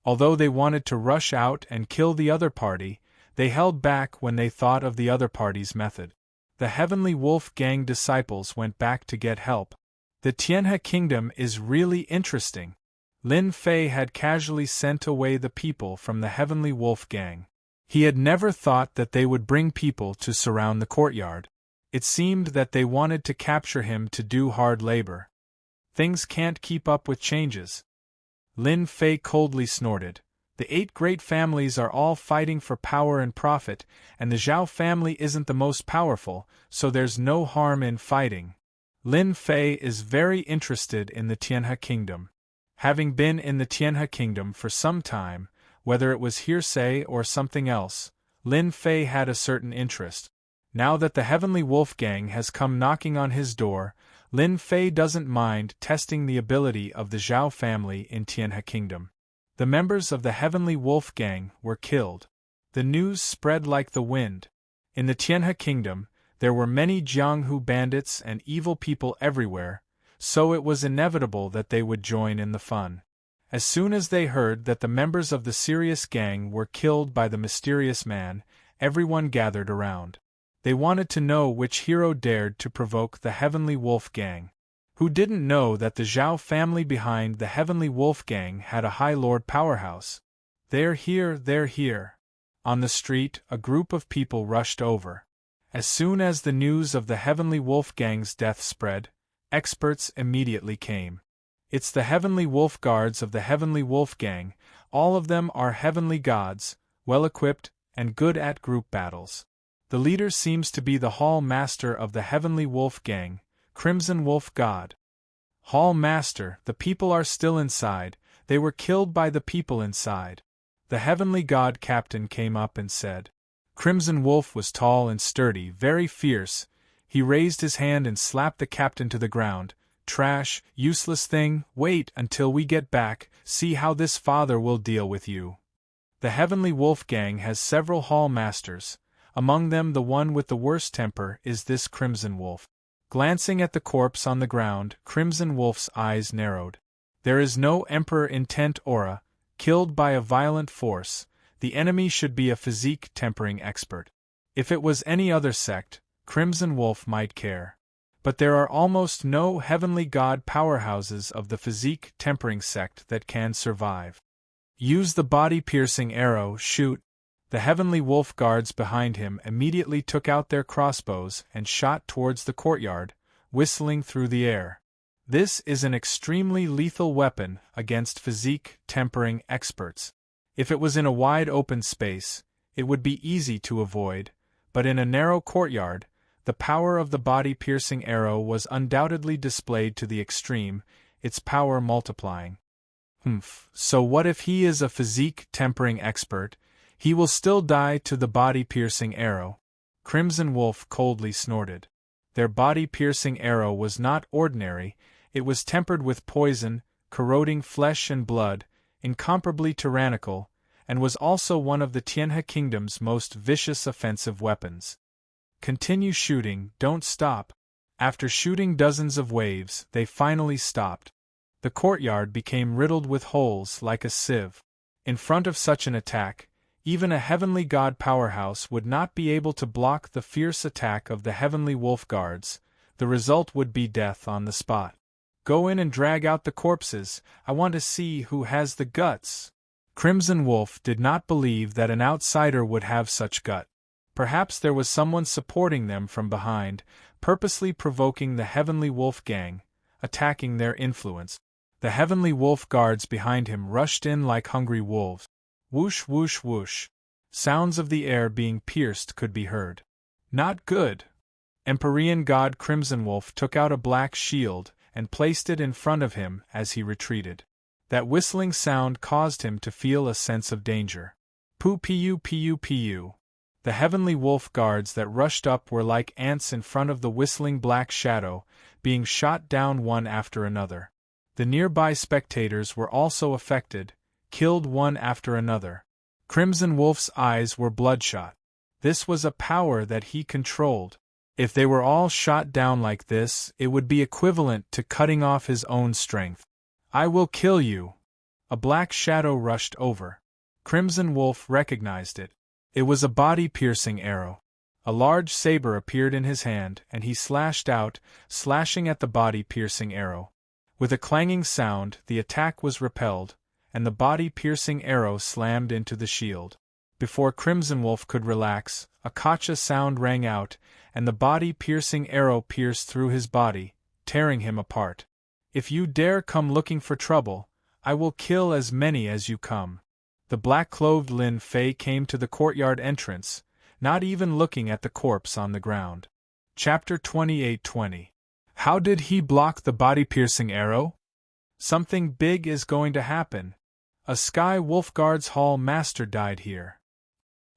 Although they wanted to rush out and kill the other party, they held back when they thought of the other party's method. The Heavenly Wolf Gang disciples went back to get help. The Tianhe Kingdom is really interesting. Lin Fei had casually sent away the people from the Heavenly Wolf Gang. He had never thought that they would bring people to surround the courtyard. It seemed that they wanted to capture him to do hard labor. Things can't keep up with changes. Lin Fei coldly snorted. The 8 great families are all fighting for power and profit, and the Zhao family isn't the most powerful, so there's no harm in fighting. Lin Fei is very interested in the Tianhe Kingdom. Having been in the Tianhe Kingdom for some time, whether it was hearsay or something else, Lin Fei had a certain interest. Now that the Heavenly Wolf Gang has come knocking on his door, Lin Fei doesn't mind testing the ability of the Zhao family in Tianhe Kingdom. The members of the Heavenly Wolf Gang were killed. The news spread like the wind. In the Tianhe Kingdom, there were many Jianghu bandits and evil people everywhere, so it was inevitable that they would join in the fun. As soon as they heard that the members of the Serious Gang were killed by the mysterious man, everyone gathered around. They wanted to know which hero dared to provoke the Heavenly Wolf Gang. Who didn't know that the Zhao family behind the Heavenly Wolf Gang had a High Lord powerhouse? They're here, they're here. On the street, a group of people rushed over. As soon as the news of the Heavenly Wolf Gang's death spread, experts immediately came. It's the Heavenly Wolf Guards of the Heavenly Wolf Gang. All of them are heavenly gods, well-equipped, and good at group battles. The leader seems to be the Hall Master of the Heavenly Wolf Gang, Crimson Wolf God. Hall Master, the people are still inside. They were killed by the people inside. The Heavenly God Captain came up and said. Crimson Wolf was tall and sturdy, very fierce. He raised his hand and slapped the captain to the ground. Trash, useless thing, wait until we get back, see how this father will deal with you. The Heavenly Wolf Gang has several Hall Masters. Among them the one with the worst temper is this Crimson Wolf. Glancing at the corpse on the ground, Crimson Wolf's eyes narrowed. There is no Emperor intent aura, killed by a violent force. The enemy should be a physique tempering expert. If it was any other sect, Crimson Wolf might care. But there are almost no heavenly god powerhouses of the physique tempering sect that can survive. Use the body-piercing arrow, shoot. The Heavenly Wolf Guards behind him immediately took out their crossbows and shot towards the courtyard, whistling through the air. This is an extremely lethal weapon against physique tempering experts. If it was in a wide open space, it would be easy to avoid, but in a narrow courtyard, the power of the body-piercing arrow was undoubtedly displayed to the extreme, its power multiplying. So what if he is a physique tempering expert? He will still die to the body-piercing arrow. Crimson Wolf coldly snorted. Their body-piercing arrow was not ordinary, it was tempered with poison, corroding flesh and blood, incomparably tyrannical, and was also one of the Tianhe Kingdom's most vicious offensive weapons. Continue shooting, don't stop. After shooting dozens of waves, they finally stopped. The courtyard became riddled with holes like a sieve. In front of such an attack, even a heavenly god powerhouse would not be able to block the fierce attack of the Heavenly Wolf Guards. The result would be death on the spot. Go in and drag out the corpses, I want to see who has the guts. Crimson Wolf did not believe that an outsider would have such gut. Perhaps there was someone supporting them from behind, purposely provoking the Heavenly Wolf Gang, attacking their influence. The Heavenly Wolf Guards behind him rushed in like hungry wolves. Whoosh whoosh whoosh. Sounds of the air being pierced could be heard. Not good. Empyrean God Crimson Wolf took out a black shield and placed it in front of him as he retreated. That whistling sound caused him to feel a sense of danger. Pu. The Heavenly Wolf Guards that rushed up were like ants in front of the whistling black shadow, being shot down one after another. The nearby spectators were also affected, killed one after another. Crimson Wolf's eyes were bloodshot. This was a power that he controlled. If they were all shot down like this, it would be equivalent to cutting off his own strength. "I will kill you!" A black shadow rushed over. Crimson Wolf recognized it. It was a body-piercing arrow. A large saber appeared in his hand, and he slashed out, slashing at the body-piercing arrow. With a clanging sound, the attack was repelled, and the body-piercing arrow slammed into the shield. Before Crimson Wolf could relax, a gotcha sound rang out, and the body-piercing arrow pierced through his body, tearing him apart. "If you dare come looking for trouble, I will kill as many as you come." The black-clothed Lin Fei came to the courtyard entrance, not even looking at the corpse on the ground. Chapter 28:20. How did he block the body-piercing arrow? Something big is going to happen. A Sky Wolf Guard's Hall Master died here.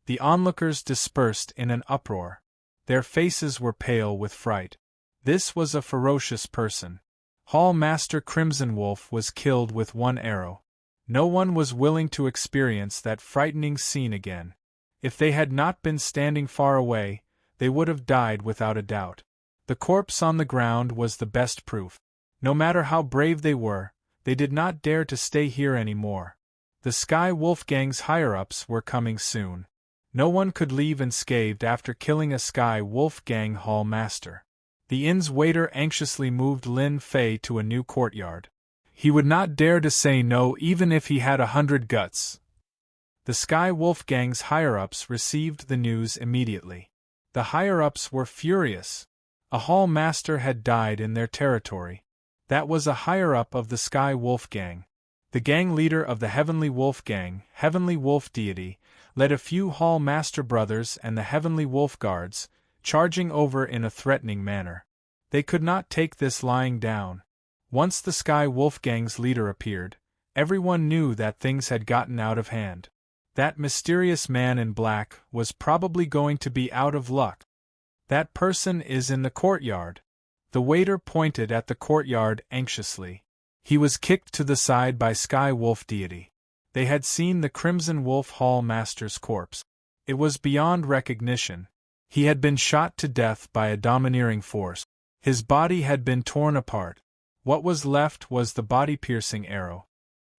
The onlookers dispersed in an uproar. Their faces were pale with fright. This was a ferocious person. Hall Master Crimson Wolf was killed with one arrow. No one was willing to experience that frightening scene again. If they had not been standing far away, they would have died without a doubt. The corpse on the ground was the best proof. No matter how brave they were, they did not dare to stay here anymore. The Sky Wolf Gang's higher-ups were coming soon. No one could leave unscathed after killing a Sky Wolf Gang Hall Master. The inn's waiter anxiously moved Lin Fei to a new courtyard. He would not dare to say no even if he had 100 guts. The Sky Wolf Gang's higher-ups received the news immediately. The higher-ups were furious. A Hall Master had died in their territory. That was a higher-up of the Sky Wolf Gang. The gang leader of the Heavenly Wolf Gang, Heavenly Wolf Deity, led a few Hall Master brothers and the Heavenly Wolf Guards, charging over in a threatening manner. They could not take this lying down. Once the Sky Wolf Gang's leader appeared, everyone knew that things had gotten out of hand. That mysterious man in black was probably going to be out of luck. "That person is in the courtyard." The waiter pointed at the courtyard anxiously. He was kicked to the side by Sky Wolf Deity. They had seen the Crimson Wolf Hall Master's corpse. It was beyond recognition. He had been shot to death by a domineering force. His body had been torn apart. What was left was the body-piercing arrow.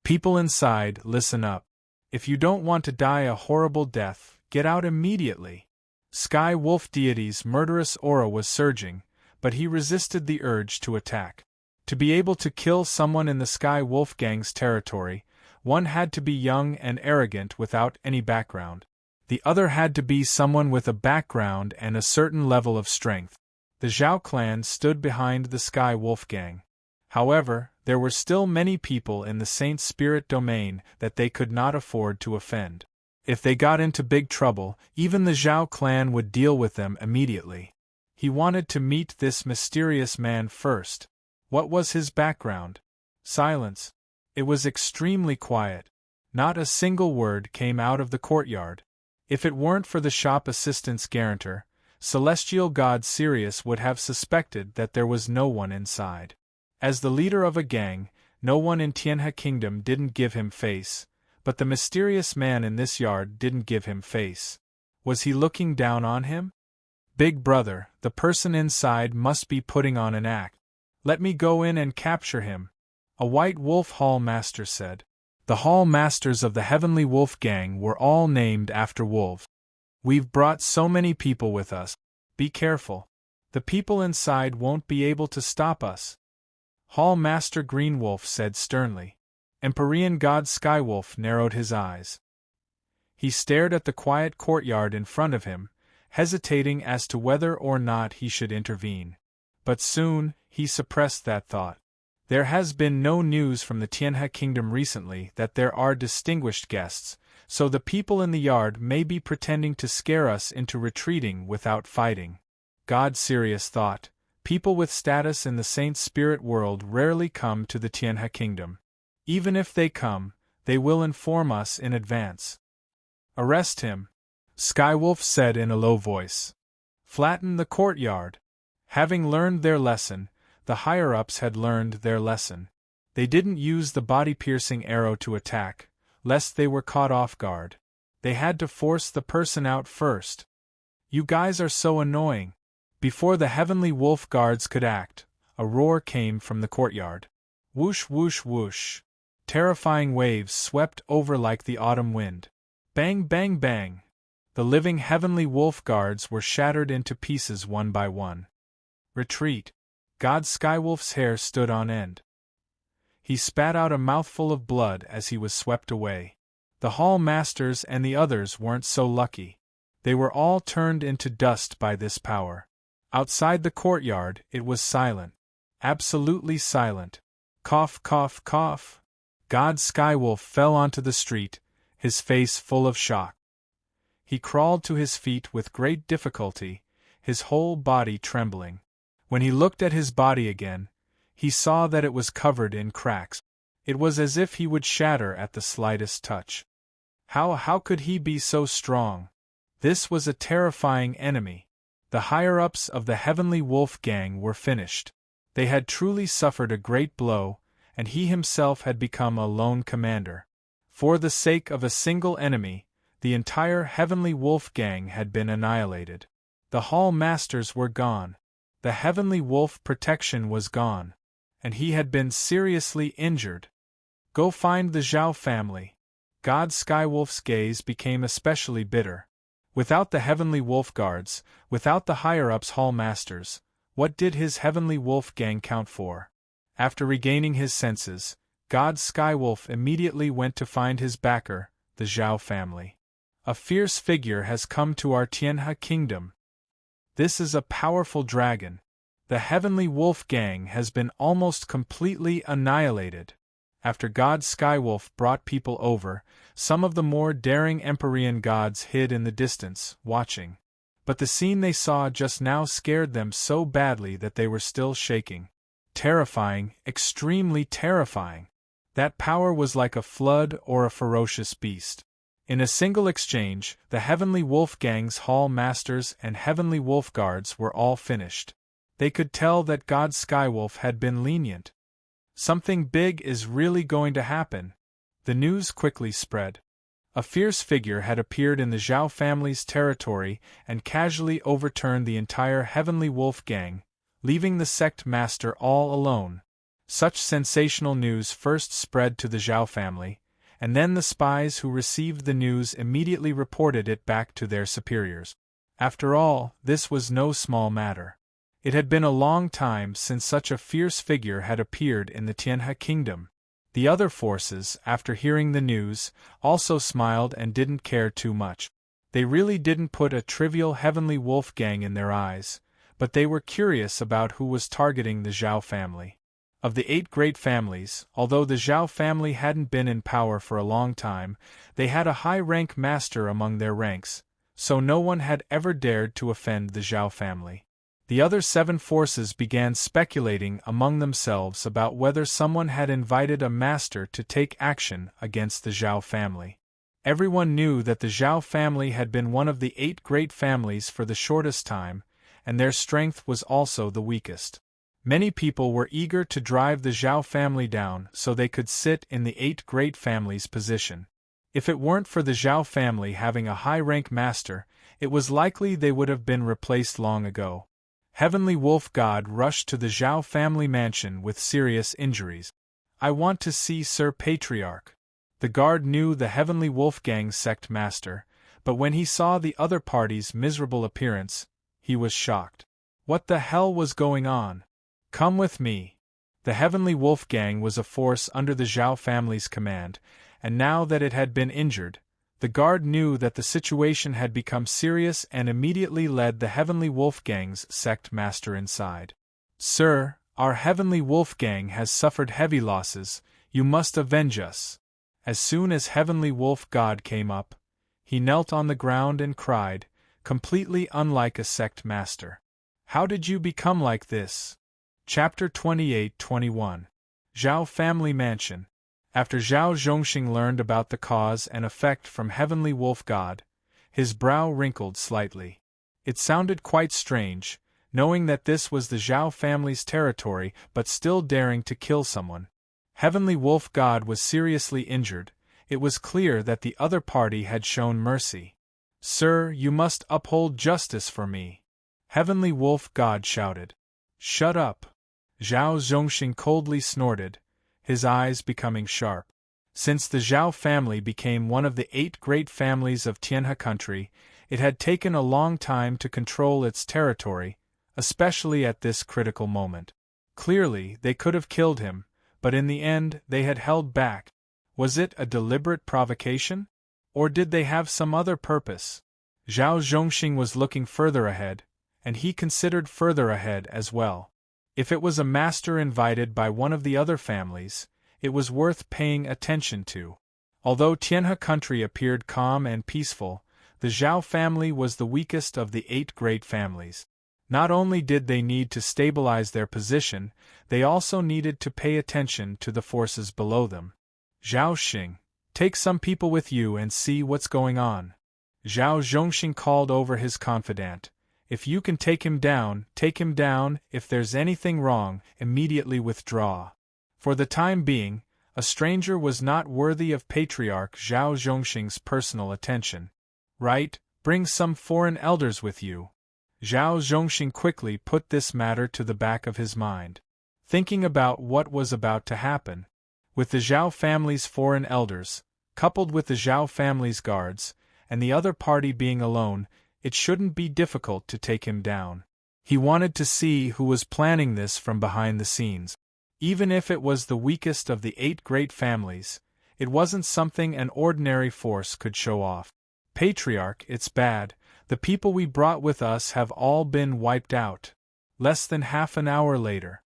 "People inside, listen up. If you don't want to die a horrible death, get out immediately." Sky Wolf Deity's murderous aura was surging, but he resisted the urge to attack. To be able to kill someone in the Sky Wolf Gang's territory, one had to be young and arrogant without any background. The other had to be someone with a background and a certain level of strength. The Zhao clan stood behind the Sky Wolf Gang. However, there were still many people in the Saint Spirit domain that they could not afford to offend. If they got into big trouble, even the Zhao clan would deal with them immediately. He wanted to meet this mysterious man first. What was his background? Silence. It was extremely quiet. Not a single word came out of the courtyard. If it weren't for the shop assistant's guarantor, Celestial God Sirius would have suspected that there was no one inside. As the leader of a gang, no one in Tianhe Kingdom didn't give him face, but the mysterious man in this yard didn't give him face. Was he looking down on him? "Big brother, the person inside must be putting on an act. Let me go in and capture him," a White Wolf Hall Master said. The Hall Masters of the Heavenly Wolf Gang were all named after wolves. "We've brought so many people with us. Be careful. The people inside won't be able to stop us," Hall Master Green Wolf said sternly. Empyrean God Skywolf narrowed his eyes. He stared at the quiet courtyard in front of him, hesitating as to whether or not he should intervene. But soon, he suppressed that thought. There has been no news from the Tianhe Kingdom recently that there are distinguished guests, so the people in the yard may be pretending to scare us into retreating without fighting. God Sirius thought. People with status in the Saint Spirit world rarely come to the Tianhe Kingdom. Even if they come, they will inform us in advance. "Arrest him," Skywolf said in a low voice. "Flatten the courtyard." Having learned their lesson, the higher-ups had learned their lesson. They didn't use the body-piercing arrow to attack, lest they were caught off guard. They had to force the person out first. You guys are so annoying. Before the heavenly wolf guards could act, a roar came from the courtyard. Whoosh whoosh whoosh. Terrifying waves swept over like the autumn wind. Bang bang bang. The living heavenly wolf guards were shattered into pieces one by one. Retreat. God Skywolf's hair stood on end. He spat out a mouthful of blood as he was swept away. The hall masters and the others weren't so lucky. They were all turned into dust by this power. Outside the courtyard, it was silent. Absolutely silent. Cough, cough, cough. God Skywolf fell onto the street, his face full of shock. He crawled to his feet with great difficulty, his whole body trembling. When he looked at his body again, he saw that it was covered in cracks. It was as if he would shatter at the slightest touch. How could he be so strong? This was a terrifying enemy. The higher-ups of the Heavenly Wolf Gang were finished. They had truly suffered a great blow, and he himself had become a lone commander. For the sake of a single enemy, the entire Heavenly Wolf Gang had been annihilated. The Hall Masters were gone. The Heavenly Wolf protection was gone. And he had been seriously injured. Go find the Zhao family. God Skywolf's gaze became especially bitter. Without the Heavenly Wolf Guards, without the higher-ups Hall Masters, what did his Heavenly Wolf Gang count for? After regaining his senses, God Skywolf immediately went to find his backer, the Zhao family. A fierce figure has come to our Tianhe kingdom. This is a powerful dragon. The Heavenly Wolf Gang has been almost completely annihilated. After God Skywolf brought people over, some of the more daring Empyrean gods hid in the distance, watching. But the scene they saw just now scared them so badly that they were still shaking. Terrifying, extremely terrifying. That power was like a flood or a ferocious beast. In a single exchange, the Heavenly Wolf Gang's Hall Masters and Heavenly Wolf Guards were all finished. They could tell that God Skywolf had been lenient. Something big is really going to happen. The news quickly spread. A fierce figure had appeared in the Zhao family's territory and casually overturned the entire Heavenly Wolf Gang, leaving the sect master all alone. Such sensational news first spread to the Zhao family, and then the spies who received the news immediately reported it back to their superiors. After all, this was no small matter. It had been a long time since such a fierce figure had appeared in the Tianhe kingdom. The other forces, after hearing the news, also smiled and didn't care too much. They really didn't put a trivial Heavenly Wolf Gang in their eyes, but they were curious about who was targeting the Zhao family. Of the 8 great families, although the Zhao family hadn't been in power for a long time, they had a high-rank master among their ranks, so no one had ever dared to offend the Zhao family. The other 7 forces began speculating among themselves about whether someone had invited a master to take action against the Zhao family. Everyone knew that the Zhao family had been one of the 8 great families for the shortest time, and their strength was also the weakest. Many people were eager to drive the Zhao family down so they could sit in the 8 great families' position. If it weren't for the Zhao family having a high-rank master, it was likely they would have been replaced long ago. Heavenly Wolf God rushed to the Zhao family mansion with serious injuries. "I want to see Sir Patriarch." The guard knew the Heavenly Wolf Gang's sect master, but when he saw the other party's miserable appearance, he was shocked. What the hell was going on? "Come with me." The Heavenly Wolf Gang was a force under the Zhao family's command, and now that it had been injured, the guard knew that the situation had become serious and immediately led the Heavenly Wolf Gang's sect master inside. "Sir, our Heavenly Wolf Gang has suffered heavy losses, you must avenge us." As soon as Heavenly Wolf God came up, he knelt on the ground and cried, completely unlike a sect master. "How did you become like this?" Chapter 28-21. Zhao Family Mansion. After Zhao Zhongxing learned about the cause and effect from Heavenly Wolf God, his brow wrinkled slightly. It sounded quite strange, knowing that this was the Zhao family's territory but still daring to kill someone. Heavenly Wolf God was seriously injured. It was clear that the other party had shown mercy. "Sir, you must uphold justice for me," Heavenly Wolf God shouted. "Shut up!" Zhao Zhongxing coldly snorted, his eyes becoming sharp. Since the Zhao family became one of the 8 great families of Tianhe country, it had taken a long time to control its territory, especially at this critical moment. Clearly, they could have killed him, but in the end they had held back. Was it a deliberate provocation? Or did they have some other purpose? Zhao Zhongxing was looking further ahead, and he considered further ahead as well. If it was a master invited by one of the other families, it was worth paying attention to. Although Tianhe country appeared calm and peaceful, the Zhao family was the weakest of the 8 great families. Not only did they need to stabilize their position, they also needed to pay attention to the forces below them. "Zhao Xing, take some people with you and see what's going on," Zhao Zhongxing called over his confidant. "If you can take him down, take him down. If there's anything wrong, immediately withdraw." For the time being, a stranger was not worthy of Patriarch Zhao Zhongxing's personal attention. "Right, bring some foreign elders with you." Zhao Zhongxing quickly put this matter to the back of his mind. Thinking about what was about to happen, with the Zhao family's foreign elders, coupled with the Zhao family's guards, and the other party being alone, it shouldn't be difficult to take him down. He wanted to see who was planning this from behind the scenes. Even if it was the weakest of the 8 great families, it wasn't something an ordinary force could show off. "Patriarch, it's bad. The people we brought with us have all been wiped out." Less than half an hour later,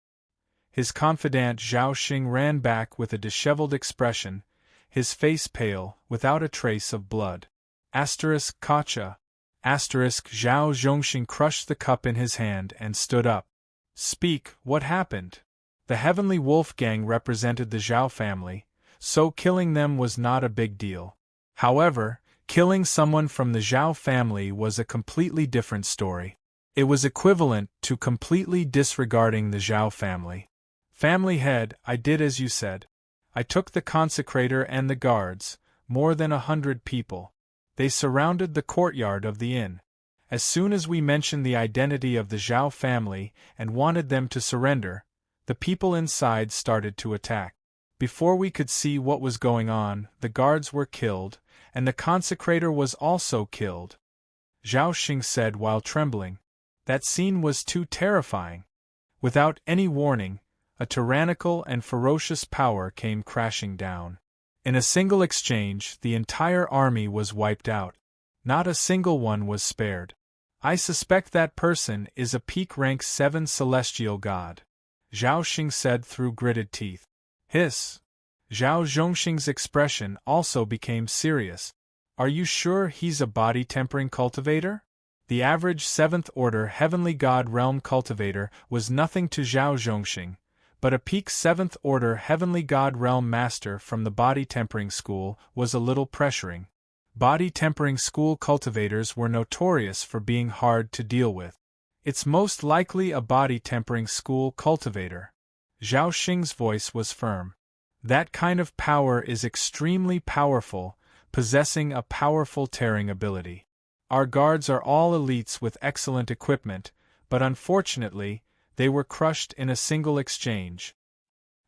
his confidant Zhao Xing ran back with a disheveled expression, his face pale, without a trace of blood. Kacha. Zhao Zhongxing crushed the cup in his hand and stood up. "Speak, what happened?" The Heavenly Wolf gang represented the Zhao family, so killing them was not a big deal. However, killing someone from the Zhao family was a completely different story. It was equivalent to completely disregarding the Zhao family. "Family head, I did as you said. I took the consecrator and the guards, more than 100 people. They surrounded the courtyard of the inn. As soon as we mentioned the identity of the Zhao family and wanted them to surrender, the people inside started to attack. Before we could see what was going on, the guards were killed, and the consecrator was also killed," Zhao Xing said while trembling. "That scene was too terrifying." Without any warning, a tyrannical and ferocious power came crashing down. In a single exchange, the entire army was wiped out. Not a single one was spared. "I suspect that person is a peak rank 7 celestial god," Zhao Xing said through gritted teeth. "Hiss." Zhao Zhongxing's expression also became serious. "Are you sure he's a body-tempering cultivator?" The average 7th order heavenly god realm cultivator was nothing to Zhao Zhongxing, but a peak 7th order heavenly god realm master from the body-tempering school was a little pressuring. Body-tempering school cultivators were notorious for being hard to deal with. "It's most likely a body-tempering school cultivator." Zhao Xing's voice was firm. "That kind of power is extremely powerful, possessing a powerful tearing ability. Our guards are all elites with excellent equipment, but unfortunately, they were crushed in a single exchange.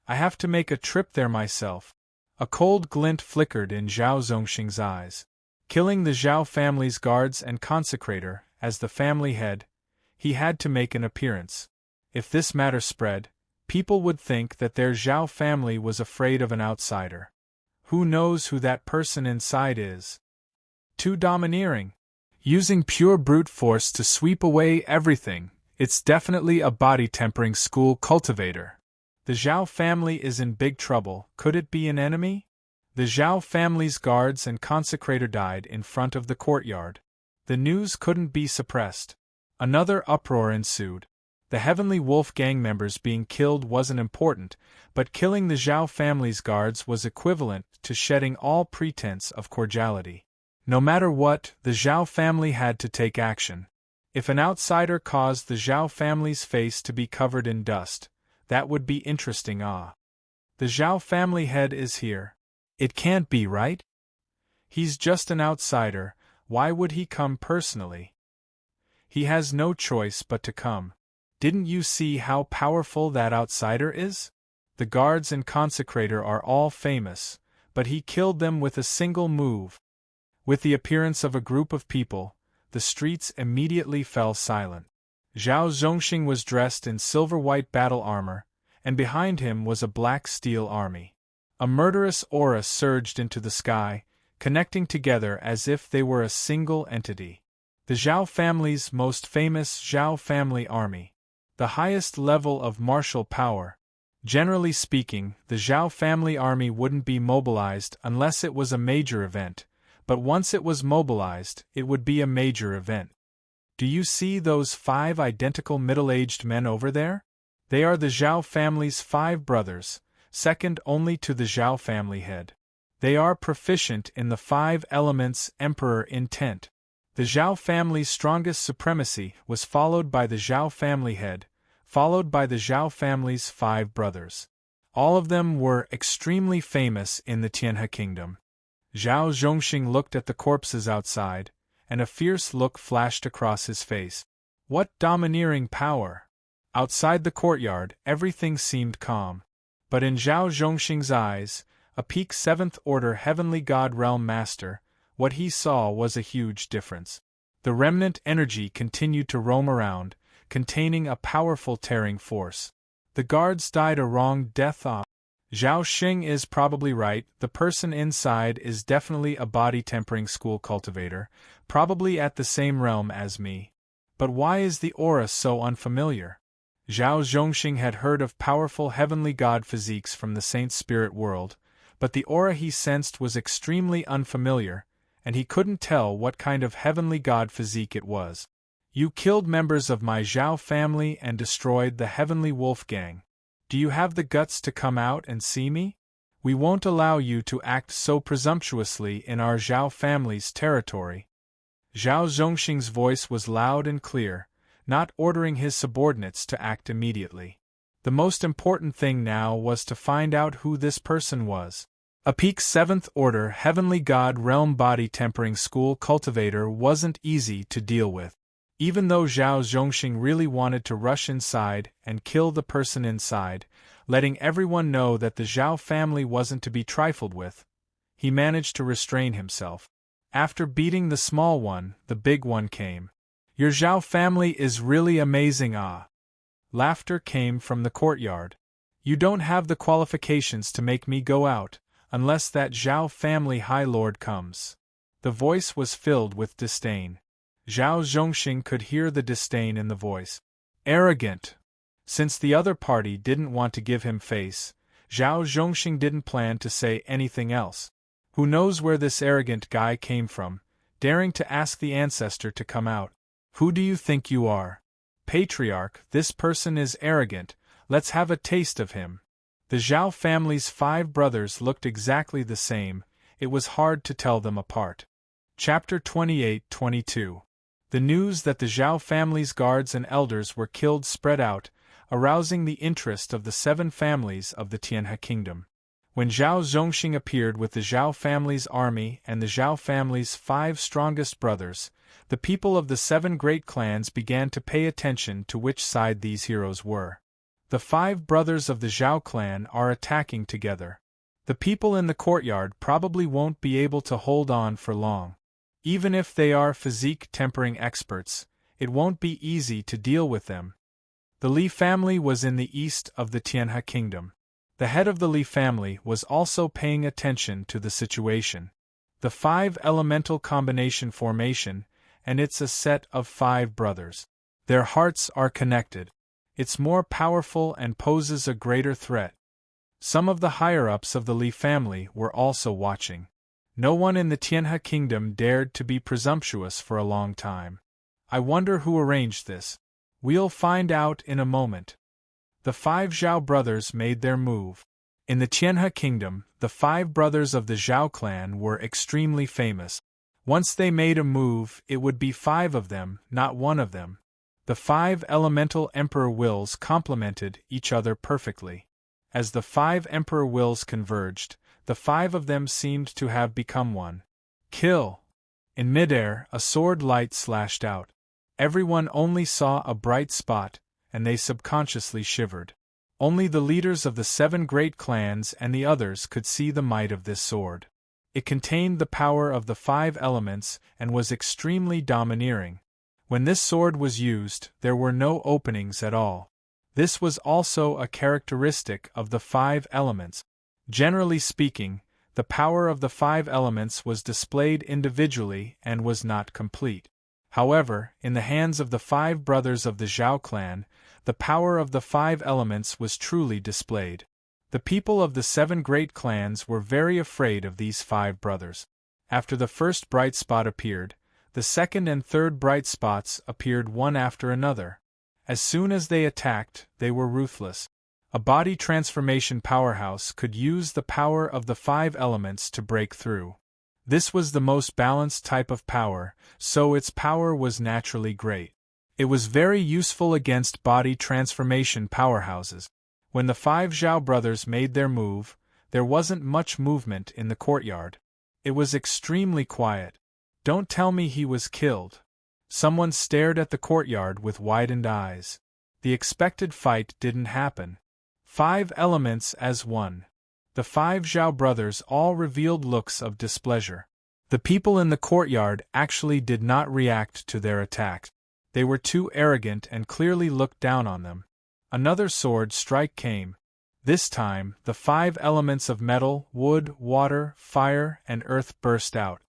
I have to make a trip there myself." A cold glint flickered in Zhao Zhongxing's eyes. Killing the Zhao family's guards and consecrator, as the family head, he had to make an appearance. If this matter spread, people would think that their Zhao family was afraid of an outsider. Who knows who that person inside is? Too domineering. Using pure brute force to sweep away everything, it's definitely a body-tempering school cultivator. The Zhao family is in big trouble. Could it be an enemy? The Zhao family's guards and consecrator died in front of the courtyard. The news couldn't be suppressed. Another uproar ensued. The Heavenly Wolf gang members being killed wasn't important, but killing the Zhao family's guards was equivalent to shedding all pretense of cordiality. No matter what, the Zhao family had to take action. If an outsider caused the Zhao family's face to be covered in dust, that would be interesting. The The Zhao family head is here. It can't be, right? He's just an outsider, why would he come personally? He has no choice but to come. Didn't you see how powerful that outsider is? The guards and consecrator are all famous, but he killed them with a single move. With the appearance of a group of people, the streets immediately fell silent. Zhao Zhongxing was dressed in silver-white battle armor, and behind him was a black steel army. A murderous aura surged into the sky, connecting together as if they were a single entity. The Zhao family's most famous Zhao family army. The highest level of martial power. Generally speaking, the Zhao family army wouldn't be mobilized unless it was a major event, but once it was mobilized, it would be a major event. Do you see those 5 identical middle-aged men over there? They are the Zhao family's 5 brothers, second only to the Zhao family head. They are proficient in the 5 elements Emperor intent. The Zhao family's strongest supremacy was followed by the Zhao family head, followed by the Zhao family's 5 brothers. All of them were extremely famous in the Tianhe kingdom. Zhao Zhongxing looked at the corpses outside, and a fierce look flashed across his face. What domineering power! Outside the courtyard, everything seemed calm. But in Zhao Zhongxing's eyes, a peak 7th Order Heavenly God Realm Master, what he saw was a huge difference. The remnant energy continued to roam around, containing a powerful tearing force. The guards died a wrong death. Zhao Xing is probably right, the person inside is definitely a body-tempering school cultivator, probably at the same realm as me. But why is the aura so unfamiliar? Zhao Zhongxing had heard of powerful heavenly god physiques from the saint spirit world, but the aura he sensed was extremely unfamiliar, and he couldn't tell what kind of heavenly god physique it was. You killed members of my Zhao family and destroyed the Heavenly Wolf Gang. Do you have the guts to come out and see me? We won't allow you to act so presumptuously in our Zhao family's territory. Zhao Zhongxing's voice was loud and clear, not ordering his subordinates to act immediately. The most important thing now was to find out who this person was. A peak 7th Order Heavenly God Realm Body Tempering School cultivator wasn't easy to deal with. Even though Zhao Zhongxing really wanted to rush inside and kill the person inside, letting everyone know that the Zhao family wasn't to be trifled with, he managed to restrain himself. After beating the small one, the big one came. Your Zhao family is really amazing, ah! Laughter came from the courtyard. You don't have the qualifications to make me go out, unless that Zhao family High Lord comes. The voice was filled with disdain. Zhao Zhongxing could hear the disdain in the voice. Arrogant! Since the other party didn't want to give him face, Zhao Zhongxing didn't plan to say anything else. Who knows where this arrogant guy came from, daring to ask the ancestor to come out? Who do you think you are? Patriarch, this person is arrogant, let's have a taste of him. The Zhao family's 5 brothers looked exactly the same, it was hard to tell them apart. Chapter 28-22. The news that the Zhao family's guards and elders were killed spread out, arousing the interest of the 7 families of the Tianhe kingdom. When Zhao Zhongxing appeared with the Zhao family's army and the Zhao family's 5 strongest brothers, the people of the 7 great clans began to pay attention to which side these heroes were. The 5 brothers of the Zhao clan are attacking together. The people in the courtyard probably won't be able to hold on for long. Even if they are physique tempering experts, it won't be easy to deal with them. The Li family was in the east of the Tianhe kingdom. The head of the Li family was also paying attention to the situation. The 5 elemental combination formation, and it's a set of 5 brothers. Their hearts are connected. It's more powerful and poses a greater threat. Some of the higher-ups of the Li family were also watching. No one in the Tianhe kingdom dared to be presumptuous for a long time. I wonder who arranged this. We'll find out in a moment. The 5 Zhao brothers made their move. In the Tianhe kingdom, the 5 brothers of the Zhao clan were extremely famous. Once they made a move, it would be 5 of them, not 1 of them. The 5 elemental emperor wills complemented each other perfectly. As the 5 emperor wills converged, the 5 of them seemed to have become one. Kill! In midair, a sword light slashed out. Everyone only saw a bright spot, and they subconsciously shivered. Only the leaders of the 7 great clans and the others could see the might of this sword. It contained the power of the 5 elements and was extremely domineering. When this sword was used, there were no openings at all. This was also a characteristic of the 5 elements. Generally speaking, the power of the 5 elements was displayed individually and was not complete. However, in the hands of the 5 brothers of the Zhao clan, the power of the 5 elements was truly displayed. The people of the 7 great clans were very afraid of these 5 brothers. After the first bright spot appeared, the second and third bright spots appeared one after another. As soon as they attacked, they were ruthless. A body transformation powerhouse could use the power of the 5 elements to break through. This was the most balanced type of power, so its power was naturally great. It was very useful against body transformation powerhouses. When the 5 Zhao brothers made their move, there wasn't much movement in the courtyard. It was extremely quiet. Don't tell me he was killed. Someone stared at the courtyard with widened eyes. The expected fight didn't happen. 5 elements as one. The 5 Zhao brothers all revealed looks of displeasure. The people in the courtyard actually did not react to their attack. They were too arrogant and clearly looked down on them. Another sword strike came. This time, the 5 elements of metal, wood, water, fire, and earth burst out.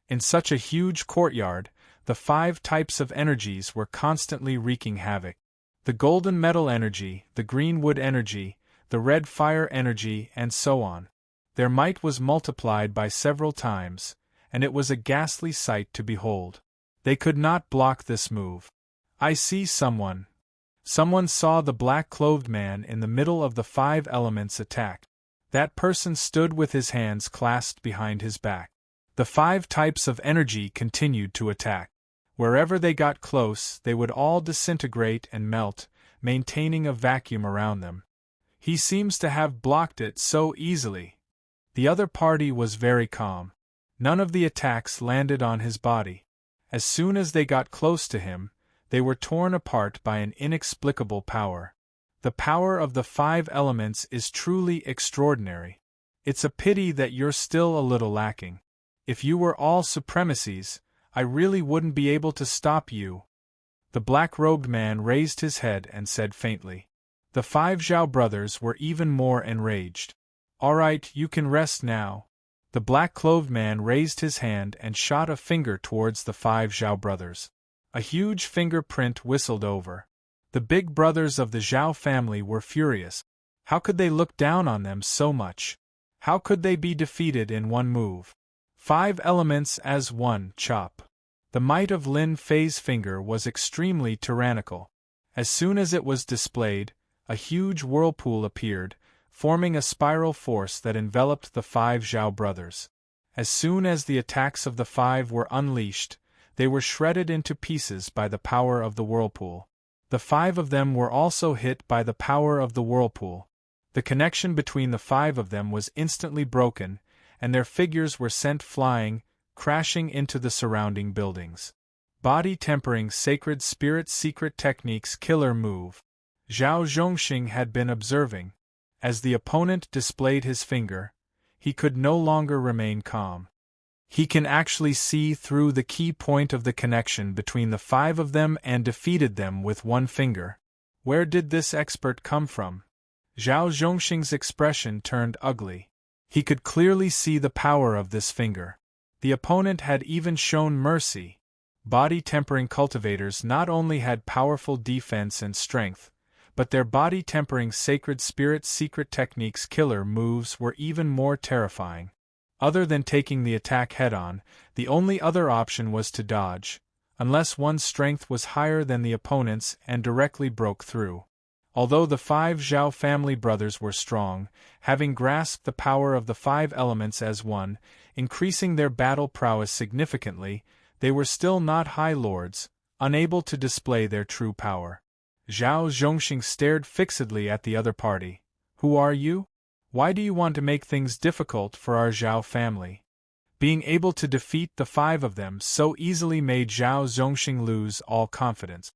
In such a huge courtyard, the 5 types of energies were constantly wreaking havoc. The golden metal energy, the green wood energy, the red fire energy, and so on. Their might was multiplied by several times, and it was a ghastly sight to behold. They could not block this move. I see someone. Someone saw the black-clothed man in the middle of the 5 elements attack. That person stood with his hands clasped behind his back. The 5 types of energy continued to attack. Wherever they got close, they would all disintegrate and melt, maintaining a vacuum around them. He seems to have blocked it so easily. The other party was very calm. None of the attacks landed on his body. As soon as they got close to him, they were torn apart by an inexplicable power. The power of the 5 elements is truly extraordinary. It's a pity that you're still a little lacking. If you were all supremacies, I really wouldn't be able to stop you. The black-robed man raised his head and said faintly. The 5 Zhao brothers were even more enraged. All right, you can rest now. The black-clothed man raised his hand and shot a finger towards the 5 Zhao brothers. A huge fingerprint whistled over. The big brothers of the Zhao family were furious. How could they look down on them so much? How could they be defeated in one move? 5 elements as one chop. The might of Lin Fei's finger was extremely tyrannical. As soon as it was displayed, a huge whirlpool appeared, forming a spiral force that enveloped the 5 Zhao brothers. As soon as the attacks of the 5 were unleashed, they were shredded into pieces by the power of the whirlpool. The 5 of them were also hit by the power of the whirlpool. The connection between the 5 of them was instantly broken, and their figures were sent flying, crashing into the surrounding buildings. Body tempering sacred spirit secret techniques killer move. Zhao Zhongxing had been observing. As the opponent displayed his finger, he could no longer remain calm. He can actually see through the key point of the connection between the 5 of them and defeated them with one finger. Where did this expert come from? Zhao Zhongxing's expression turned ugly. He could clearly see the power of this finger. The opponent had even shown mercy. Body-tempering cultivators not only had powerful defense and strength, but their body-tempering sacred spirit secret techniques killer moves were even more terrifying. Other than taking the attack head-on, the only other option was to dodge, unless one's strength was higher than the opponent's and directly broke through. Although the 5 Zhao family brothers were strong, having grasped the power of the 5 elements as one, increasing their battle prowess significantly, they were still not high lords, unable to display their true power. Zhao Zhongxing stared fixedly at the other party, Who are you? Why do you want to make things difficult for our Zhao family? Being able to defeat the 5 of them so easily made Zhao Zhongxing lose all confidence.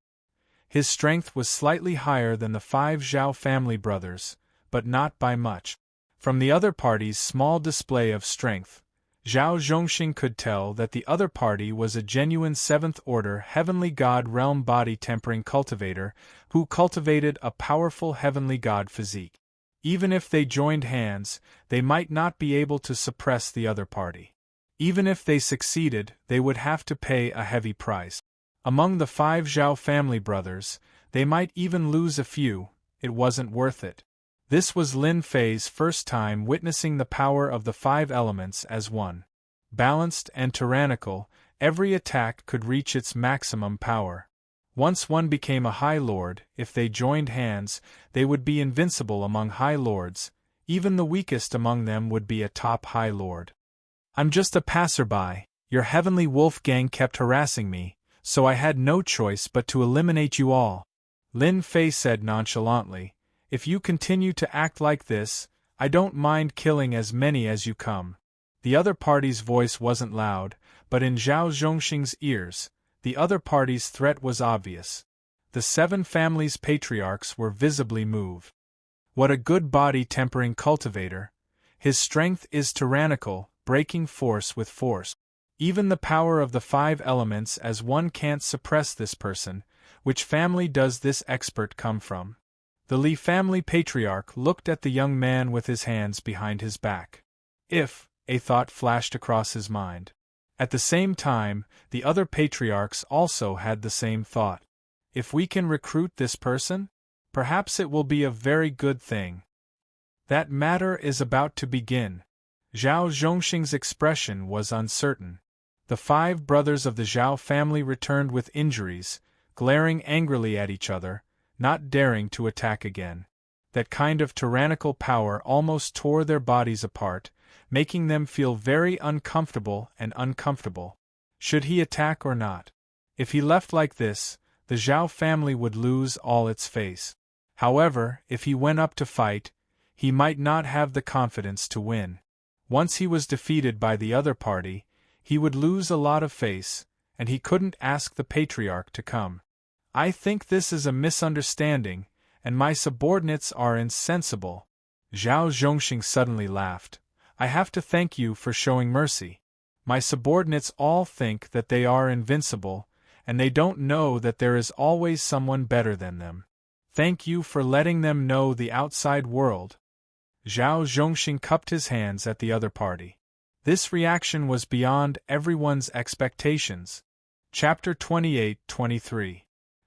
His strength was slightly higher than the 5 Zhao family brothers, but not by much. From the other party's small display of strength, Zhao Zhongxing could tell that the other party was a genuine 7th-order heavenly god realm body-tempering cultivator who cultivated a powerful heavenly god physique. Even if they joined hands, they might not be able to suppress the other party. Even if they succeeded, they would have to pay a heavy price. Among the 5 Zhao family brothers, they might even lose a few. It wasn't worth it. This was Lin Fei's first time witnessing the power of the 5 elements as one. Balanced and tyrannical, every attack could reach its maximum power. Once one became a High Lord, if they joined hands, they would be invincible among High Lords. Even the weakest among them would be a top High Lord. I'm just a passerby. Your heavenly wolf gang kept harassing me, so I had no choice but to eliminate you all. Lin Fei said nonchalantly, if you continue to act like this, I don't mind killing as many as you come. The other party's voice wasn't loud, but in Zhao Zhongxing's ears, the other party's threat was obvious. The 7 families' patriarchs were visibly moved. What a good body-tempering cultivator. His strength is tyrannical, breaking force with force. Even the power of the 5 elements as one can't suppress this person. Which family does this expert come from? The Li family patriarch looked at the young man with his hands behind his back. If, a thought flashed across his mind. At the same time, the other patriarchs also had the same thought. If we can recruit this person, perhaps it will be a very good thing. That matter is about to begin. Zhao Zhongxing's expression was uncertain. The 5 brothers of the Zhao family returned with injuries, glaring angrily at each other, not daring to attack again. That kind of tyrannical power almost tore their bodies apart, making them feel very uncomfortable and uncomfortable. Should he attack or not? If he left like this, the Zhao family would lose all its face. However, if he went up to fight, he might not have the confidence to win. Once he was defeated by the other party, he would lose a lot of face, and he couldn't ask the patriarch to come. I think this is a misunderstanding, and my subordinates are insensible. Zhao Zhongxing suddenly laughed. I have to thank you for showing mercy. My subordinates all think that they are invincible, and they don't know that there is always someone better than them. Thank you for letting them know the outside world. Zhao Zhongxing cupped his hands at the other party. This reaction was beyond everyone's expectations. Chapter 28-23.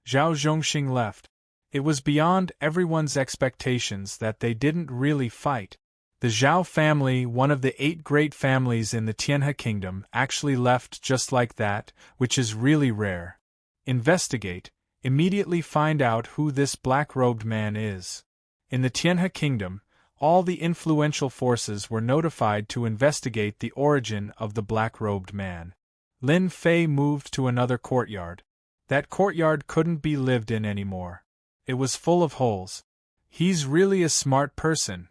Zhao Zhongxing left. It was beyond everyone's expectations that they didn't really fight. The Zhao family, one of the 8 great families in the Tianhe kingdom, actually left just like that, which is really rare. Investigate, immediately find out who this black-robed man is. In the Tianhe kingdom, all the influential forces were notified to investigate the origin of the black-robed man. Lin Fei moved to another courtyard. That courtyard couldn't be lived in anymore. It was full of holes. He's really a smart person.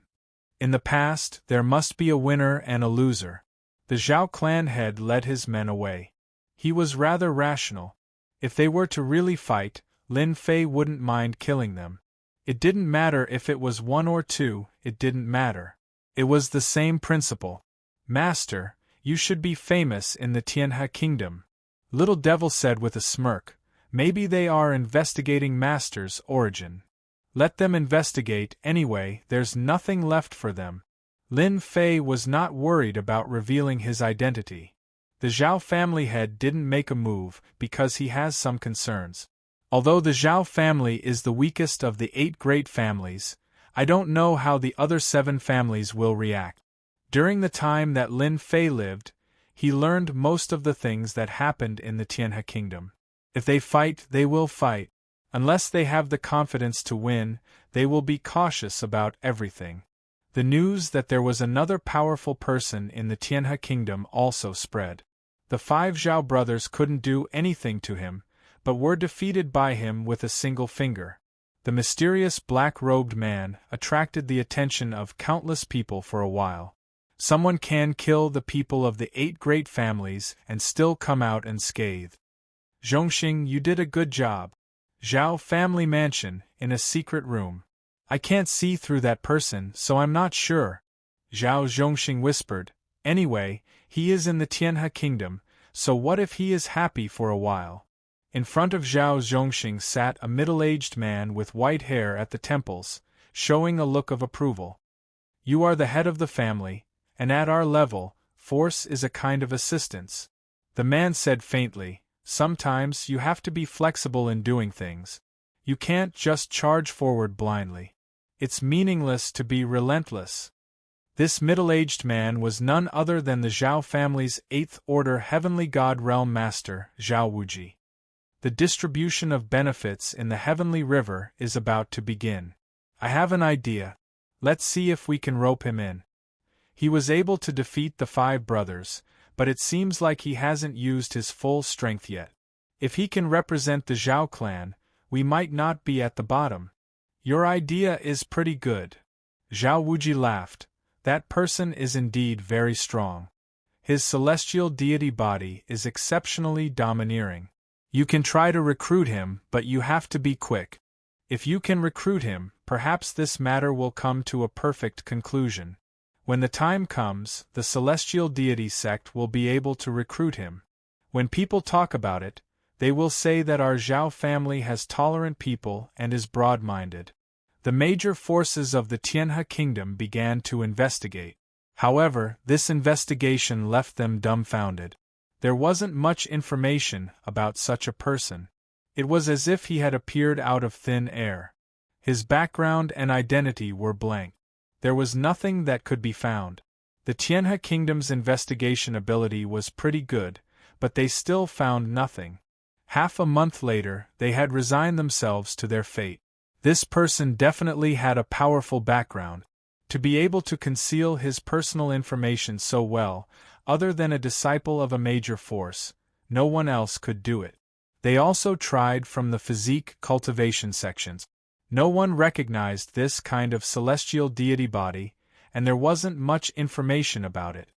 In the past, there must be a winner and a loser. The Zhao clan head led his men away. He was rather rational. If they were to really fight, Lin Fei wouldn't mind killing them. It didn't matter if it was 1 or 2, it didn't matter. It was the same principle. Master, you should be famous in the Tianhe kingdom. Little Devil said with a smirk. Maybe they are investigating Master's origin. Let them investigate anyway, there's nothing left for them. Lin Fei was not worried about revealing his identity. The Zhao family head didn't make a move because he has some concerns. Although the Zhao family is the weakest of the 8 great families, I don't know how the other 7 families will react. During the time that Lin Fei lived, he learned most of the things that happened in the Tianhe kingdom. If they fight, they will fight. Unless they have the confidence to win, they will be cautious about everything. The news that there was another powerful person in the Tianhe kingdom also spread. The 5 Zhao brothers couldn't do anything to him, but were defeated by him with a single finger. The mysterious black-robed man attracted the attention of countless people for a while. Someone can kill the people of the 8 great families and still come out unscathed. Zhongxing, you did a good job. Zhao family mansion, in a secret room. I can't see through that person, so I'm not sure. Zhao Zhongxing whispered. Anyway, he is in the Tianhe kingdom, so what if he is happy for a while? In front of Zhao Zhongxing sat a middle-aged man with white hair at the temples, showing a look of approval. You are the head of the family, and at our level, force is a kind of assistance. The man said faintly, sometimes you have to be flexible in doing things. You can't just charge forward blindly. It's meaningless to be relentless. This middle-aged man was none other than the Zhao family's 8th Order Heavenly God Realm Master, Zhao Wuji. The distribution of benefits in the Heavenly River is about to begin. I have an idea. Let's see if we can rope him in. He was able to defeat the 5 brothers, but it seems like he hasn't used his full strength yet. If he can represent the Zhao clan, we might not be at the bottom. Your idea is pretty good. Zhao Wuji laughed. That person is indeed very strong. His celestial deity body is exceptionally domineering. You can try to recruit him, but you have to be quick. If you can recruit him, perhaps this matter will come to a perfect conclusion. When the time comes, the celestial deity sect will be able to recruit him. When people talk about it, they will say that our Zhao family has tolerant people and is broad-minded. The major forces of the Tianhe kingdom began to investigate. However, this investigation left them dumbfounded. There wasn't much information about such a person. It was as if he had appeared out of thin air. His background and identity were blank. There was nothing that could be found. The Tianhe kingdom's investigation ability was pretty good, but they still found nothing. Half a month later, they had resigned themselves to their fate. This person definitely had a powerful background. To be able to conceal his personal information so well, other than a disciple of a major force, no one else could do it. They also tried from the physique cultivation sections. No one recognized this kind of celestial deity body, and there wasn't much information about it.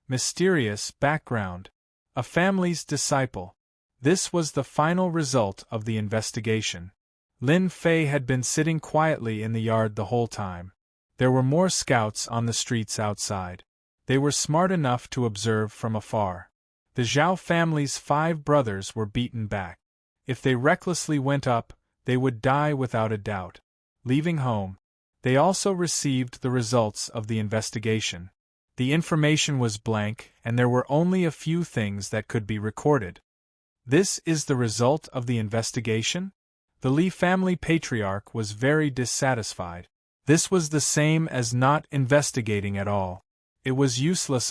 Mysterious background. A family's disciple. This was the final result of the investigation. Lin Fei had been sitting quietly in the yard the whole time. There were more scouts on the streets outside. They were smart enough to observe from afar. The Zhao family's 5 brothers were beaten back. If they recklessly went up, they would die without a doubt. Leaving home, they also received the results of the investigation. The information was blank, and there were only a few things that could be recorded. This is the result of the investigation? The Li family patriarch was very dissatisfied. This was the same as not investigating at all. It was useless.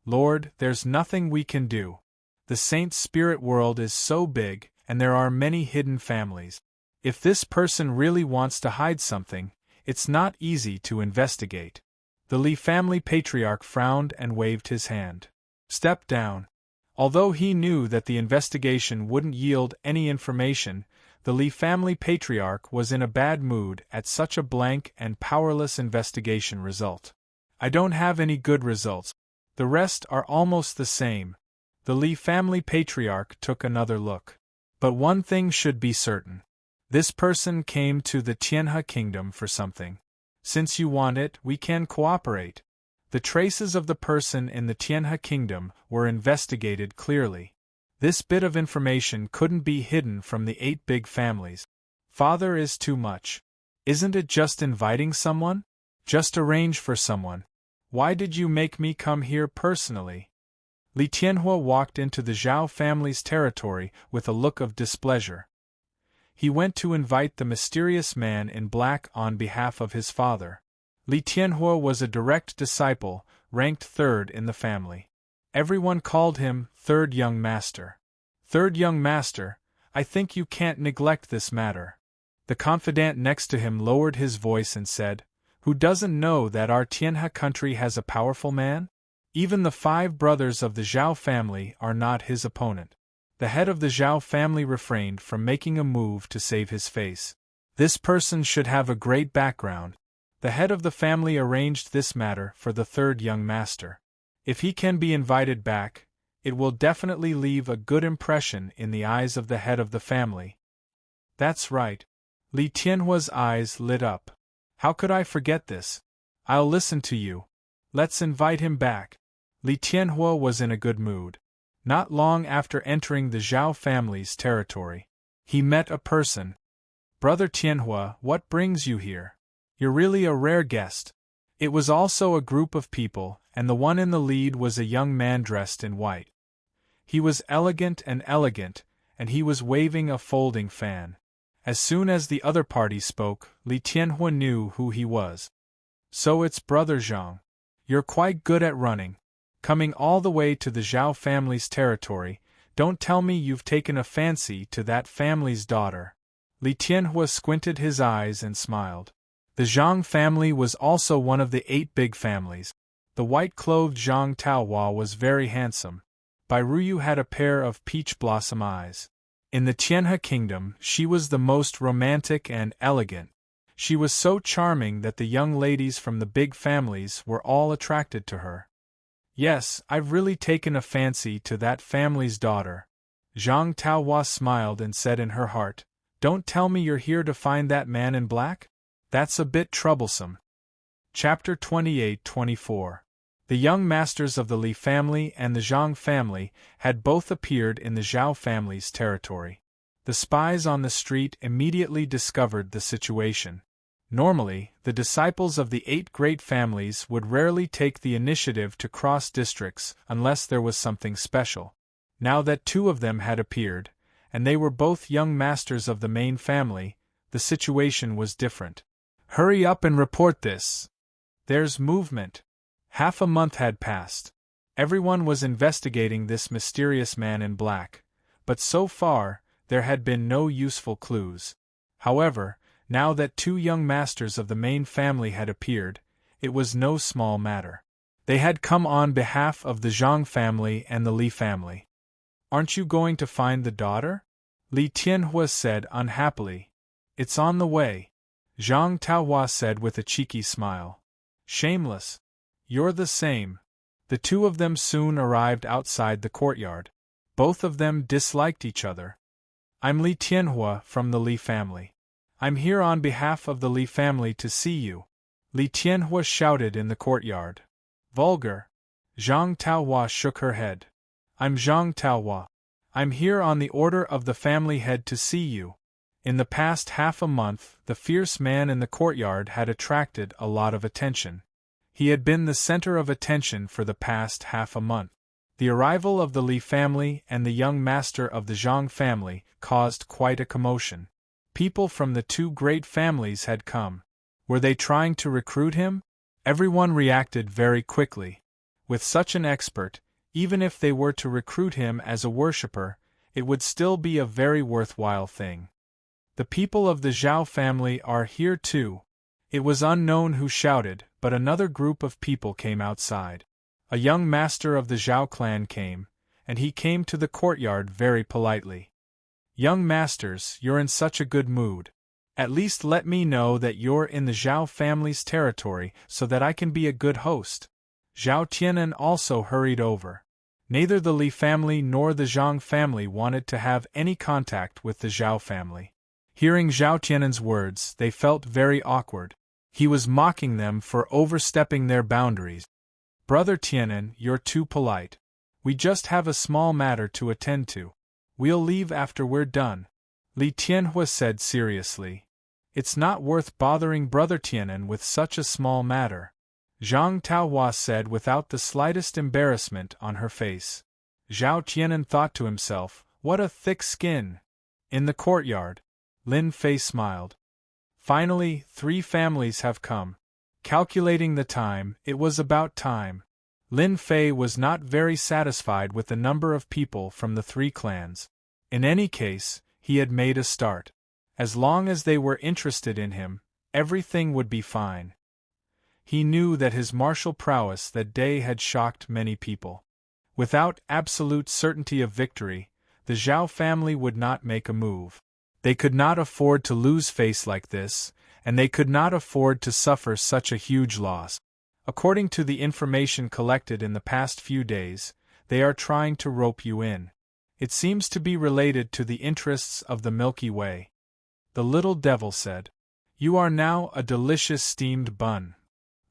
Lord, there's nothing we can do. The Saint's spirit world is so big, and there are many hidden families. If this person really wants to hide something, it's not easy to investigate. The Li family patriarch frowned and waved his hand. Step down. Although he knew that the investigation wouldn't yield any information, the Li family patriarch was in a bad mood at such a blank and powerless investigation result. I don't have any good results. The rest are almost the same. The Li family patriarch took another look. But one thing should be certain. This person came to the Tianhe kingdom for something. Since you want it, we can cooperate. The traces of the person in the Tianhe kingdom were investigated clearly. This bit of information couldn't be hidden from the 8 big families. Father is too much. Isn't it just inviting someone? Just arrange for someone. Why did you make me come here personally? Li Tianhua walked into the Zhao family's territory with a look of displeasure. He went to invite the mysterious man in black on behalf of his father. Li Tianhua was a direct disciple, ranked 3rd in the family. Everyone called him Third Young Master. Third Young Master, I think you can't neglect this matter. The confidant next to him lowered his voice and said, Who doesn't know that our Tianhe country has a powerful man? Even the 5 brothers of the Zhao family are not his opponent. The head of the Zhao family refrained from making a move to save his face. This person should have a great background. The head of the family arranged this matter for the third young master. If he can be invited back, it will definitely leave a good impression in the eyes of the head of the family. That's right. Li Tianhua's eyes lit up. How could I forget this? I'll listen to you. Let's invite him back. Li Tianhua was in a good mood. Not long after entering the Zhao family's territory, he met a person. Brother Tianhua, what brings you here? You're really a rare guest. It was also a group of people, and the one in the lead was a young man dressed in white. He was elegant, and he was waving a folding fan. As soon as the other party spoke, Li Tianhua knew who he was. So it's Brother Zhang. You're quite good at running. Coming all the way to the Zhao family's territory, don't tell me you've taken a fancy to that family's daughter. Li Tianhua squinted his eyes and smiled. The Zhang family was also one of the 8 big families. The white-clothed Zhang Taohua was very handsome. Bai Ruyu had a pair of peach blossom eyes. In the Tianhe kingdom, she was the most romantic and elegant. She was so charming that the young ladies from the big families were all attracted to her. Yes, I've really taken a fancy to that family's daughter. Zhang Taohua smiled and said in her heart, Don't tell me you're here to find that man in black? That's a bit troublesome. Chapter 28-24. The young masters of the Li family and the Zhang family had both appeared in the Zhao family's territory. The spies on the street immediately discovered the situation. Normally, the disciples of the 8 great families would rarely take the initiative to cross districts unless there was something special. Now that 2 of them had appeared, and they were both young masters of the main family, the situation was different. Hurry up and report this. There's movement. Half a month had passed. Everyone was investigating this mysterious man in black, but so far, there had been no useful clues. However, now that 2 young masters of the main family had appeared, it was no small matter. They had come on behalf of the Zhang family and the Li family. Aren't you going to find the daughter? Li Tianhua said unhappily. It's on the way. Zhang Taohua said with a cheeky smile. Shameless. You're the same. The 2 of them soon arrived outside the courtyard. Both of them disliked each other. I'm Li Tianhua from the Li family. I'm here on behalf of the Li family to see you. Li Tianhua shouted in the courtyard. Vulgar. Zhang Taohua shook her head. I'm Zhang Taohua. I'm here on the order of the family head to see you. In the past half a month, the fierce man in the courtyard had attracted a lot of attention. He had been the center of attention for the past half a month. The arrival of the Li family and the young master of the Zhang family caused quite a commotion. People from the 2 great families had come. Were they trying to recruit him? Everyone reacted very quickly. With such an expert, even if they were to recruit him as a worshipper, it would still be a very worthwhile thing. The people of the Zhao family are here too. It was unknown who shouted, but another group of people came outside. A young master of the Zhao clan came, and he came to the courtyard very politely. Young masters, you're in such a good mood. At least let me know that you're in the Zhao family's territory so that I can be a good host. Zhao Tianan also hurried over. Neither the Li family nor the Zhang family wanted to have any contact with the Zhao family. Hearing Zhao Tianan's words, they felt very awkward. He was mocking them for overstepping their boundaries. Brother Tianan, you're too polite. We just have a small matter to attend to. We'll leave after we're done. Li Tianhua said seriously. It's not worth bothering Brother Tianan with such a small matter. Zhang Taohua said without the slightest embarrassment on her face. Zhao Tianan thought to himself, what a thick skin. In the courtyard, Lin Fei smiled. Finally, 3 families have come. Calculating the time, it was about time. Lin Fei was not very satisfied with the number of people from the 3 clans. In any case, he had made a start. As long as they were interested in him, everything would be fine. He knew that his martial prowess that day had shocked many people. Without absolute certainty of victory, the Zhao family would not make a move. They could not afford to lose face like this, and they could not afford to suffer such a huge loss. According to the information collected in the past few days, they are trying to rope you in. It seems to be related to the interests of the Milky Way. The little devil said. You are now a delicious steamed bun.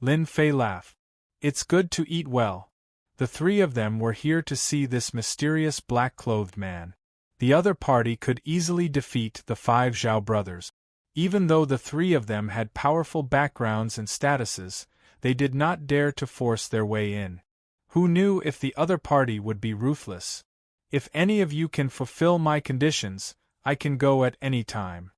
Lin Fei laughed. It's good to eat well. The three of them were here to see this mysterious black-clothed man. The other party could easily defeat the 5 Zhao brothers. Even though the three of them had powerful backgrounds and statuses, they did not dare to force their way in. Who knew if the other party would be ruthless? If any of you can fulfill my conditions, I can go at any time.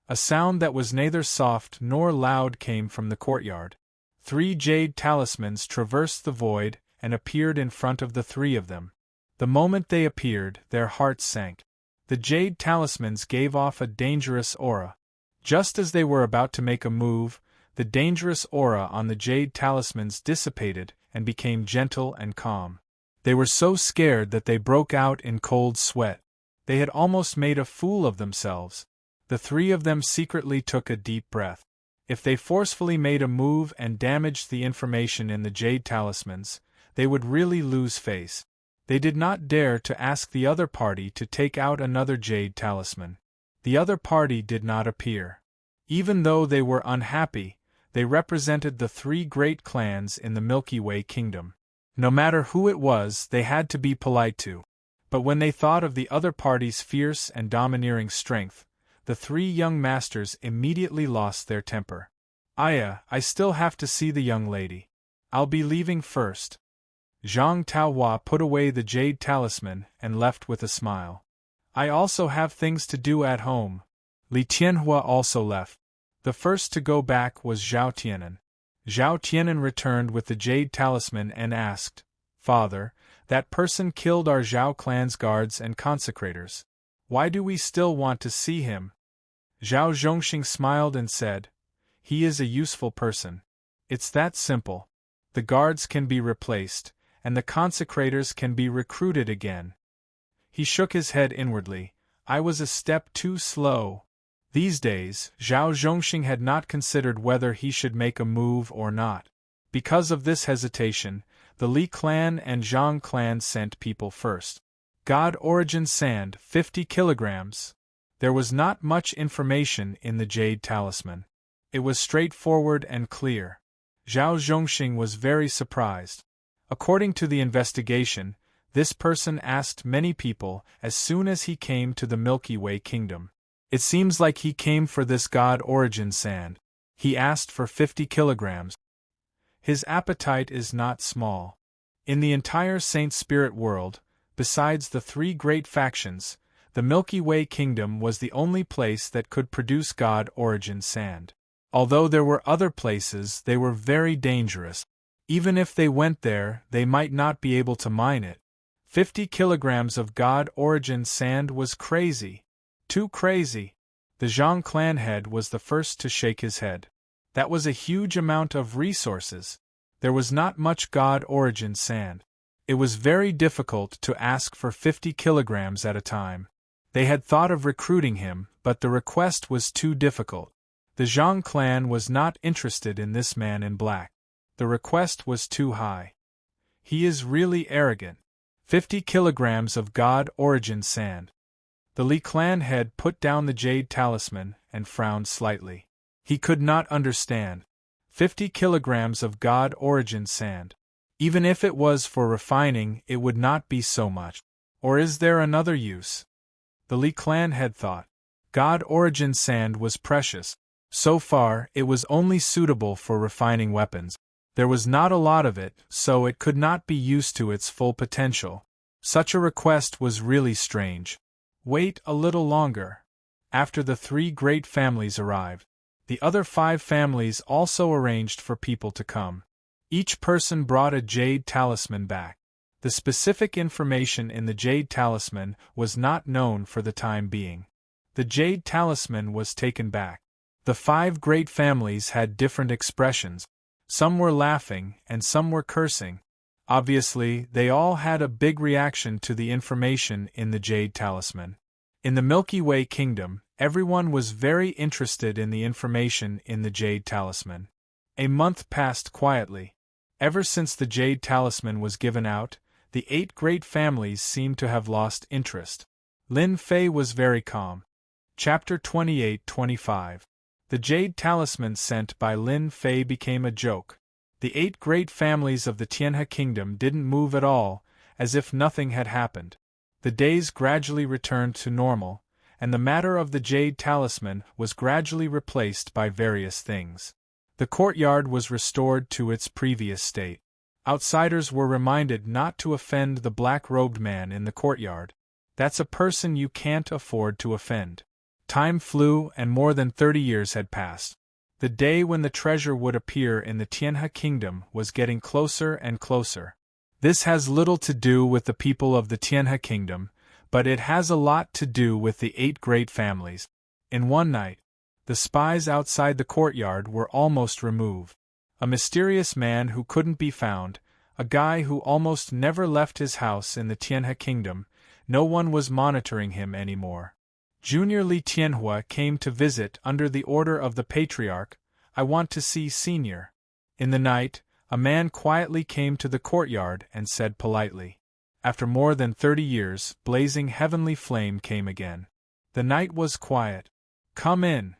A sound that was neither soft nor loud came from the courtyard. 3 jade talismans traversed the void and appeared in front of the three of them. The moment they appeared, their hearts sank. The jade talismans gave off a dangerous aura. Just as they were about to make a move, the dangerous aura on the jade talismans dissipated and became gentle and calm. They were so scared that they broke out in cold sweat. They had almost made a fool of themselves. The three of them secretly took a deep breath. If they forcefully made a move and damaged the information in the jade talismans, they would really lose face. They did not dare to ask the other party to take out another jade talisman. The other party did not appear. Even though they were unhappy, they represented the 3 great clans in the Milky Way kingdom. No matter who it was, they had to be polite to. But when they thought of the other party's fierce and domineering strength, the 3 young masters immediately lost their temper. Aya, I still have to see the young lady. I'll be leaving first. Zhang Taohua put away the jade talisman and left with a smile. I also have things to do at home. Li Tianhua also left. The first to go back was Zhao Tianan. Zhao Tianan returned with the jade talisman and asked, Father, that person killed our Zhao clan's guards and consecrators. Why do we still want to see him? Zhao Zhongxing smiled and said, He is a useful person. It's that simple. The guards can be replaced, and the consecrators can be recruited again. He shook his head inwardly. I was a step too slow. These days, Zhao Zhongxing had not considered whether he should make a move or not. Because of this hesitation, the Li clan and Zhang clan sent people first. God Origin Sand, 50 kilograms. There was not much information in the jade talisman. It was straightforward and clear. Zhao Zhongxing was very surprised. According to the investigation, this person asked many people as soon as he came to the Milky Way kingdom. It seems like he came for this God Origin Sand. He asked for 50 kilograms. His appetite is not small. In the entire Saint Spirit world, besides the 3 great factions, the Milky Way kingdom was the only place that could produce God Origin Sand. Although there were other places, they were very dangerous. Even if they went there, they might not be able to mine it. 50 kilograms of God Origin Sand was crazy. Too crazy. The Zhang clan head was the first to shake his head. That was a huge amount of resources. There was not much God Origin Sand. It was very difficult to ask for 50 kilograms at a time. They had thought of recruiting him, but the request was too difficult. The Zhang clan was not interested in this man in black. The request was too high. He is really arrogant. 50 kilograms of God Origin Sand. The Li clan head put down the jade talisman and frowned slightly. He could not understand. 50 kilograms of God Origin Sand. Even if it was for refining, it would not be so much. Or is there another use? The Li clan head thought. God Origin Sand was precious. So far, it was only suitable for refining weapons. There was not a lot of it, so it could not be used to its full potential. Such a request was really strange. Wait a little longer. After the 3 great families arrived, the other 5 families also arranged for people to come. Each person brought a jade talisman back. The specific information in the jade talisman was not known for the time being. The jade talisman was taken back. The 5 great families had different expressions. Some were laughing and some were cursing. Obviously, they all had a big reaction to the information in the jade talisman. In the Milky Way kingdom, everyone was very interested in the information in the Jade Talisman. A month passed quietly. Ever since the Jade Talisman was given out, the 8 great families seemed to have lost interest. Lin Fei was very calm. Chapter 28-25. The Jade Talisman sent by Lin Fei became a joke. The 8 great families of the Tianhe kingdom didn't move at all, as if nothing had happened. The days gradually returned to normal, and the matter of the Jade Talisman was gradually replaced by various things. The courtyard was restored to its previous state. Outsiders were reminded not to offend the black-robed man in the courtyard. That's a person you can't afford to offend. Time flew and more than 30 years had passed. The day when the treasure would appear in the Tianhe kingdom was getting closer and closer. This has little to do with the people of the Tianhe kingdom, but it has a lot to do with the 8 great families. In one night, the spies outside the courtyard were almost removed. A mysterious man who couldn't be found, a guy who almost never left his house in the Tianhe kingdom, no one was monitoring him anymore. Junior Li Tianhua came to visit under the order of the patriarch. I want to see Senior. In the night, a man quietly came to the courtyard and said politely. After more than 30 years, blazing heavenly flame came again. The night was quiet. Come in.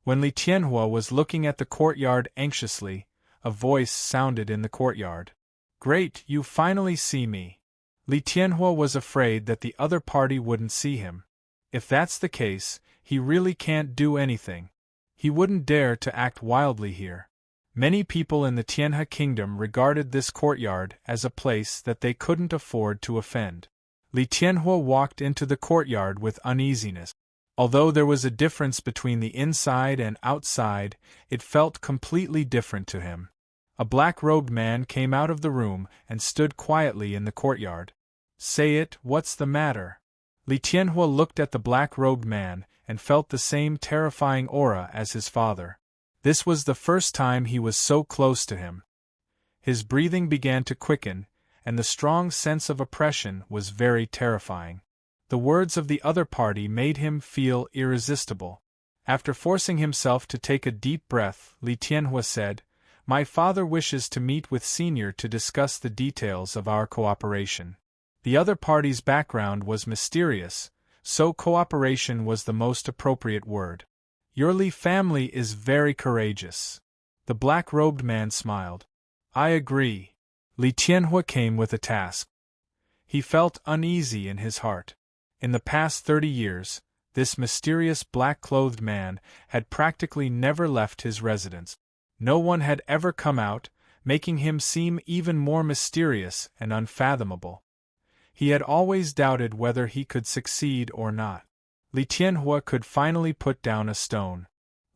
When Li Tianhua was looking at the courtyard anxiously, a voice sounded in the courtyard. Great, you finally see me. Li Tianhua was afraid that the other party wouldn't see him. If that's the case, he really can't do anything. He wouldn't dare to act wildly here. Many people in the Tianhe kingdom regarded this courtyard as a place that they couldn't afford to offend. Li Tianhua walked into the courtyard with uneasiness. Although there was a difference between the inside and outside, it felt completely different to him. A black-robed man came out of the room and stood quietly in the courtyard. Say it, what's the matter? Li Tianhua looked at the black-robed man and felt the same terrifying aura as his father. This was the first time he was so close to him. His breathing began to quicken, and the strong sense of oppression was very terrifying. The words of the other party made him feel irresistible. After forcing himself to take a deep breath, Li Tianhua said, My father wishes to meet with Senior to discuss the details of our cooperation. The other party's background was mysterious, so cooperation was the most appropriate word. Your Li family is very courageous. The black-robed man smiled. I agree. Li Tianhua came with a task. He felt uneasy in his heart. In the past 30 years, this mysterious black-clothed man had practically never left his residence. No one had ever come out, making him seem even more mysterious and unfathomable. He had always doubted whether he could succeed or not. Li Tianhua could finally put down a stone.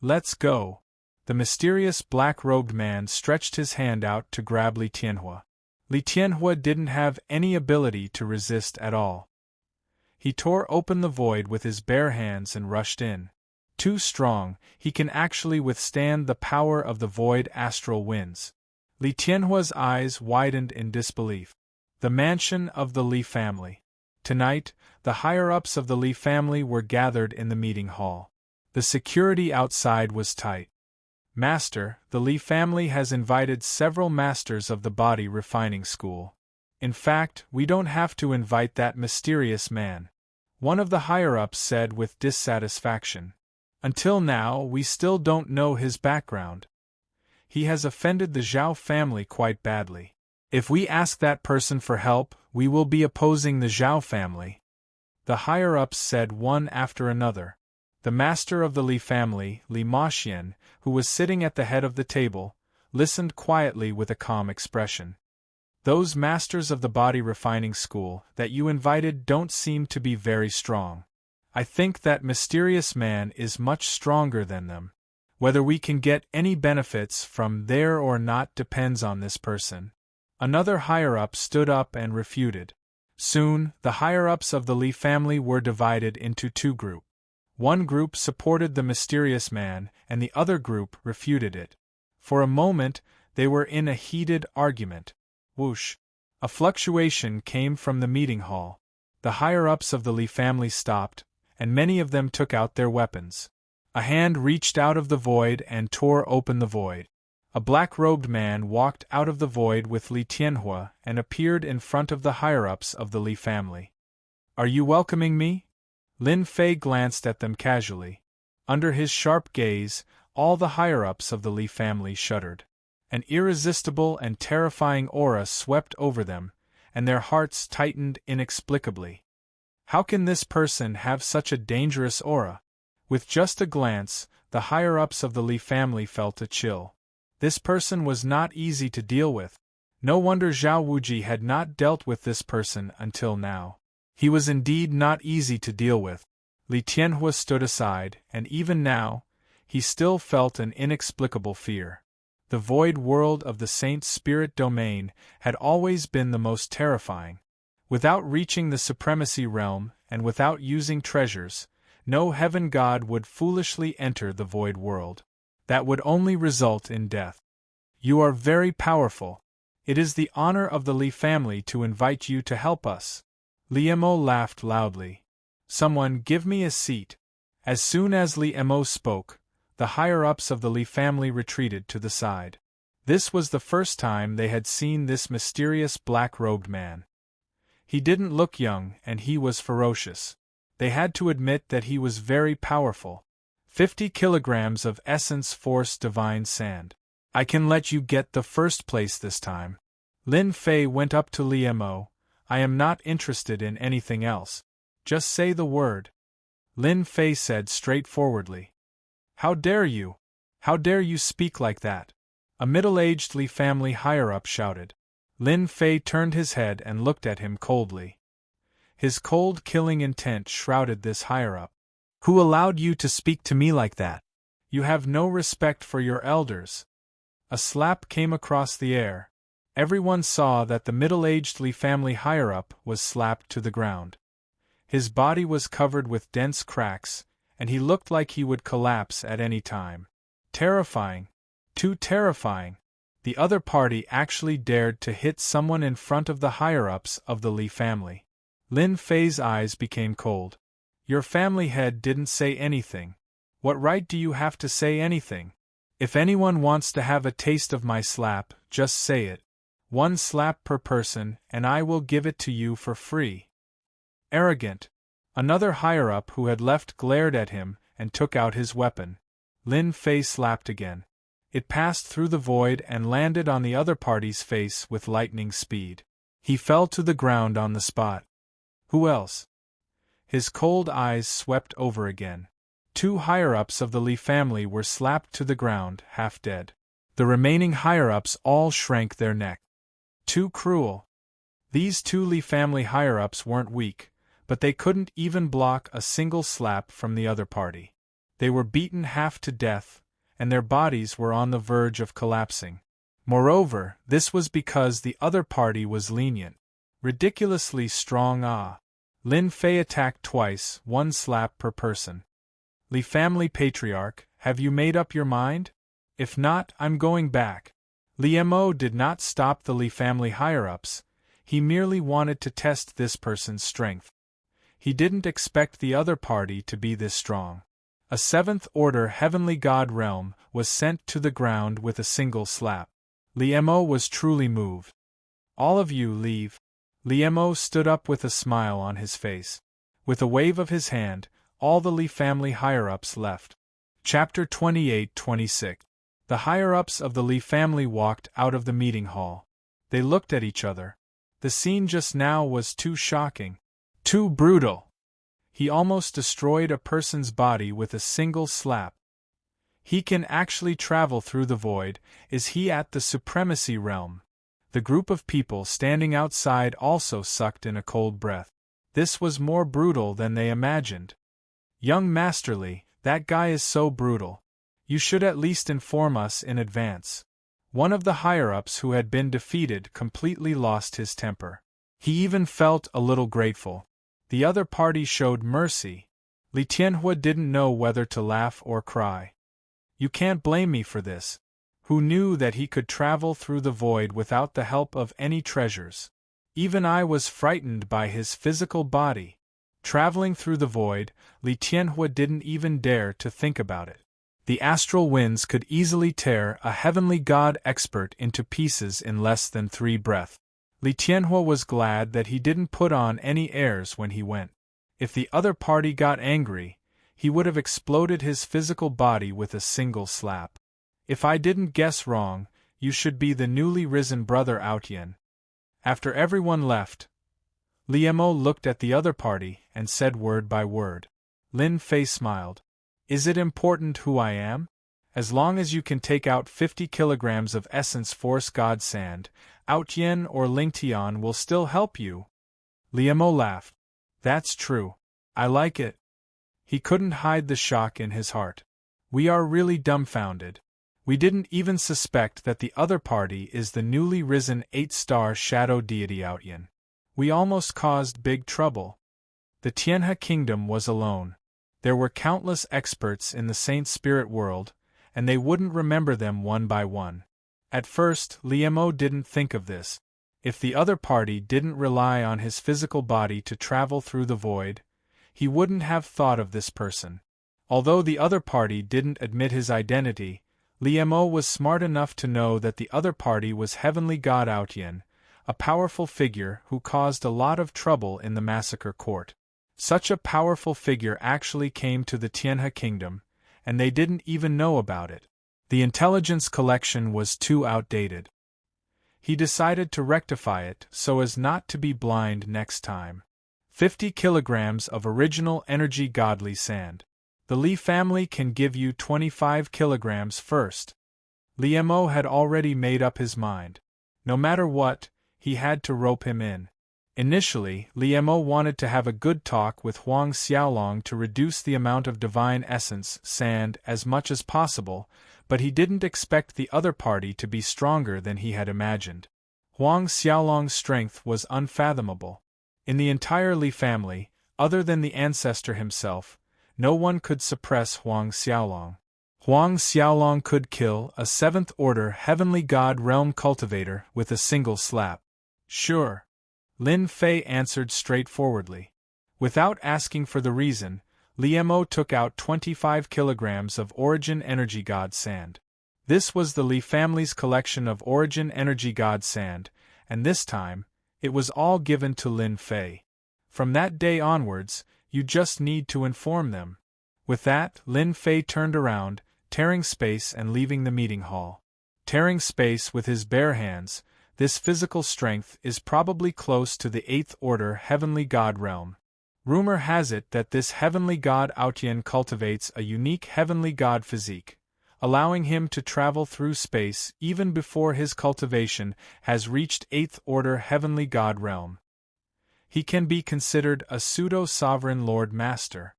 Let's go. The mysterious black-robed man stretched his hand out to grab Li Tianhua. Li Tianhua didn't have any ability to resist at all. He tore open the void with his bare hands and rushed in. Too strong, he can actually withstand the power of the void astral winds. Li Tianhua's eyes widened in disbelief. The mansion of the Li family. Tonight, the higher-ups of the Li family were gathered in the meeting hall. The security outside was tight. Master, the Li family has invited several masters of the body refining school. In fact, we don't have to invite that mysterious man. One of the higher-ups said with dissatisfaction. Until now, we still don't know his background. He has offended the Zhao family quite badly. If we ask that person for help, we will be opposing the Zhao family. The higher-ups said one after another. The master of the Li family, Li Maxian, who was sitting at the head of the table, listened quietly with a calm expression. Those masters of the body refining school that you invited don't seem to be very strong. I think that mysterious man is much stronger than them. Whether we can get any benefits from there or not depends on this person. Another higher-up stood up and refuted. Soon, the higher-ups of the Li family were divided into 2 groups. One group supported the mysterious man, and the other group refuted it. For a moment, they were in a heated argument. Whoosh! A fluctuation came from the meeting hall. The higher-ups of the Li family stopped, and many of them took out their weapons. A hand reached out of the void and tore open the void. A black-robed man walked out of the void with Li Tianhua and appeared in front of the higher-ups of the Li family. "Are you welcoming me?" Lin Fei glanced at them casually. Under his sharp gaze, all the higher-ups of the Li family shuddered. An irresistible and terrifying aura swept over them, and their hearts tightened inexplicably. How can this person have such a dangerous aura? With just a glance, the higher-ups of the Li family felt a chill. This person was not easy to deal with. No wonder Zhao Wuji had not dealt with this person until now. He was indeed not easy to deal with. Li Tianhua stood aside, and even now, he still felt an inexplicable fear. The void world of the Saint's spirit domain had always been the most terrifying. Without reaching the supremacy realm, and without using treasures, no heaven god would foolishly enter the void world. That would only result in death. "You are very powerful. It is the honor of the Li family to invite you to help us." Li Mo laughed loudly. "Someone give me a seat." As soon as Li Mo spoke, the higher-ups of the Li family retreated to the side. This was the first time they had seen this mysterious black-robed man. He didn't look young, and he was ferocious. They had to admit that he was very powerful. 50 kilograms of essence force divine sand. "I can let you get the first place this time." Lin Fei went up to Li Mo. "I am not interested in anything else. Just say the word." Lin Fei said straightforwardly. "How dare you? How dare you speak like that?" A middle-aged Li family higher-up shouted. Lin Fei turned his head and looked at him coldly. His cold killing intent shrouded this higher-up. "Who allowed you to speak to me like that? You have no respect for your elders." A slap came across the air. Everyone saw that the middle-aged Li family higher-up was slapped to the ground. His body was covered with dense cracks, and he looked like he would collapse at any time. Terrifying. Too terrifying. The other party actually dared to hit someone in front of the higher-ups of the Li family. Lin Fei's eyes became cold. "Your family head didn't say anything. What right do you have to say anything? If anyone wants to have a taste of my slap, just say it. 1 slap per person, and I will give it to you for free." Arrogant. Another higher-up who had left glared at him and took out his weapon. Lin Fei slapped again. It passed through the void and landed on the other party's face with lightning speed. He fell to the ground on the spot. Who else? His cold eyes swept over again. 2 higher-ups of the Li family were slapped to the ground, half dead. The remaining higher-ups all shrank their neck. Too cruel. These 2 Li family higher-ups weren't weak, but they couldn't even block a single slap from the other party. They were beaten half to death, and their bodies were on the verge of collapsing. Moreover, this was because the other party was lenient. Ridiculously strong. Lin Fei attacked twice, 1 slap per person. Li family patriarch, have you made up your mind? If not, I'm going back. Li Mo did not stop the Li family higher-ups, he merely wanted to test this person's strength. He didn't expect the other party to be this strong. A 7th-order heavenly god realm was sent to the ground with a single slap. Li Mo was truly moved. "All of you leave." Li Mo stood up with a smile on his face. With a wave of his hand, all the Li family higher-ups left. Chapter 28-26. The higher-ups of the Li family walked out of the meeting hall. They looked at each other. The scene just now was too shocking. Too brutal. He almost destroyed a person's body with a single slap. He can actually travel through the void. Is he at the supremacy realm? The group of people standing outside also sucked in a cold breath. This was more brutal than they imagined. "Young Masterly, that guy is so brutal. You should at least inform us in advance." One of the higher-ups who had been defeated completely lost his temper. He even felt a little grateful. The other party showed mercy. Li Tianhua didn't know whether to laugh or cry. "You can't blame me for this. Who knew that he could travel through the void without the help of any treasures? Even I was frightened by his physical body. Traveling through the void, Li Tianhua didn't even dare to think about it. The astral winds could easily tear a heavenly god expert into pieces in less than 3 breaths. Li Tianhua was glad that he didn't put on any airs when he went. If the other party got angry, he would have exploded his physical body with a single slap. If I didn't guess wrong, you should be the newly risen brother Aotian. After everyone left, Liemo looked at the other party and said word by word. Lin Fei smiled. Is it important who I am? As long as you can take out 50 kilograms of essence force god sand, Aotian or Lingtian will still help you. Liemo laughed. That's true. I like it. He couldn't hide the shock in his heart. We are really dumbfounded. We didn't even suspect that the other party is the newly risen 8-star shadow deity Aotian. We almost caused big trouble. The Tianhe kingdom was alone. There were countless experts in the saint spirit world, and they wouldn't remember them one by one. At first, Liemo didn't think of this. If the other party didn't rely on his physical body to travel through the void, he wouldn't have thought of this person. Although the other party didn't admit his identity, Liemo was smart enough to know that the other party was heavenly god Aotian, a powerful figure who caused a lot of trouble in the massacre court. Such a powerful figure actually came to the Tianhe kingdom, and they didn't even know about it. The intelligence collection was too outdated. He decided to rectify it so as not to be blind next time. 50 kilograms of original energy godly sand. The Li family can give you 25 kilograms first. Liemo had already made up his mind. No matter what, he had to rope him in. Initially, Liemo wanted to have a good talk with Huang Xiaolong to reduce the amount of divine essence sand as much as possible, but he didn't expect the other party to be stronger than he had imagined. Huang Xiaolong's strength was unfathomable. In the entire Li family, other than the ancestor himself, no one could suppress Huang Xiaolong. Huang Xiaolong could kill a 7th-order heavenly god realm cultivator with a single slap. Sure. Lin Fei answered straightforwardly. Without asking for the reason, Liemo took out 25 kilograms of Origin Energy God Sand. This was the Li family's collection of Origin Energy God Sand, and this time, it was all given to Lin Fei. From that day onwards, you just need to inform them. With that, Lin Fei turned around, tearing space and leaving the meeting hall. Tearing space with his bare hands, this physical strength is probably close to the 8th-order heavenly god realm. Rumor has it that this heavenly god Aotian cultivates a unique heavenly god physique, allowing him to travel through space even before his cultivation has reached 8th-order heavenly god realm. He can be considered a pseudo-sovereign Lord Master.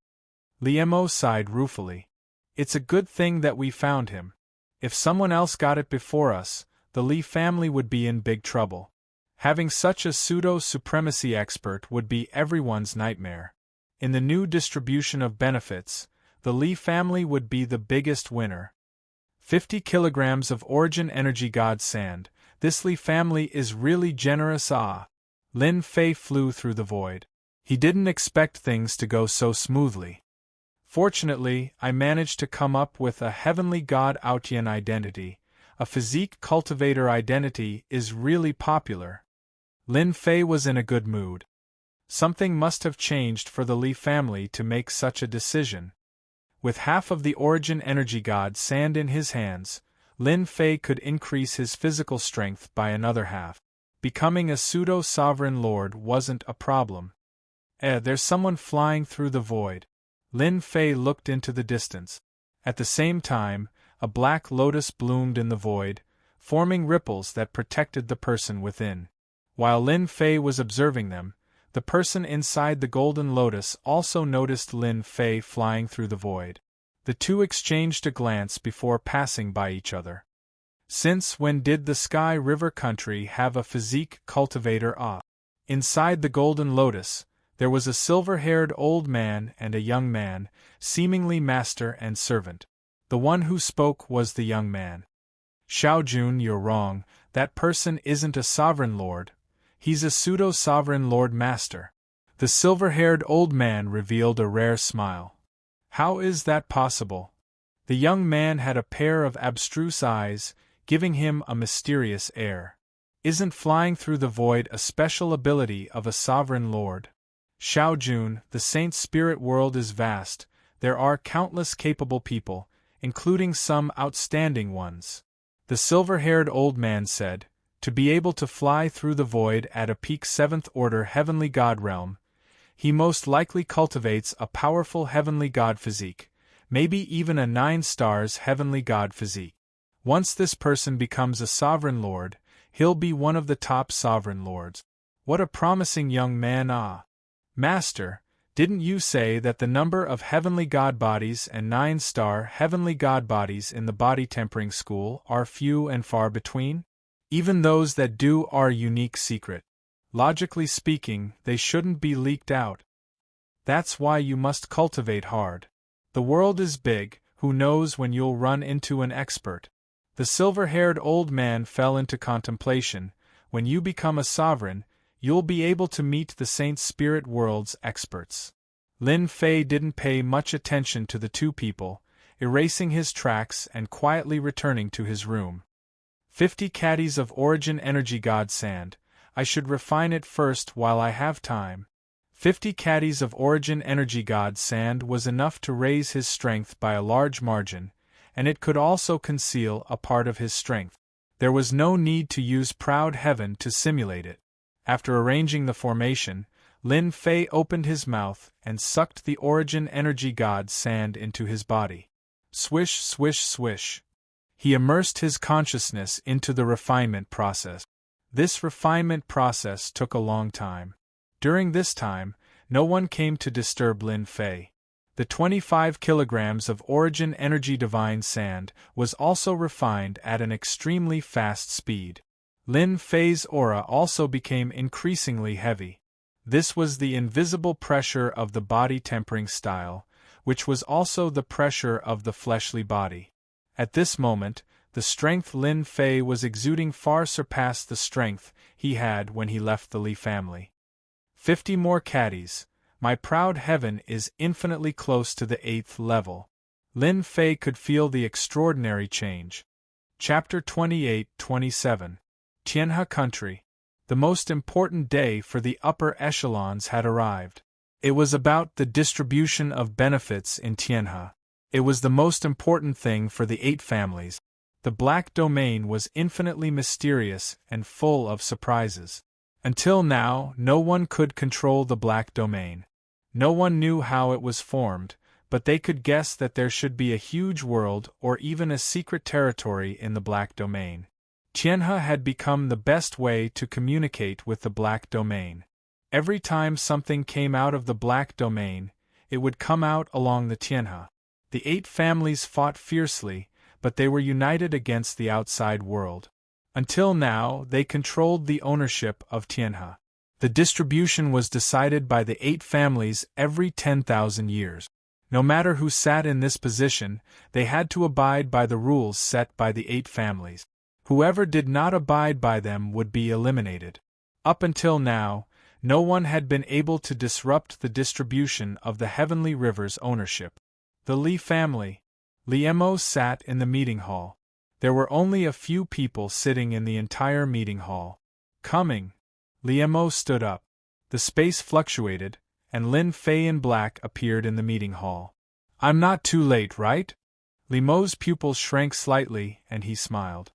Liemo sighed ruefully. It's a good thing that we found him. If someone else got it before us, the Li family would be in big trouble. Having such a pseudo-supremacy expert would be everyone's nightmare. In the new distribution of benefits, the Li family would be the biggest winner. 50 kilograms of Origin Energy God Sand, this Li family is really generous. Lin Fei flew through the void. He didn't expect things to go so smoothly. Fortunately, I managed to come up with a heavenly god Aotian identity. A physique cultivator identity is really popular. Lin Fei was in a good mood. Something must have changed for the Li family to make such a decision. With half of the Origin Energy God Sand in his hands, Lin Fei could increase his physical strength by another half. Becoming a pseudo-sovereign lord wasn't a problem. There's someone flying through the void. Lin Fei looked into the distance. At the same time, a black lotus bloomed in the void, forming ripples that protected the person within. While Lin Fei was observing them, the person inside the golden lotus also noticed Lin Fei flying through the void. The two exchanged a glance before passing by each other. Since when did the Sky River country have a physique cultivator? Inside the golden lotus, there was a silver-haired old man and a young man, seemingly master and servant. The one who spoke was the young man. Xiaojun, you're wrong, that person isn't a sovereign lord, he's a pseudo-sovereign lord master. The silver-haired old man revealed a rare smile. How is that possible? The young man had a pair of abstruse eyes, giving him a mysterious air. Isn't flying through the void a special ability of a sovereign lord? Xiaojun, the saint spirit world is vast, there are countless capable people, including some outstanding ones. The silver-haired old man said, to be able to fly through the void at a peak 7th order heavenly god realm, he most likely cultivates a powerful heavenly god physique, maybe even a 9 stars heavenly god physique. Once this person becomes a sovereign lord, he'll be one of the top sovereign lords. What a promising young man! Ah! Master, didn't you say that the number of heavenly god bodies and 9-star heavenly god bodies in the body tempering school are few and far between? Even those that do are unique secret. Logically speaking, they shouldn't be leaked out. That's why you must cultivate hard. The world is big, who knows when you'll run into an expert. The silver-haired old man fell into contemplation. When you become a sovereign, you'll be able to meet the saint spirit world's experts. Lin Fei didn't pay much attention to the two people, erasing his tracks and quietly returning to his room. 50 caddies of origin energy god sand. I should refine it first while I have time. 50 caddies of origin energy god sand was enough to raise his strength by a large margin, and it could also conceal a part of his strength. There was no need to use proud heaven to simulate it. After arranging the formation, Lin Fei opened his mouth and sucked the origin energy god sand into his body. Swish, swish, swish. He immersed his consciousness into the refinement process. This refinement process took a long time. During this time, no one came to disturb Lin Fei. The 25 kilograms of origin energy divine sand was also refined at an extremely fast speed. Lin Fei's aura also became increasingly heavy. This was the invisible pressure of the body tempering style, which was also the pressure of the fleshly body. At this moment, the strength Lin Fei was exuding far surpassed the strength he had when he left the Li family. 50 more caddies. My proud heaven is infinitely close to the 8th level. Lin Fei could feel the extraordinary change. Chapter 28-27. Tianhe Country. The most important day for the upper echelons had arrived. It was about the distribution of benefits in Tianhe. It was the most important thing for the 8 families. The Black Domain was infinitely mysterious and full of surprises. Until now, no one could control the Black Domain. No one knew how it was formed, but they could guess that there should be a huge world or even a secret territory in the Black Domain. Tianhe had become the best way to communicate with the Black Domain. Every time something came out of the Black Domain, it would come out along the Tianhe. The 8 families fought fiercely, but they were united against the outside world. Until now, they controlled the ownership of Tianhe. The distribution was decided by the 8 families every 10,000 years. No matter who sat in this position, they had to abide by the rules set by the 8 families. Whoever did not abide by them would be eliminated. Up until now, no one had been able to disrupt the distribution of the Heavenly River's ownership. The Li family. Liemo sat in the meeting hall. There were only a few people sitting in the entire meeting hall. Coming. Liemo stood up. The space fluctuated, and Lin Fei in black appeared in the meeting hall. I'm not too late, right? Liemo's pupils shrank slightly, and he smiled.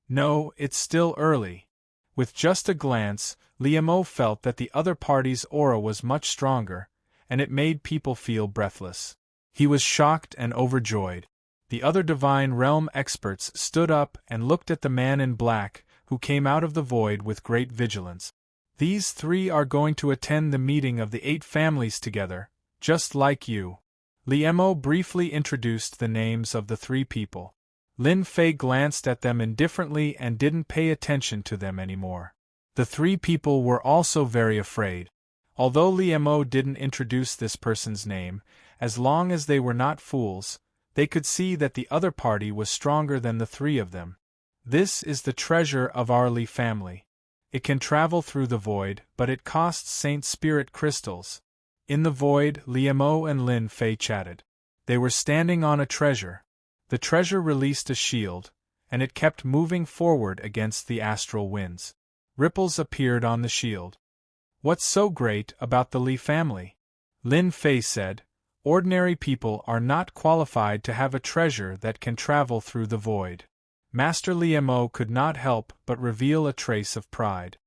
No, it's still early. With just a glance, Liemo felt that the other party's aura was much stronger, and it made people feel breathless. He was shocked and overjoyed. The other Divine Realm experts stood up and looked at the man in black, who came out of the void with great vigilance. These 3 are going to attend the meeting of the 8 families together, just like you. Liemo briefly introduced the names of the 3 people. Lin Fei glanced at them indifferently and didn't pay attention to them anymore. The 3 people were also very afraid. Although Liemo didn't introduce this person's name, as long as they were not fools, they could see that the other party was stronger than the 3 of them. This is the treasure of our Li family. It can travel through the void, but it costs Saint Spirit crystals. In the void, Liemo and Lin Fei chatted. They were standing on a treasure. The treasure released a shield, and it kept moving forward against the astral winds. Ripples appeared on the shield. What's so great about the Li family? Lin Fei said. Ordinary people are not qualified to have a treasure that can travel through the void. Master Liemo could not help but reveal a trace of pride.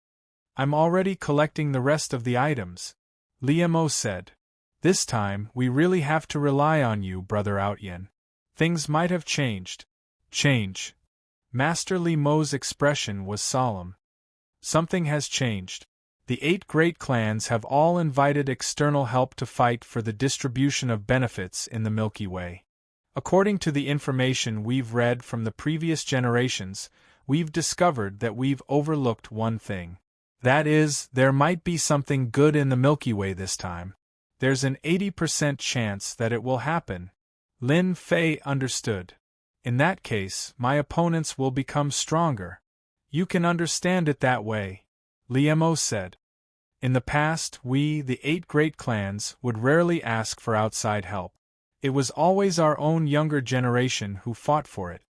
I'm already collecting the rest of the items, Liemo said. This time we really have to rely on you, Brother Outyin. Things might have changed. Change. Master Liemo's expression was solemn. Something has changed. The 8 great clans have all invited external help to fight for the distribution of benefits in the Milky Way. According to the information we've read from the previous generations, we've discovered that we've overlooked one thing. That is, there might be something good in the Milky Way this time. There's an 80% chance that it will happen. Lin Fei understood. In that case, my opponents will become stronger. You can understand it that way, Liemo said. In the past, we, the 8 great clans, would rarely ask for outside help. It was always our own younger generation who fought for it.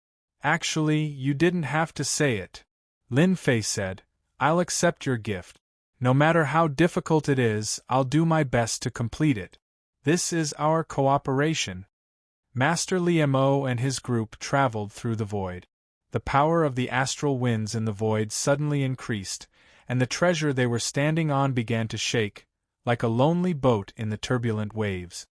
Actually, you didn't have to say it, Lin Fei said. I'll accept your gift. No matter how difficult it is, I'll do my best to complete it. This is our cooperation. Master Liemo and his group traveled through the void. The power of the astral winds in the void suddenly increased, and the treasure they were standing on began to shake, like a lonely boat in the turbulent waves.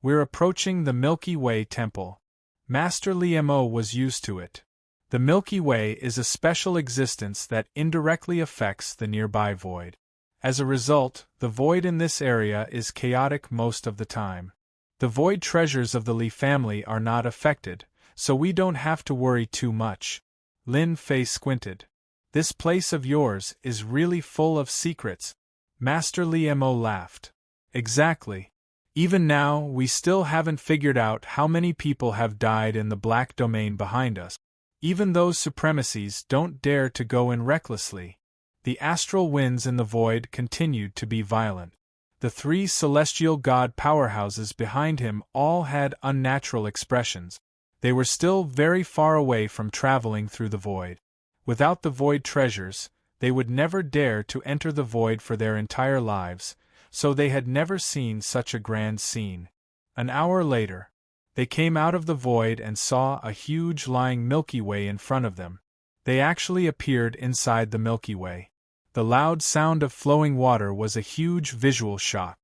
We're approaching the Milky Way temple. Master Liemo was used to it. The Milky Way is a special existence that indirectly affects the nearby void. As a result, the void in this area is chaotic most of the time. The void treasures of the Li family are not affected, so we don't have to worry too much. Lin Fei squinted. This place of yours is really full of secrets. Master Liemo laughed. Exactly. Even now, we still haven't figured out how many people have died in the black domain behind us. Even those supremacies don't dare to go in recklessly. The astral winds in the void continued to be violent. The 3 celestial god powerhouses behind him all had unnatural expressions. They were still very far away from traveling through the void. Without the void treasures, they would never dare to enter the void for their entire lives, so they had never seen such a grand scene. An hour later, they came out of the void and saw a huge lying Milky Way in front of them. They actually appeared inside the Milky Way. The loud sound of flowing water was a huge visual shock.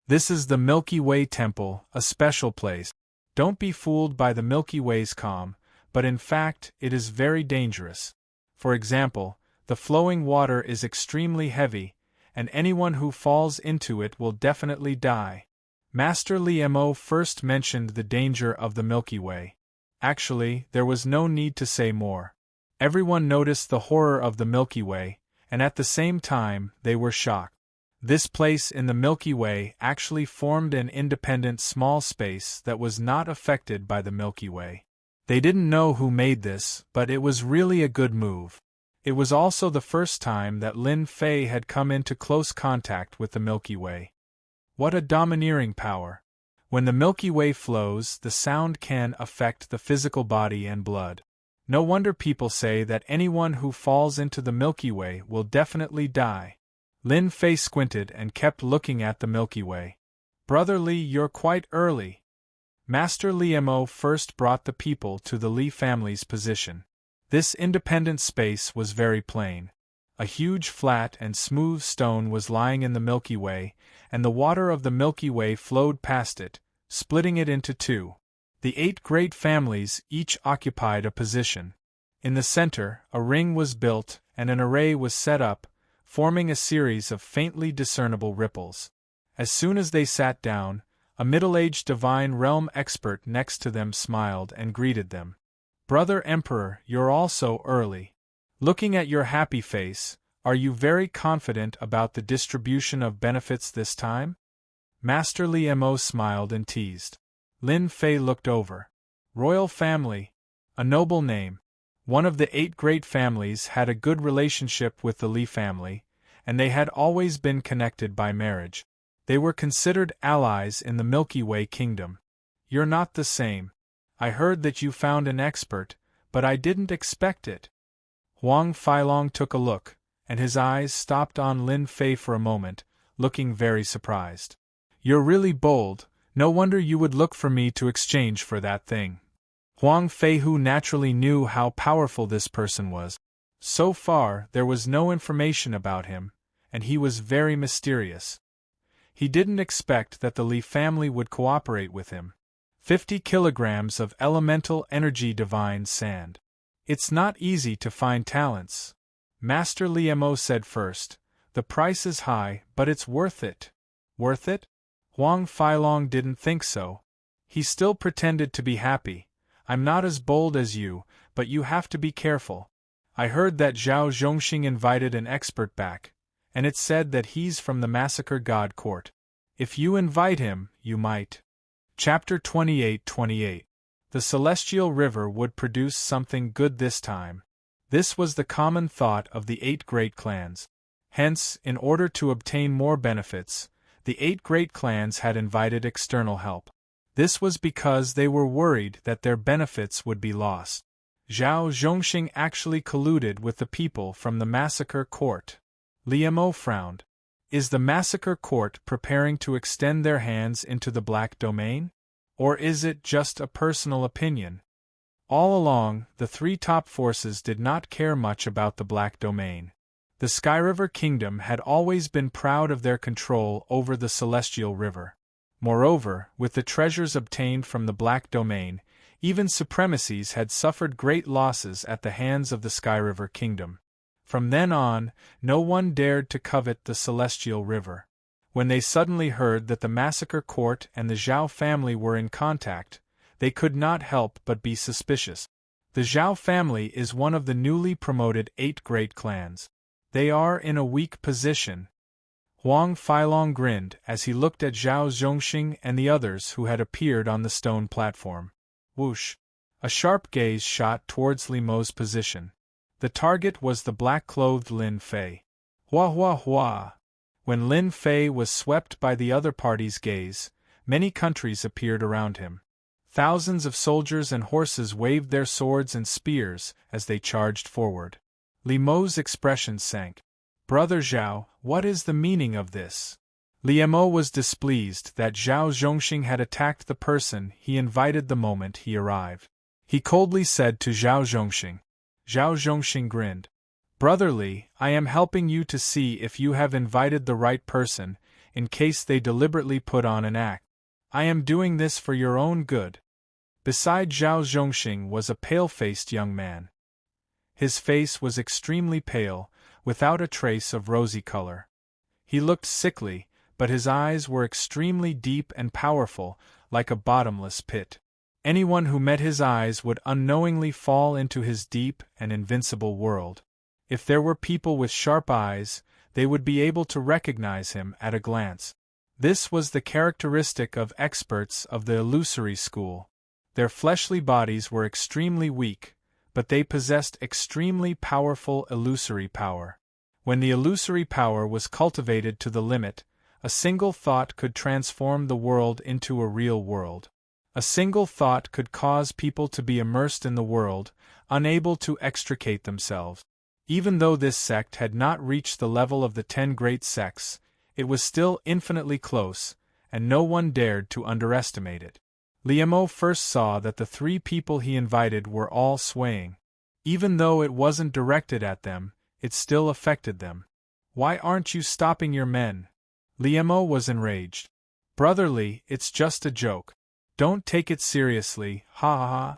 This is the Milky Way Temple, a special place. Don't be fooled by the Milky Way's calm, but in fact, it is very dangerous. For example, the flowing water is extremely heavy, and anyone who falls into it will definitely die. Master Liemo first mentioned the danger of the Milky Way. Actually, there was no need to say more. Everyone noticed the horror of the Milky Way, and at the same time, they were shocked. This place in the Milky Way actually formed an independent small space that was not affected by the Milky Way. They didn't know who made this, but it was really a good move. It was also the first time that Lin Fei had come into close contact with the Milky Way. What a domineering power! When the Milky Way flows, the sound can affect the physical body and blood. No wonder people say that anyone who falls into the Milky Way will definitely die. Lin Fei squinted and kept looking at the Milky Way. Brother Li, you're quite early. Master Liemo first brought the people to the Li family's position. This independent space was very plain. A huge flat and smooth stone was lying in the Milky Way, and the water of the Milky Way flowed past it, splitting it into 2. The 8 great families each occupied a position. In the center, a ring was built, and an array was set up, forming a series of faintly discernible ripples. As soon as they sat down, a middle-aged divine realm expert next to them smiled and greeted them. Brother Emperor, you're all so early. Looking at your happy face, are you very confident about the distribution of benefits this time? Master Liemo smiled and teased. Lin Fei looked over. Royal family. A noble name. One of the 8 great families had a good relationship with the Li family, and they had always been connected by marriage. They were considered allies in the Milky Way kingdom. You're not the same. I heard that you found an expert, but I didn't expect it. Huang Feilong took a look, and his eyes stopped on Lin Fei for a moment, looking very surprised. You're really bold, no wonder you would look for me to exchange for that thing. Huang Fei, who naturally knew how powerful this person was. So far, there was no information about him, and he was very mysterious. He didn't expect that the Li family would cooperate with him. 50 kilograms of elemental energy divine sand. It's not easy to find talents. Master Liemo said first. The price is high, but it's worth it. Worth it? Huang Feilong didn't think so. He still pretended to be happy. I'm not as bold as you, but you have to be careful. I heard that Zhao Zhongxing invited an expert back, and it said that he's from the Massacre God Court. If you invite him, you might. Chapter 28:28. The celestial river would produce something good this time. This was the common thought of the 8 great clans. Hence, in order to obtain more benefits, the 8 great clans had invited external help. This was because they were worried that their benefits would be lost. Zhao Zhongxing actually colluded with the people from the Massacre Court. Liemo frowned. Is the Massacre Court preparing to extend their hands into the Black Domain? Or is it just a personal opinion? All along, the 3 top forces did not care much about the Black Domain. The Skyriver Kingdom had always been proud of their control over the Celestial River. Moreover, with the treasures obtained from the Black Domain, even supremacies had suffered great losses at the hands of the Skyriver Kingdom. From then on, no one dared to covet the Celestial River. When they suddenly heard that the Massacre Court and the Zhao family were in contact, they could not help but be suspicious. The Zhao family is one of the newly promoted 8 great clans. They are in a weak position. Huang Feilong grinned as he looked at Zhao Zhongxing and the others who had appeared on the stone platform. Whoosh! A sharp gaze shot towards Limo's position. The target was the black-clothed Lin Fei. Hua hua hua! When Lin Fei was swept by the other party's gaze, many countries appeared around him. Thousands of soldiers and horses waved their swords and spears as they charged forward. Limo's expression sank. Brother Zhao, what is the meaning of this? Liemo was displeased that Zhao Zhongxing had attacked the person he invited the moment he arrived. He coldly said to Zhao Zhongxing. Zhao Zhongxing grinned. Brother Li, I am helping you to see if you have invited the right person, in case they deliberately put on an act. I am doing this for your own good. Beside Zhao Zhongxing was a pale-faced young man. His face was extremely pale, without a trace of rosy color. He looked sickly, but his eyes were extremely deep and powerful, like a bottomless pit. Anyone who met his eyes would unknowingly fall into his deep and invincible world. If there were people with sharp eyes, they would be able to recognize him at a glance. This was the characteristic of experts of the illusory school. Their fleshly bodies were extremely weak, but they possessed extremely powerful illusory power. When the illusory power was cultivated to the limit, a single thought could transform the world into a real world. A single thought could cause people to be immersed in the world, unable to extricate themselves. Even though this sect had not reached the level of the 10 great sects, it was still infinitely close, and no one dared to underestimate it. Liemo first saw that the 3 people he invited were all swaying. Even though it wasn't directed at them, it still affected them. Why aren't you stopping your men? Liemo was enraged. Brother Li, it's just a joke. Don't take it seriously, ha ha ha.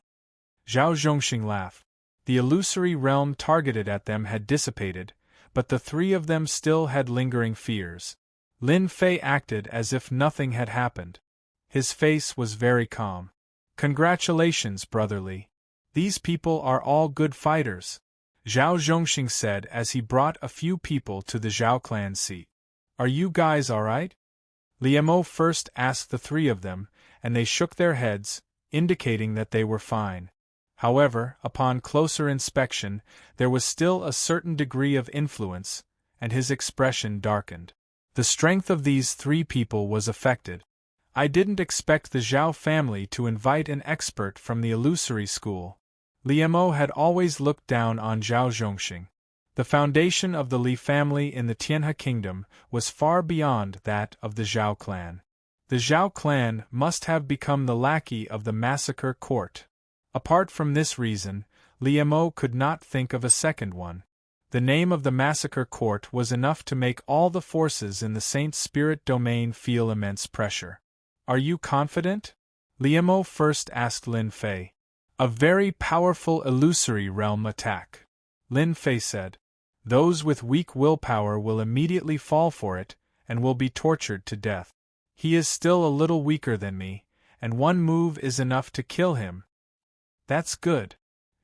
Zhao Zhongxing laughed. The illusory realm targeted at them had dissipated, but the 3 of them still had lingering fears. Lin Fei acted as if nothing had happened. His face was very calm. Congratulations, Brother Li. These people are all good fighters, Zhao Zhongxing said as he brought a few people to the Zhao clan seat. Are you guys alright? Liemo first asked the 3 of them, and they shook their heads, indicating that they were fine. However, upon closer inspection, there was still a certain degree of influence, and his expression darkened. The strength of these three people was affected. I didn't expect the Zhao family to invite an expert from the illusory school. Liemo had always looked down on Zhao Zhongxing. The foundation of the Li family in the Tianhe kingdom was far beyond that of the Zhao clan. The Zhao clan must have become the lackey of the massacre court. Apart from this reason, Liemo could not think of a second one. The name of the massacre court was enough to make all the forces in the Saint Spirit domain feel immense pressure. Are you confident? Liemo first asked Lin Fei. A very powerful illusory realm attack. Lin Fei said. Those with weak willpower will immediately fall for it, and will be tortured to death. He is still a little weaker than me, and one move is enough to kill him. That's good.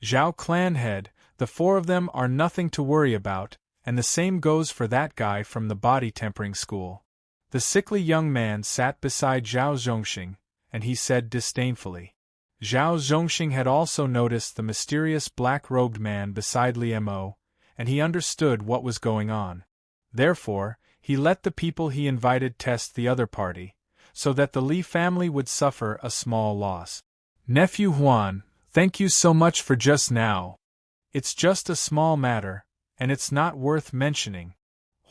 Zhao clan head, the four of them are nothing to worry about, and the same goes for that guy from the body tempering school. The sickly young man sat beside Zhao Zhongxing, and he said disdainfully. Zhao Zhongxing had also noticed the mysterious black-robed man beside Liemo, and he understood what was going on. Therefore, he let the people he invited test the other party, so that the Li family would suffer a small loss. Nephew Huan, thank you so much for just now. It's just a small matter, and it's not worth mentioning.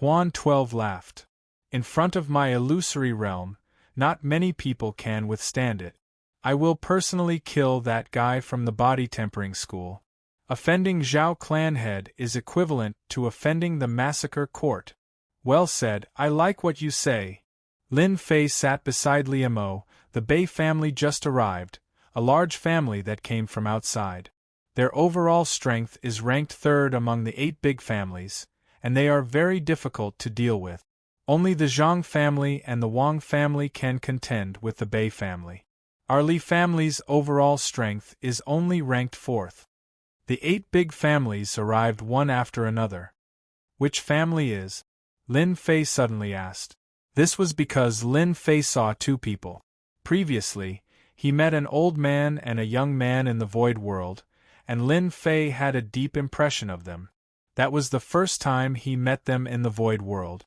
Huan 12 laughed. In front of my illusory realm, not many people can withstand it. I will personally kill that guy from the body tempering school. Offending Zhao clan head is equivalent to offending the massacre court. Well said, I like what you say. Lin Fei sat beside Liemo. The Bei family just arrived, a large family that came from outside. Their overall strength is ranked third among the 8 big families, and they are very difficult to deal with. Only the Zhang family and the Wang family can contend with the Bei family. Our Li family's overall strength is only ranked 4th. The 8 big families arrived one after another. Which family is? Lin Fei suddenly asked. This was because Lin Fei saw 2 people. Previously, he met an old man and a young man in the void world, and Lin Fei had a deep impression of them. That was the first time he met them in the void world.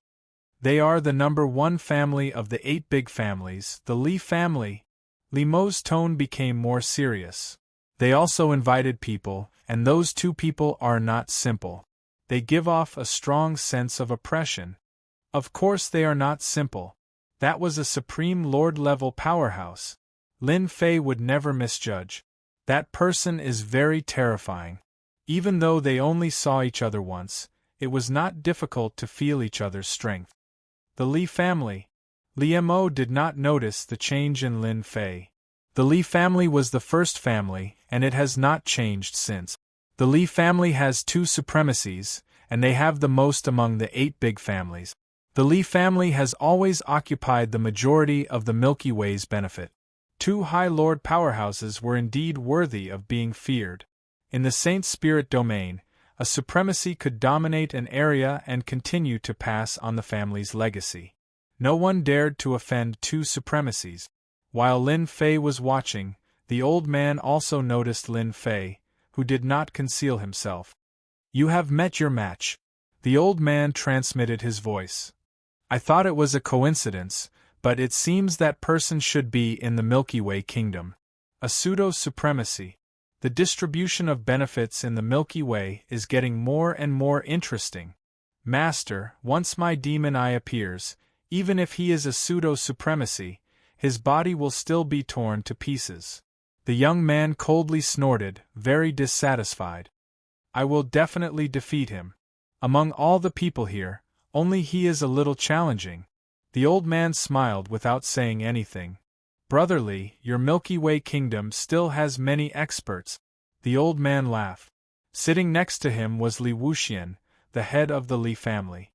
They are the number 1 family of the 8 big families, the Li family. Liemo's tone became more serious. They also invited people, and those 2 people are not simple. They give off a strong sense of oppression. Of course they are not simple. That was a Supreme Lord-level powerhouse. Lin Fei would never misjudge. That person is very terrifying. Even though they only saw each other once, it was not difficult to feel each other's strength. The Li family. Liemo did not notice the change in Lin Fei. The Li family was the first family, and it has not changed since. The Li family has 2 supremacies, and they have the most among the 8 big families. The Li family has always occupied the majority of the Milky Way's benefit. 2 High Lord powerhouses were indeed worthy of being feared. In the Saint Spirit domain, a supremacy could dominate an area and continue to pass on the family's legacy. No one dared to offend 2 supremacies. While Lin Fei was watching, the old man also noticed Lin Fei, who did not conceal himself. You have met your match. The old man transmitted his voice. I thought it was a coincidence, but it seems that person should be in the Milky Way kingdom. A pseudo-supremacy. The distribution of benefits in the Milky Way is getting more and more interesting. Master, once my demon eye appears, even if he is a pseudo-supremacy, his body will still be torn to pieces. The young man coldly snorted, very dissatisfied. I will definitely defeat him. Among all the people here, only he is a little challenging. The old man smiled without saying anything. Brotherly, your Milky Way kingdom still has many experts. The old man laughed. Sitting next to him was Li Wuxian, the head of the Li family.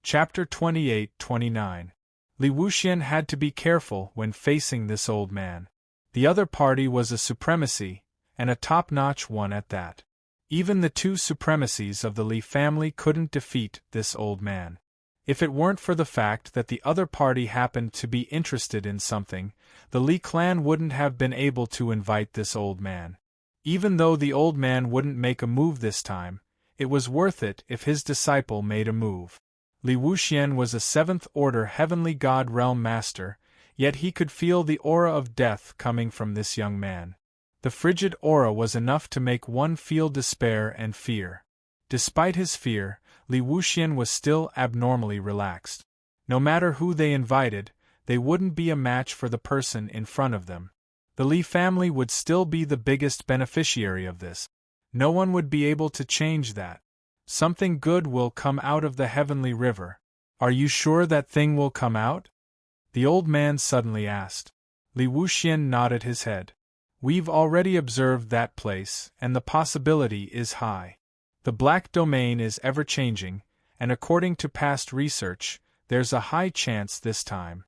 Chapter 28-29. Li Wuxian had to be careful when facing this old man. The other party was a supremacy, and a top-notch one at that. Even the 2 supremacies of the Li family couldn't defeat this old man. If it weren't for the fact that the other party happened to be interested in something, the Li clan wouldn't have been able to invite this old man. Even though the old man wouldn't make a move this time, it was worth it if his disciple made a move. Li Wuxian was a 7th-order heavenly god realm master, yet he could feel the aura of death coming from this young man. The frigid aura was enough to make one feel despair and fear. Despite his fear, Li Wuxian was still abnormally relaxed. No matter who they invited, they wouldn't be a match for the person in front of them. The Li family would still be the biggest beneficiary of this. No one would be able to change that. Something good will come out of the heavenly river. Are you sure that thing will come out? The old man suddenly asked. Li Wuxian nodded his head. We've already observed that place, and the possibility is high. The black domain is ever-changing, and according to past research, there's a high chance this time.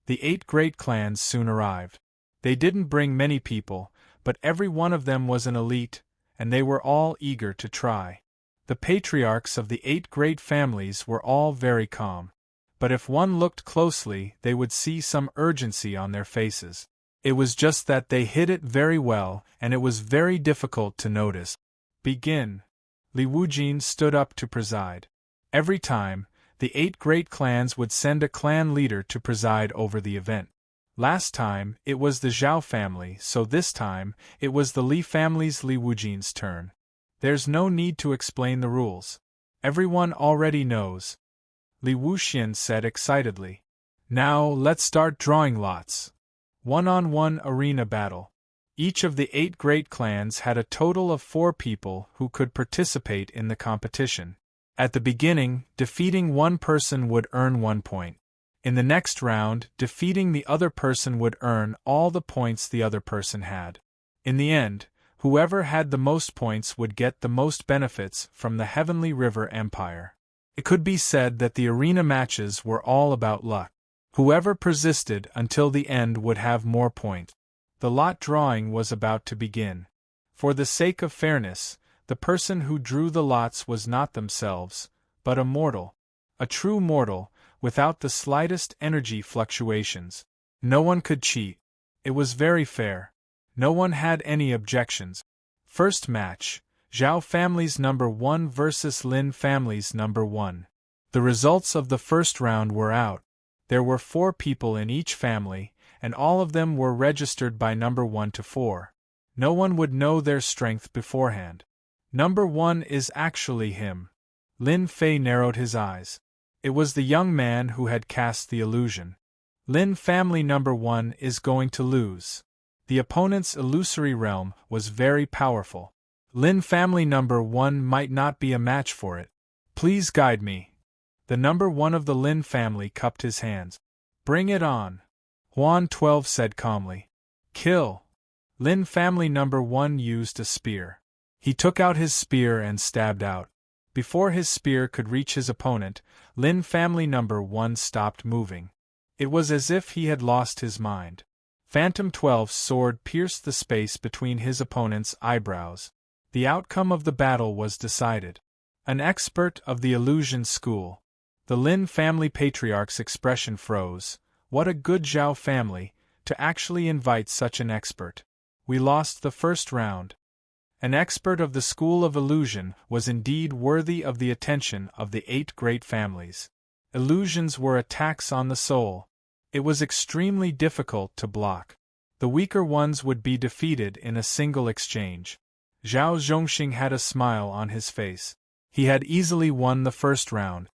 The 8 great clans soon arrived. They didn't bring many people, but every one of them was an elite, and they were all eager to try. The patriarchs of the 8 great families were all very calm. But if one looked closely, they would see some urgency on their faces. It was just that they hid it very well, and it was very difficult to notice. Begin. Li Wuxian stood up to preside. Every time, the 8 great clans would send a clan leader to preside over the event. Last time, it was the Zhao family, so this time, it was the Li family's Li Wuxian's turn. There's no need to explain the rules. Everyone already knows. Li Wuxian said excitedly. Now, let's start drawing lots. 1-on-1 arena battle. Each of the 8 great clans had a total of 4 people who could participate in the competition. At the beginning, defeating one person would earn 1 point. In the next round, defeating the other person would earn all the points the other person had. In the end, whoever had the most points would get the most benefits from the Heavenly River Empire. It could be said that the arena matches were all about luck. Whoever persisted until the end would have more points. The lot drawing was about to begin. For the sake of fairness, the person who drew the lots was not themselves, but a mortal. A true mortal, without the slightest energy fluctuations. No one could cheat. It was very fair. No one had any objections. First match, Zhao family's number 1 versus Lin family's number 1. The results of the first round were out. There were 4 people in each family, and all of them were registered by number 1 to 4. No one would know their strength beforehand. Number 1 is actually him. Lin Fei narrowed his eyes. It was the young man who had cast the illusion. Lin family number 1 is going to lose. The opponent's illusory realm was very powerful. Lin family number 1 might not be a match for it. Please guide me. The number 1 of the Lin family cupped his hands. Bring it on. Huan 12 said calmly. Kill. Lin family number 1 used a spear. He took out his spear and stabbed out. Before his spear could reach his opponent, Lin family number 1 stopped moving. It was as if he had lost his mind. Phantom 12's sword pierced the space between his opponent's eyebrows. The outcome of the battle was decided. An expert of the illusion school. The Lin family patriarch's expression froze. What a good Zhao family, to actually invite such an expert. We lost the first round. An expert of the school of illusion was indeed worthy of the attention of the 8 great families. Illusions were attacks on the soul. It was extremely difficult to block. The weaker ones would be defeated in a single exchange. Zhao Zhongxing had a smile on his face. He had easily won the first round.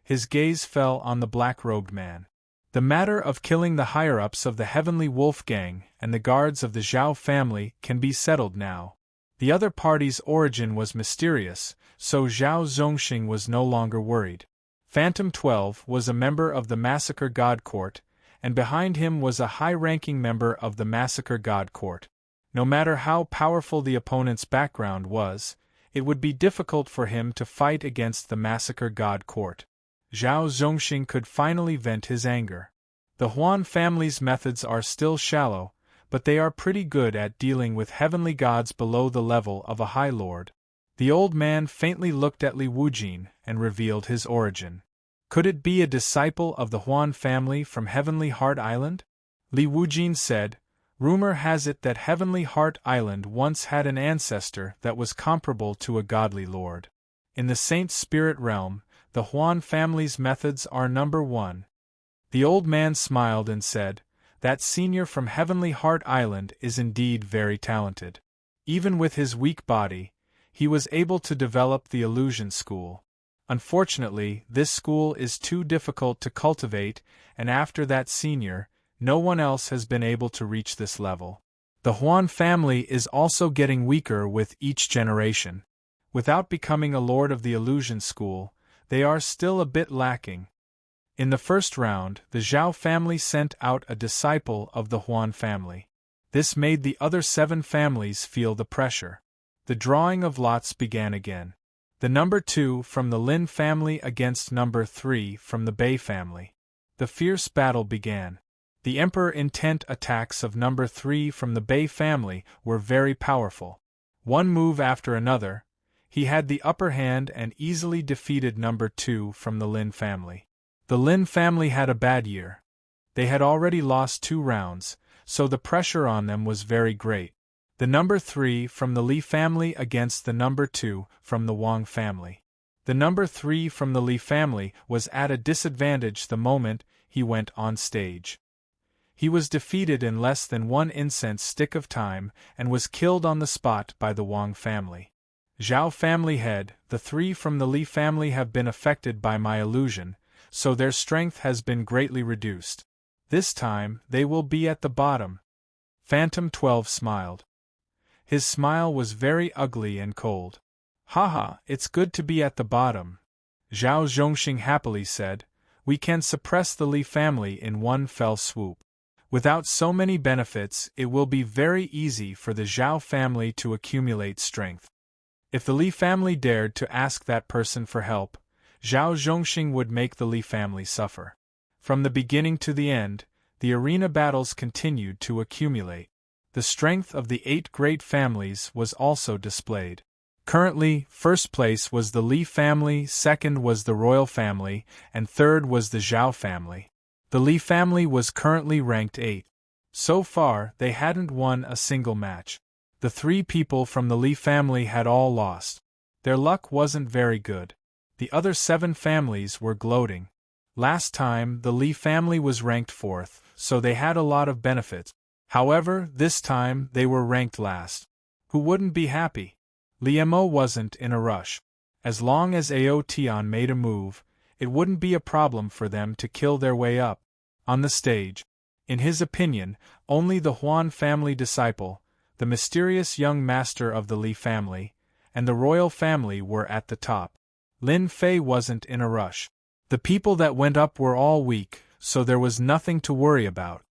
His gaze fell on the black-robed man. The matter of killing the higher-ups of the Heavenly Wolf Gang and the guards of the Zhao family can be settled now. The other party's origin was mysterious, so Zhao Zhongxing was no longer worried. Phantom 12 was a member of the Massacre God Court, and behind him was a high-ranking member of the Massacre God Court. No matter how powerful the opponent's background was, it would be difficult for him to fight against the Massacre God Court. Zhao Zhongxing could finally vent his anger. The Huan family's methods are still shallow, but they are pretty good at dealing with heavenly gods below the level of a High Lord. The old man faintly looked at Li Wuxian and revealed his origin. Could it be a disciple of the Huan family from Heavenly Heart Island? Li Wuxian said, Rumor has it that Heavenly Heart Island once had an ancestor that was comparable to a godly lord. In the Saint Spirit realm, the Huan family's methods are number one. The old man smiled and said, "That senior from Heavenly Heart Island is indeed very talented. Even with his weak body, he was able to develop the illusion school. Unfortunately, this school is too difficult to cultivate, and after that senior, no one else has been able to reach this level. The Huan family is also getting weaker with each generation. Without becoming a lord of the illusion school, they are still a bit lacking." In the first round, the Zhao family sent out a disciple of the Huan family. This made the other 7 families feel the pressure. The drawing of lots began again. The number 2 from the Lin family against number 3 from the Bei family. The fierce battle began. The Emperor intent attacks of number 3 from the Bei family were very powerful. One move after another, he had the upper hand and easily defeated number 2 from the Lin family. The Lin family had a bad year. They had already lost 2 rounds, so the pressure on them was very great. The number 3 from the Li family against the number 2 from the Wang family. The number 3 from the Li family was at a disadvantage the moment he went on stage. He was defeated in less than 1 incense stick of time and was killed on the spot by the Wang family. Zhao family head, the 3 from the Li family have been affected by my illusion, so their strength has been greatly reduced. This time, they will be at the bottom. Phantom 12 smiled. His smile was very ugly and cold. "Haha, it's good to be at the bottom," Zhao Zhongxing happily said. "We can suppress the Li family in one fell swoop. Without so many benefits, it will be very easy for the Zhao family to accumulate strength. If the Li family dared to ask that person for help, Zhao Zhongxing would make the Li family suffer." From the beginning to the end, the arena battles continued to accumulate. The strength of the 8 great families was also displayed. Currently, first place was the Li family, second was the royal family, and third was the Zhao family. The Li family was currently ranked 8. So far, they hadn't won a single match. The 3 people from the Li family had all lost. Their luck wasn't very good. The other 7 families were gloating. Last time, the Li family was ranked 4th, so they had a lot of benefits. However, this time, they were ranked last. Who wouldn't be happy? Liemo wasn't in a rush. As long as Ao Tian made a move, it wouldn't be a problem for them to kill their way up. On the stage, in his opinion, only the Huan family disciple, the mysterious young master of the Li family, and the royal family were at the top. Lin Fei wasn't in a rush. The people that went up were all weak, so there was nothing to worry about.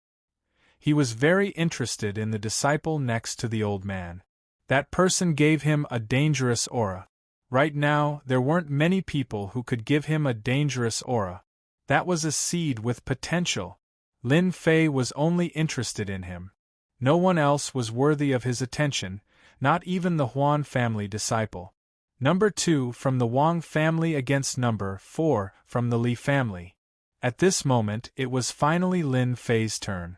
He was very interested in the disciple next to the old man. That person gave him a dangerous aura. Right now, there weren't many people who could give him a dangerous aura. That was a seed with potential. Lin Fei was only interested in him. No one else was worthy of his attention, not even the Huan family disciple. Number 2 from the Wang family against number 4 from the Li family. At this moment, it was finally Lin Fei's turn.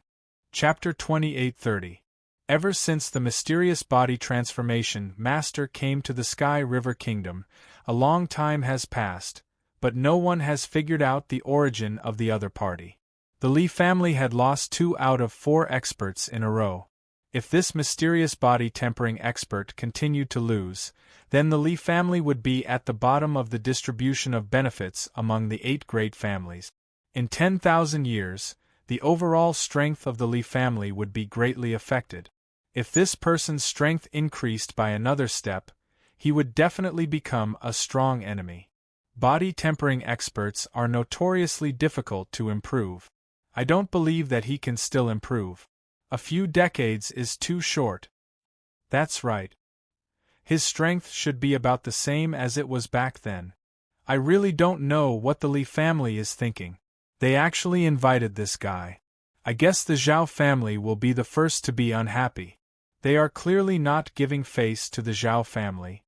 Chapter 28:30. Ever since the mysterious body transformation master came to the Sky River Kingdom, a long time has passed, but no one has figured out the origin of the other party. The Li family had lost 2 out of 4 experts in a row. If this mysterious body tempering expert continued to lose, then the Li family would be at the bottom of the distribution of benefits among the 8 great families. In 10,000 years, the overall strength of the Li family would be greatly affected. If this person's strength increased by another step, he would definitely become a strong enemy. Body tempering experts are notoriously difficult to improve. I don't believe that he can still improve. A few decades is too short. That's right. His strength should be about the same as it was back then. I really don't know what the Li family is thinking. They actually invited this guy. I guess the Zhao family will be the first to be unhappy. They are clearly not giving face to the Zhao family.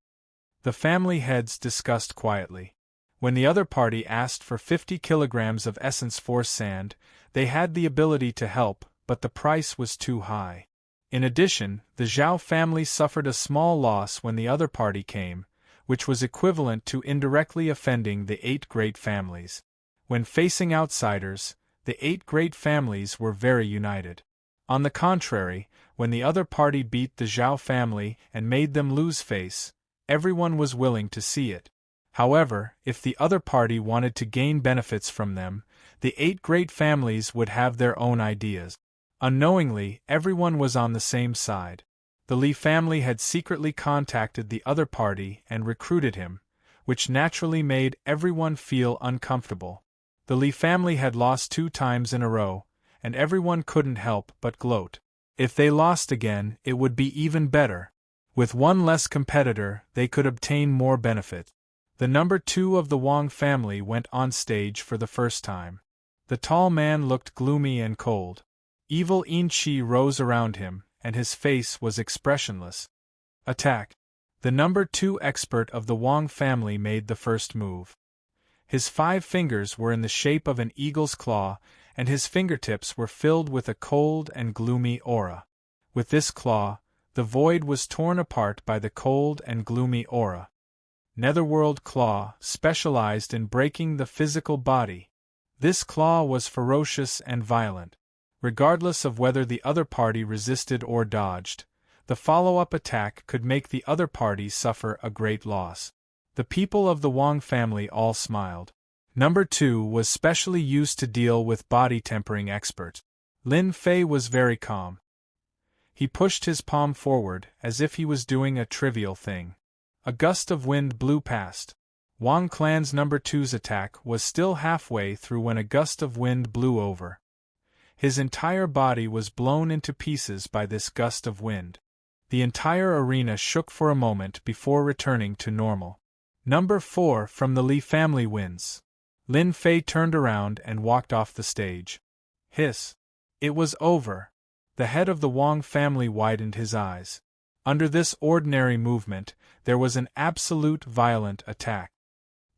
The family heads discussed quietly. When the other party asked for 50 kilograms of essence force sand, they had the ability to help, but the price was too high. In addition, the Zhao family suffered a small loss when the other party came, which was equivalent to indirectly offending the 8 great families. When facing outsiders, the 8 great families were very united. On the contrary, when the other party beat the Zhao family and made them lose face, everyone was willing to see it. However, if the other party wanted to gain benefits from them, the 8 great families would have their own ideas. Unknowingly, everyone was on the same side. The Li family had secretly contacted the other party and recruited him, which naturally made everyone feel uncomfortable. The Li family had lost 2 times in a row, and everyone couldn't help but gloat. If they lost again, it would be even better. With one less competitor, they could obtain more benefit. The number 2 of the Wang family went on stage for the first time. The tall man looked gloomy and cold. Evil Yin Qi rose around him, and his face was expressionless. Attack! The number 2 expert of the Wang family made the first move. His 5 fingers were in the shape of an eagle's claw, and his fingertips were filled with a cold and gloomy aura. With this claw, the void was torn apart by the cold and gloomy aura. Netherworld Claw, specialized in breaking the physical body. This claw was ferocious and violent. Regardless of whether the other party resisted or dodged, the follow-up attack could make the other party suffer a great loss. The people of the Wang family all smiled. Number 2 was specially used to deal with body-tempering experts. Lin Fei was very calm. He pushed his palm forward as if he was doing a trivial thing. A gust of wind blew past. Wang Clan's number 2's attack was still halfway through when a gust of wind blew over. His entire body was blown into pieces by this gust of wind. The entire arena shook for a moment before returning to normal. Number 4 from the Li family wins. Lin Fei turned around and walked off the stage. Hiss! It was over. The head of the Wang family widened his eyes. Under this ordinary movement, there was an absolute violent attack.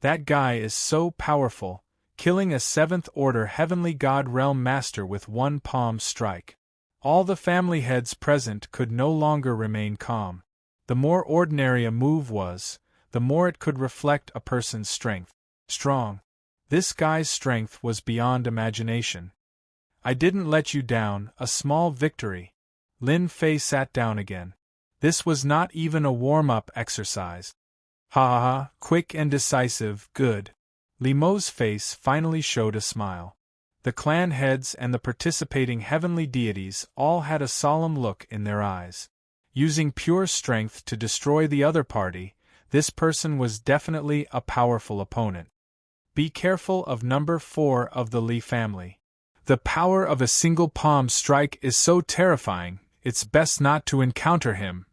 That guy is so powerful, killing a 7th-order heavenly god realm master with one palm strike. All the family heads present could no longer remain calm. The more ordinary a move was, the more it could reflect a person's strength. Strong. This guy's strength was beyond imagination. I didn't let you down, a small victory. Lin Fei sat down again. This was not even a warm-up exercise. Ha ha ha, quick and decisive, good. Li Mo's face finally showed a smile. The clan heads and the participating heavenly deities all had a solemn look in their eyes. Using pure strength to destroy the other party, this person was definitely a powerful opponent. Be careful of number 4 of the Li family. The power of a single palm strike is so terrifying, it's best not to encounter him.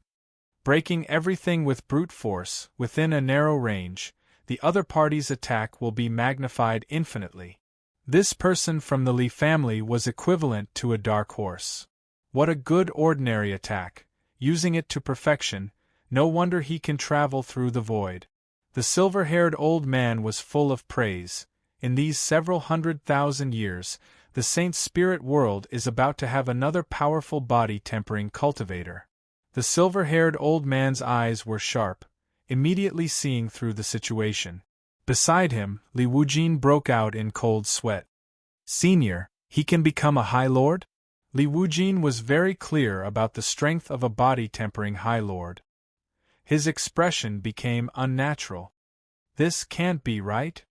Breaking everything with brute force, within a narrow range, the other party's attack will be magnified infinitely. This person from the Li family was equivalent to a dark horse. What a good ordinary attack, using it to perfection, no wonder he can travel through the void. The silver-haired old man was full of praise. In these several 100,000 years, the Saint's spirit world is about to have another powerful body-tempering cultivator. The silver-haired old man's eyes were sharp, immediately seeing through the situation. Beside him, Li Wujin broke out in cold sweat. Senior, he can become a High Lord? Li Wujin was very clear about the strength of a body-tempering High Lord. His expression became unnatural. This can't be right?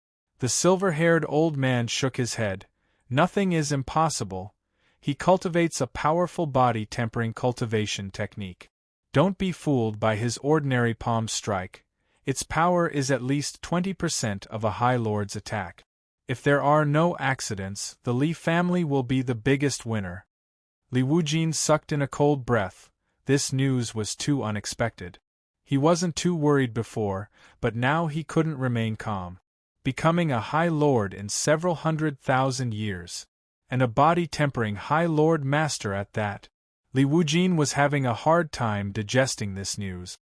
The silver-haired old man shook his head. Nothing is impossible. He cultivates a powerful body-tempering cultivation technique. Don't be fooled by his ordinary palm strike. Its power is at least 20% of a High Lord's attack. If there are no accidents, the Li family will be the biggest winner. Li Wujin sucked in a cold breath. This news was too unexpected. He wasn't too worried before, but now he couldn't remain calm. Becoming a High Lord in several 100,000 years. And a body-tempering High Lord Master at that. Li Wujin was having a hard time digesting this news.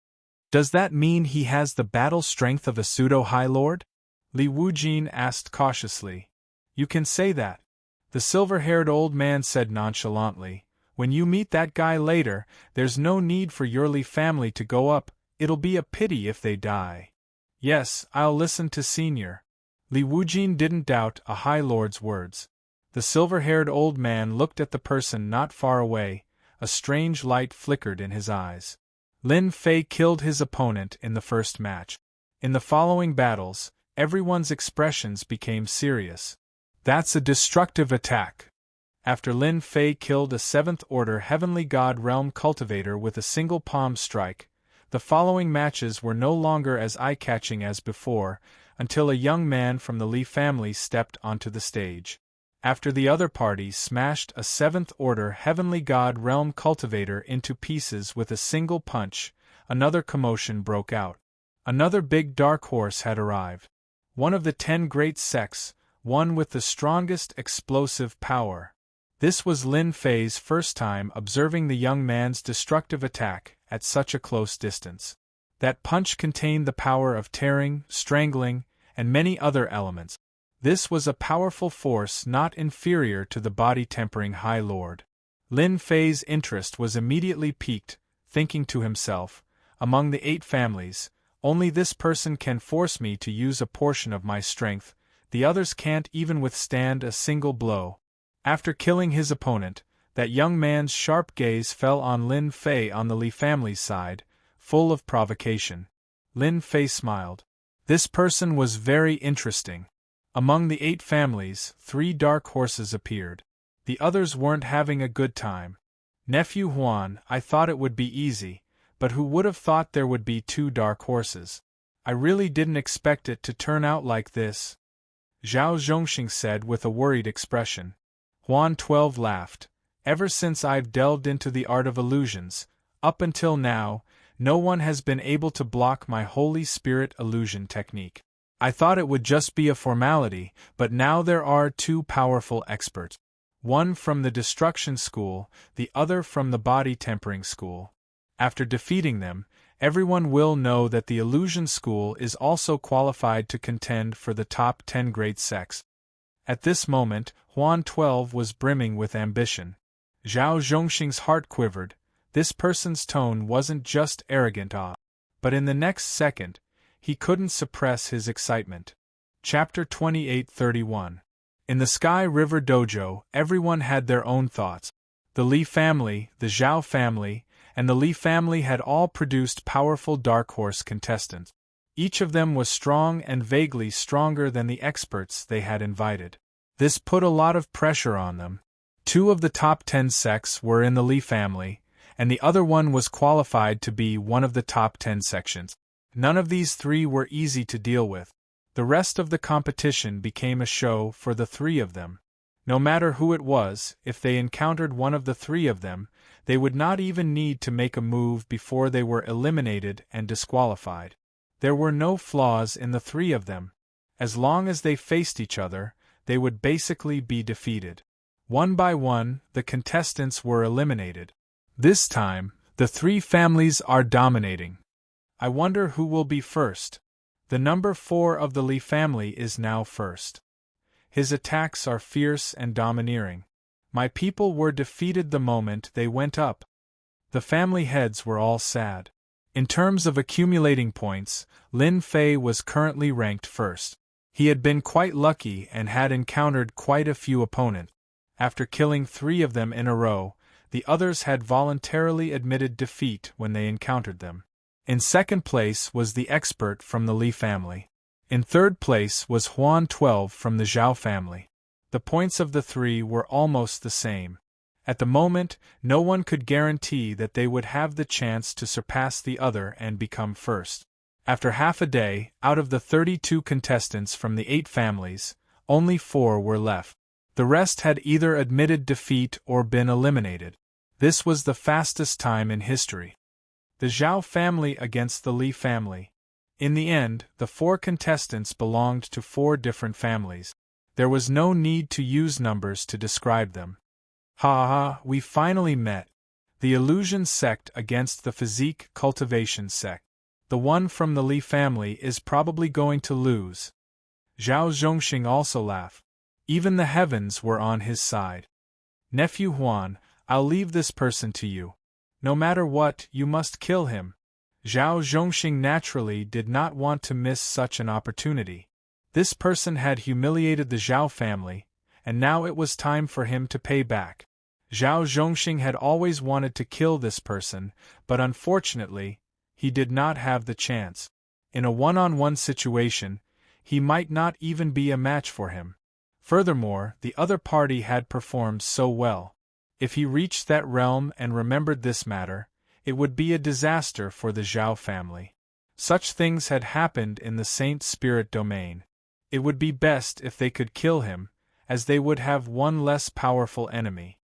Does that mean he has the battle strength of a pseudo-High Lord? Li Wujin asked cautiously. You can say that. The silver-haired old man said nonchalantly. When you meet that guy later, there's no need for your Li family to go up, it'll be a pity if they die. Yes, I'll listen to Senior. Li Wujin didn't doubt a High Lord's words. The silver-haired old man looked at the person not far away, a strange light flickered in his eyes. Lin Fei killed his opponent in the first match. In the following battles, everyone's expressions became serious. That's a destructive attack. After Lin Fei killed a 7th Order Heavenly God Realm cultivator with a single palm strike, the following matches were no longer as eye-catching as before, until a young man from the Li family stepped onto the stage. After the other party smashed a 7th Order Heavenly God Realm cultivator into pieces with a single punch, another commotion broke out. Another big dark horse had arrived. One of the 10 great sects, one with the strongest explosive power. This was Lin Fei's first time observing the young man's destructive attack at such a close distance. That punch contained the power of tearing, strangling, and many other elements. This was a powerful force not inferior to the body-tempering High Lord. Lin Fei's interest was immediately piqued, thinking to himself, among the 8 families, only this person can force me to use a portion of my strength, the others can't even withstand a single blow. After killing his opponent, that young man's sharp gaze fell on Lin Fei on the Li family's side, full of provocation. Lin Fei smiled. This person was very interesting. Among the 8 families, 3 dark horses appeared. The others weren't having a good time. Nephew Huan, I thought it would be easy, but who would have thought there would be 2 dark horses? I really didn't expect it to turn out like this, Zhao Zhongxing said with a worried expression. Huan 12 laughed. Ever since I've delved into the art of illusions, up until now, no one has been able to block my Holy Spirit illusion technique. I thought it would just be a formality, but now there are 2 powerful experts. One from the Destruction School, the other from the Body Tempering School. After defeating them, everyone will know that the Illusion School is also qualified to contend for the top 10 great sects. At this moment, Huan 12 was brimming with ambition. Zhao Zhongxing's heart quivered. This person's tone wasn't just arrogant awe. But in the next second, he couldn't suppress his excitement. Chapter 28:31. In the Sky River Dojo, everyone had their own thoughts. The Li family, the Zhao family, and the Li family had all produced powerful dark horse contestants. Each of them was strong and vaguely stronger than the experts they had invited. This put a lot of pressure on them. 2 of the top 10 sects were in the Li family, and the other one was qualified to be one of the top 10 sections. None of these 3 were easy to deal with. The rest of the competition became a show for the 3 of them. No matter who it was, if they encountered one of the 3 of them, they would not even need to make a move before they were eliminated and disqualified. There were no flaws in the 3 of them. As long as they faced each other, they would basically be defeated. One by one, the contestants were eliminated. This time, the 3 families are dominating. I wonder who will be first. The number 4 of the Li family is now first. His attacks are fierce and domineering. My people were defeated the moment they went up. The family heads were all sad. In terms of accumulating points, Lin Fei was currently ranked first. He had been quite lucky and had encountered quite a few opponents. After killing 3 of them in a row, the others had voluntarily admitted defeat when they encountered them. In second place was the expert from the Li family. In third place was Huan 12 from the Zhao family. The points of the 3 were almost the same. At the moment, no one could guarantee that they would have the chance to surpass the other and become first. After half a day, out of the 32 contestants from the 8 families, only 4 were left. The rest had either admitted defeat or been eliminated. This was the fastest time in history. The Zhao family against the Li family. In the end, the 4 contestants belonged to 4 different families. There was no need to use numbers to describe them. Ha ha, we finally met. The Illusion sect against the Physique Cultivation sect. The one from the Li family is probably going to lose. Zhao Zhongxing also laughed. Even the heavens were on his side. Nephew Huan, I'll leave this person to you. No matter what, you must kill him. Zhao Zhongxing naturally did not want to miss such an opportunity. This person had humiliated the Zhao family, and now it was time for him to pay back. Zhao Zhongxing had always wanted to kill this person, but unfortunately, he did not have the chance. In a one-on-one situation, he might not even be a match for him. Furthermore, the other party had performed so well. If he reached that realm and remembered this matter, it would be a disaster for the Zhao family. Such things had happened in the Saint Spirit domain. It would be best if they could kill him, as they would have one less powerful enemy.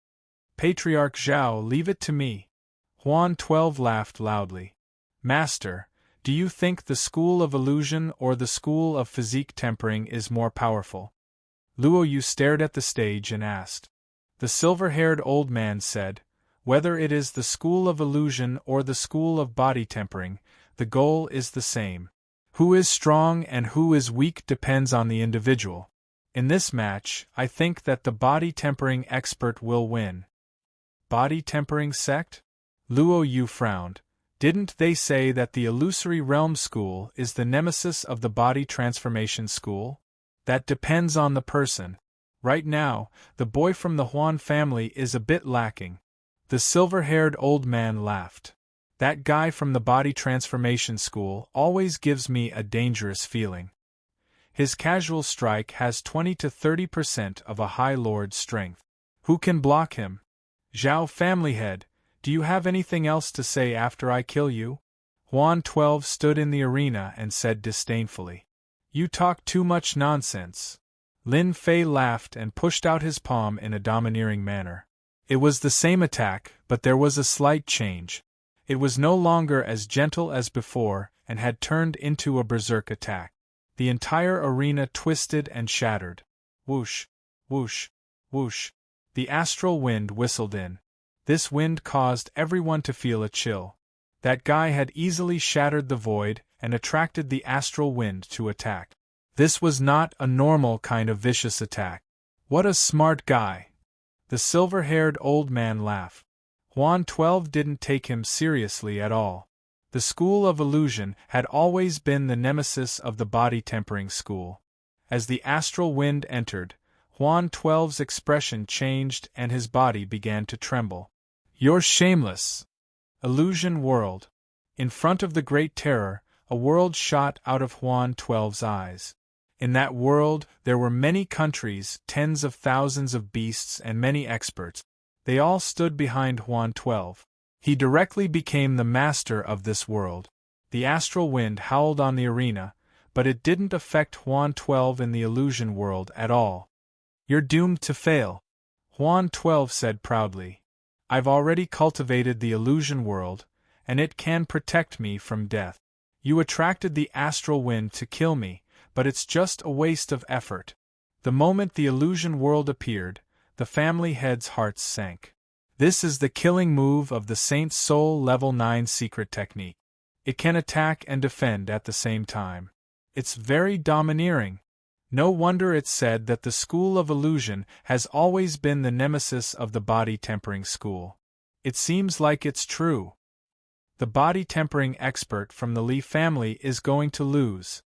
Patriarch Zhao, leave it to me. Huan 12 laughed loudly. Master, do you think the school of illusion or the school of physique tempering is more powerful? Luo Yu stared at the stage and asked. The silver-haired old man said, whether it is the school of illusion or the school of body tempering, the goal is the same. Who is strong and who is weak depends on the individual. In this match, I think that the body tempering expert will win. Body tempering sect? Luo Yu frowned. Didn't they say that the illusory realm school is the nemesis of the body transformation school? That depends on the person. Right now, the boy from the Huan family is a bit lacking. The silver-haired old man laughed. That guy from the body transformation school always gives me a dangerous feeling. His casual strike has 20 to 30% of a High Lord's strength. Who can block him? Zhao family head, do you have anything else to say after I kill you? Huan 12 stood in the arena and said disdainfully. You talk too much nonsense. Lin Fei laughed and pushed out his palm in a domineering manner. It was the same attack, but there was a slight change. It was no longer as gentle as before and had turned into a berserk attack. The entire arena twisted and shattered. Whoosh, whoosh, whoosh. The astral wind whistled in. This wind caused everyone to feel a chill. That guy had easily shattered the void and attracted the astral wind to attack. This was not a normal kind of vicious attack. What a smart guy! The silver-haired old man laughed. Huan 12 didn't take him seriously at all. The school of illusion had always been the nemesis of the body tempering school. As the astral wind entered, Huan 12's expression changed and his body began to tremble. You're shameless! Illusion world. In front of the Great Terror, a world shot out of Huan 12's eyes. In that world, there were many countries, tens of thousands of beasts and many experts. They all stood behind Huan 12. He directly became the master of this world. The astral wind howled on the arena, but it didn't affect Huan 12 in the illusion world at all. You're doomed to fail, Huan 12 said proudly. I've already cultivated the illusion world, and it can protect me from death. You attracted the astral wind to kill me, but it's just a waste of effort. The moment the illusion world appeared, the family head's hearts sank. This is the killing move of the Saint's Soul Level 9 secret technique. It can attack and defend at the same time. It's very domineering. No wonder it's said that the school of illusion has always been the nemesis of the body tempering school. It seems like it's true. The body tempering expert from the Li family is going to lose.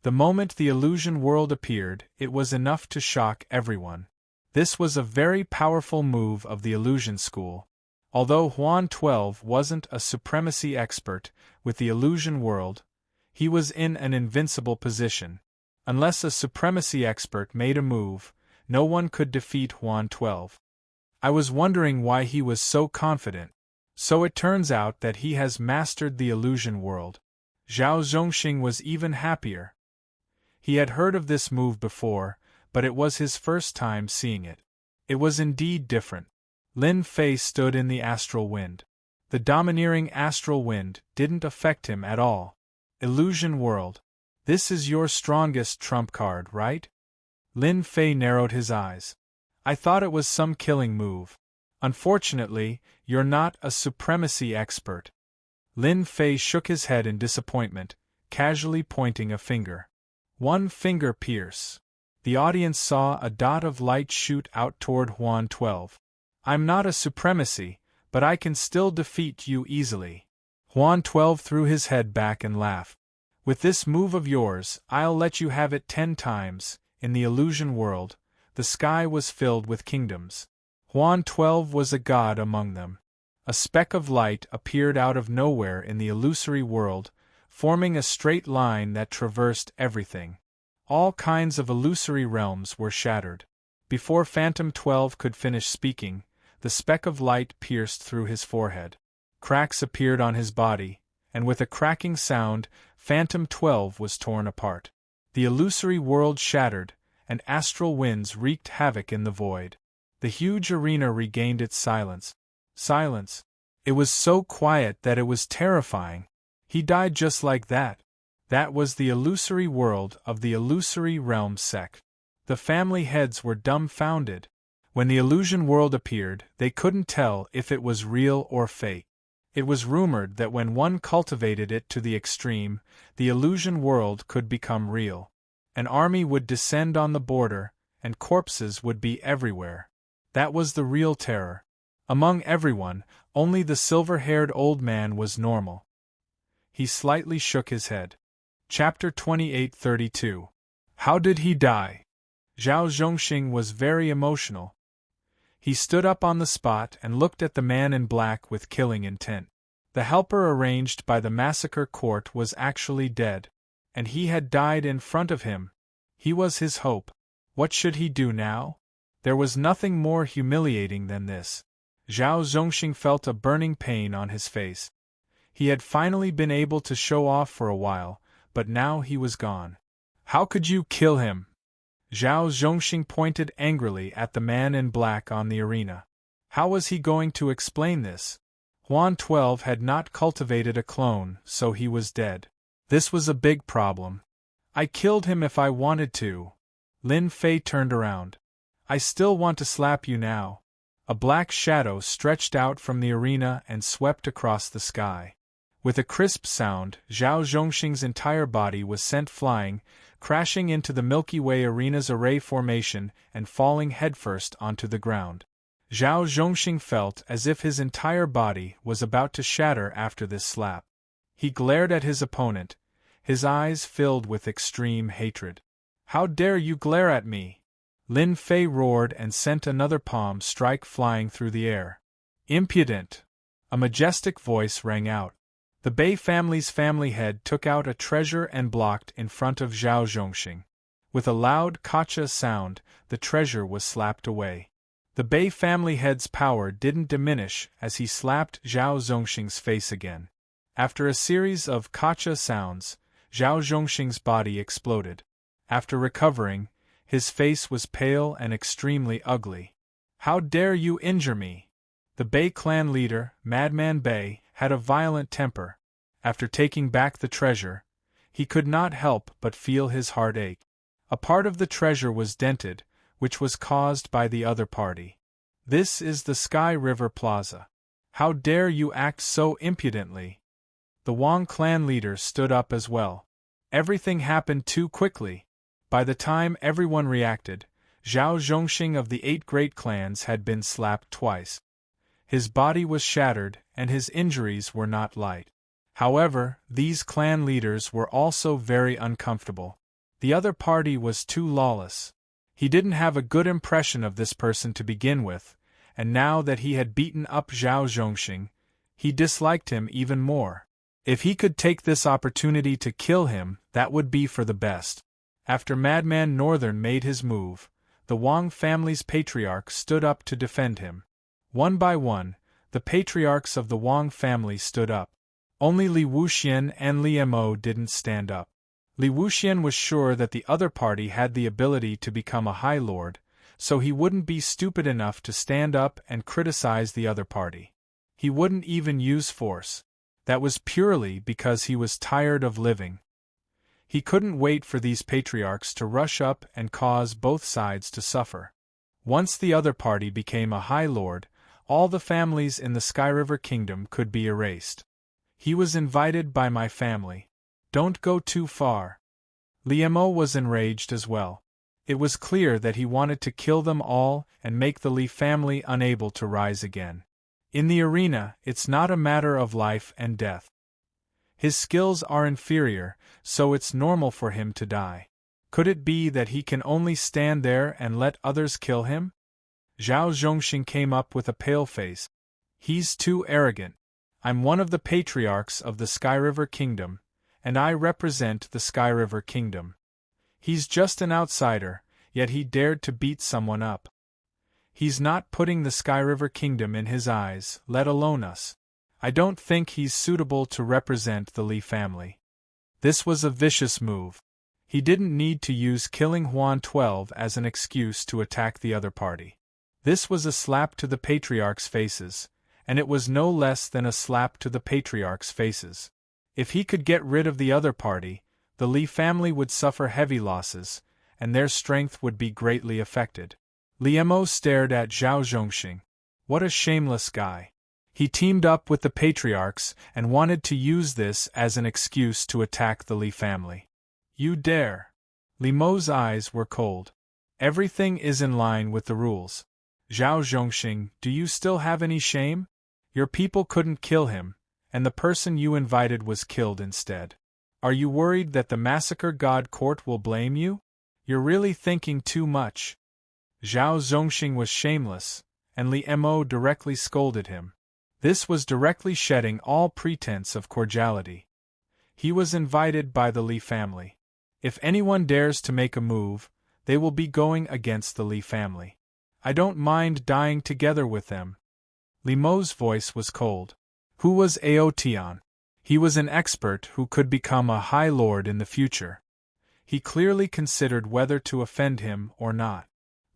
The moment the illusion world appeared, it was enough to shock everyone. This was a very powerful move of the illusion school. Although Huan 12 wasn't a supremacy expert with the illusion world, he was in an invincible position. Unless a supremacy expert made a move, no one could defeat Huan 12. I was wondering why he was so confident. So it turns out that he has mastered the illusion world. Zhao Zhongxing was even happier. He had heard of this move before, but it was his first time seeing it. It was indeed different. Lin Fei stood in the astral wind. The domineering astral wind didn't affect him at all. Illusion world. This is your strongest trump card, right? Lin Fei narrowed his eyes. I thought it was some killing move. Unfortunately, you're not a supremacy expert. Lin Fei shook his head in disappointment, casually pointing a finger. One finger pierce. The audience saw a dot of light shoot out toward Huan 12. I'm not a supremacy, but I can still defeat you easily. Huan 12 threw his head back and laughed. With this move of yours, I'll let you have it 10 times. In the illusion world, the sky was filled with kingdoms. Huan 12 was a god among them. A speck of light appeared out of nowhere in the illusory world, forming a straight line that traversed everything. All kinds of illusory realms were shattered. Before Phantom 12 could finish speaking, the speck of light pierced through his forehead. Cracks appeared on his body, and with a cracking sound, Phantom 12 was torn apart. The illusory world shattered, and astral winds wreaked havoc in the void. The huge arena regained its silence. Silence. It was so quiet that it was terrifying. He died just like that. That was the illusory world of the illusory realm sect. The family heads were dumbfounded. When the illusion world appeared, they couldn't tell if it was real or fake. It was rumored that when one cultivated it to the extreme, the illusion world could become real. An army would descend on the border, and corpses would be everywhere. That was the real terror. Among everyone, only the silver-haired old man was normal. He slightly shook his head. Chapter 28:32. How did he die? Zhao Zhongxing was very emotional. He stood up on the spot and looked at the man in black with killing intent. The helper arranged by the massacre court was actually dead, and he had died in front of him. He was his hope. What should he do now? There was nothing more humiliating than this. Zhao Zhongxing felt a burning pain on his face. He had finally been able to show off for a while, but now he was gone. How could you kill him? Zhao Zhongxing pointed angrily at the man in black on the arena. How was he going to explain this? Huan 12 had not cultivated a clone, so he was dead. This was a big problem. I killed him if I wanted to. Lin Fei turned around. I still want to slap you now. A black shadow stretched out from the arena and swept across the sky. With a crisp sound, Zhao Zhongxing's entire body was sent flying, crashing into the Milky Way arena's array formation and falling headfirst onto the ground. Zhao Zhongxing felt as if his entire body was about to shatter after this slap. He glared at his opponent, his eyes filled with extreme hatred. How dare you glare at me? Lin Fei roared and sent another palm strike flying through the air. Impudent! A majestic voice rang out. The Bei family's family head took out a treasure and blocked in front of Zhao Zhongxing. With a loud kacha sound, the treasure was slapped away. The Bei family head's power didn't diminish as he slapped Zhao Zhongxing's face again. After a series of kacha sounds, Zhao Zhongxing's body exploded. After recovering, his face was pale and extremely ugly. How dare you injure me? The Bei clan leader, Madman Bei, had a violent temper. After taking back the treasure, he could not help but feel his heart ache. A part of the treasure was dented, which was caused by the other party. This is the Sky River Plaza. How dare you act so impudently? The Wang clan leader stood up as well. Everything happened too quickly. By the time everyone reacted, Zhao Zhongxing of the 8 great clans had been slapped twice. His body was shattered, and his injuries were not light. However, these clan leaders were also very uncomfortable. The other party was too lawless. He didn't have a good impression of this person to begin with, and now that he had beaten up Zhao Zhongxing, he disliked him even more. If he could take this opportunity to kill him, that would be for the best. After Madman Northern made his move, the Wang family's patriarch stood up to defend him. One by one, the patriarchs of the Wang family stood up. Only Li Wuxian and Li Mo didn't stand up. Li Wuxian was sure that the other party had the ability to become a High Lord, so he wouldn't be stupid enough to stand up and criticize the other party. He wouldn't even use force. That was purely because he was tired of living. He couldn't wait for these patriarchs to rush up and cause both sides to suffer. Once the other party became a High Lord, all the families in the Sky River Kingdom could be erased. He was invited by my family. Don't go too far. Liemo was enraged as well. It was clear that he wanted to kill them all and make the Li family unable to rise again. In the arena, it's not a matter of life and death. His skills are inferior, so it's normal for him to die. Could it be that he can only stand there and let others kill him? Zhao Zhongxing came up with a pale face. He's too arrogant. I'm one of the patriarchs of the Sky River Kingdom, and I represent the Sky River Kingdom. He's just an outsider, yet he dared to beat someone up. He's not putting the Sky River Kingdom in his eyes, let alone us. I don't think he's suitable to represent the Li family. This was a vicious move. He didn't need to use killing Huan 12 as an excuse to attack the other party. This was a slap to the patriarchs' faces, and it was no less than a slap to the patriarchs' faces. If he could get rid of the other party, the Li family would suffer heavy losses, and their strength would be greatly affected. Li Mo stared at Zhao Zhongxing. What a shameless guy. He teamed up with the patriarchs and wanted to use this as an excuse to attack the Li family. You dare! Li Mo's eyes were cold. Everything is in line with the rules. Zhao Zhongxing, do you still have any shame? Your people couldn't kill him, and the person you invited was killed instead. Are you worried that the massacre god court will blame you? You're really thinking too much. Zhao Zhongxing was shameless, and Li Mo directly scolded him. This was directly shedding all pretense of cordiality. He was invited by the Li family. If anyone dares to make a move, they will be going against the Li family. I don't mind dying together with them. Li Mo's voice was cold. Who was Ao Tian? He was an expert who could become a High Lord in the future. He clearly considered whether to offend him or not.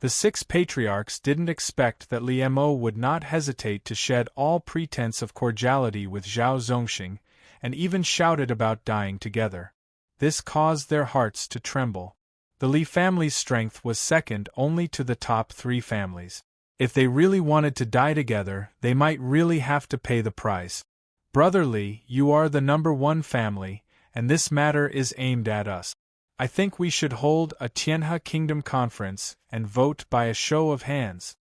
The 6 patriarchs didn't expect that Li Mo would not hesitate to shed all pretense of cordiality with Zhao Zhongxing, and even shouted about dying together. This caused their hearts to tremble. The Li family's strength was second only to the top 3 families. If they really wanted to die together, they might really have to pay the price. Brother Li, you are the #1 family, and this matter is aimed at us. I think we should hold a Tianhe Kingdom conference and vote by a show of hands.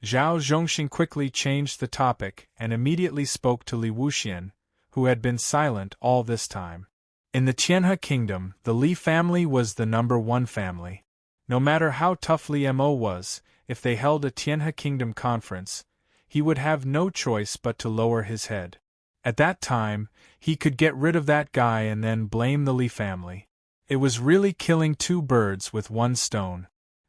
Zhao Zhongxing quickly changed the topic and immediately spoke to Li Wuxian, who had been silent all this time. In the Tianhe Kingdom, the Li family was the #1 family. No matter how tough Li Mo was, if they held a Tianhe Kingdom conference, he would have no choice but to lower his head. At that time, he could get rid of that guy and then blame the Li family. It was really killing 2 birds with 1 stone.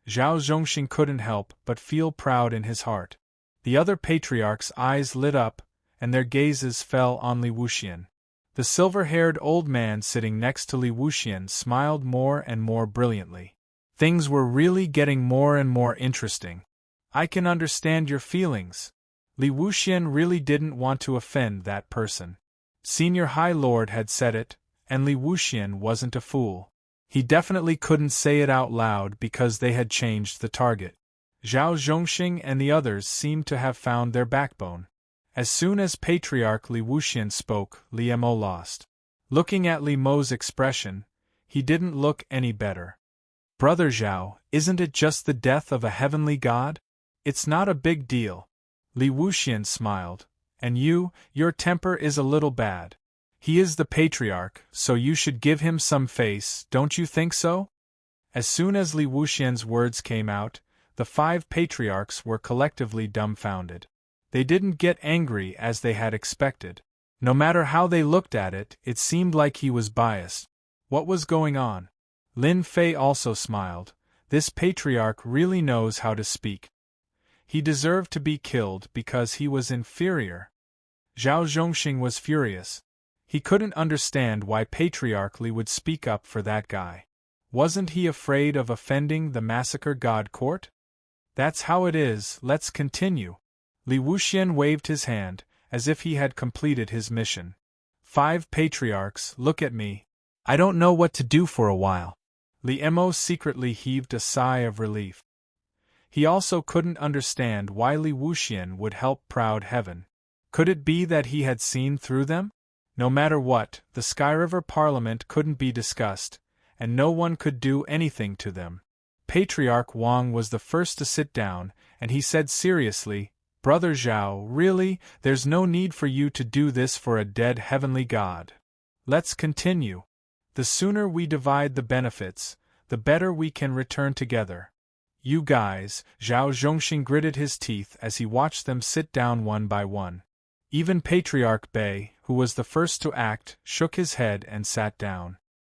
Zhao Zhongxing couldn't help but feel proud in his heart. The other patriarchs' eyes lit up, and their gazes fell on Li Wuxian. The silver-haired old man sitting next to Li Wuxian smiled more and more brilliantly. Things were really getting more and more interesting. I can understand your feelings. Li Wuxian really didn't want to offend that person. Senior High Lord had said it, and Li Wuxian wasn't a fool. He definitely couldn't say it out loud because they had changed the target. Zhao Zhongxing and the others seemed to have found their backbone. As soon as Patriarch Li Wuxian spoke, Li Mo lost. Looking at Li Mo's expression, he didn't look any better. Brother Zhao, isn't it just the death of a heavenly god? It's not a big deal. Li Wuxian smiled. And your temper is a little bad. He is the patriarch, so you should give him some face, don't you think so? As soon as Li Wuxian's words came out, the 5 patriarchs were collectively dumbfounded. They didn't get angry as they had expected. No matter how they looked at it, it seemed like he was biased. What was going on? Lin Fei also smiled. This patriarch really knows how to speak. He deserved to be killed because he was inferior. Zhao Zhongxing was furious. He couldn't understand why Patriarch Li would speak up for that guy. Wasn't he afraid of offending the massacre god court? That's how it is, let's continue. Li Wuxian waved his hand, as if he had completed his mission. 5 patriarchs, look at me. I don't know what to do for a while. Li Mo secretly heaved a sigh of relief. He also couldn't understand why Li Wuxian would help Proud Heaven. Could it be that he had seen through them? No matter what, the Sky River Parliament couldn't be discussed, and no one could do anything to them. Patriarch Wang was the first to sit down, and he said seriously, Brother Zhao, really, there's no need for you to do this for a dead heavenly god. Let's continue. The sooner we divide the benefits, the better we can return together. You guys, Zhao Zhongxing gritted his teeth as he watched them sit down one by one. Even Patriarch Bei, who was the first to act, shook his head and sat down.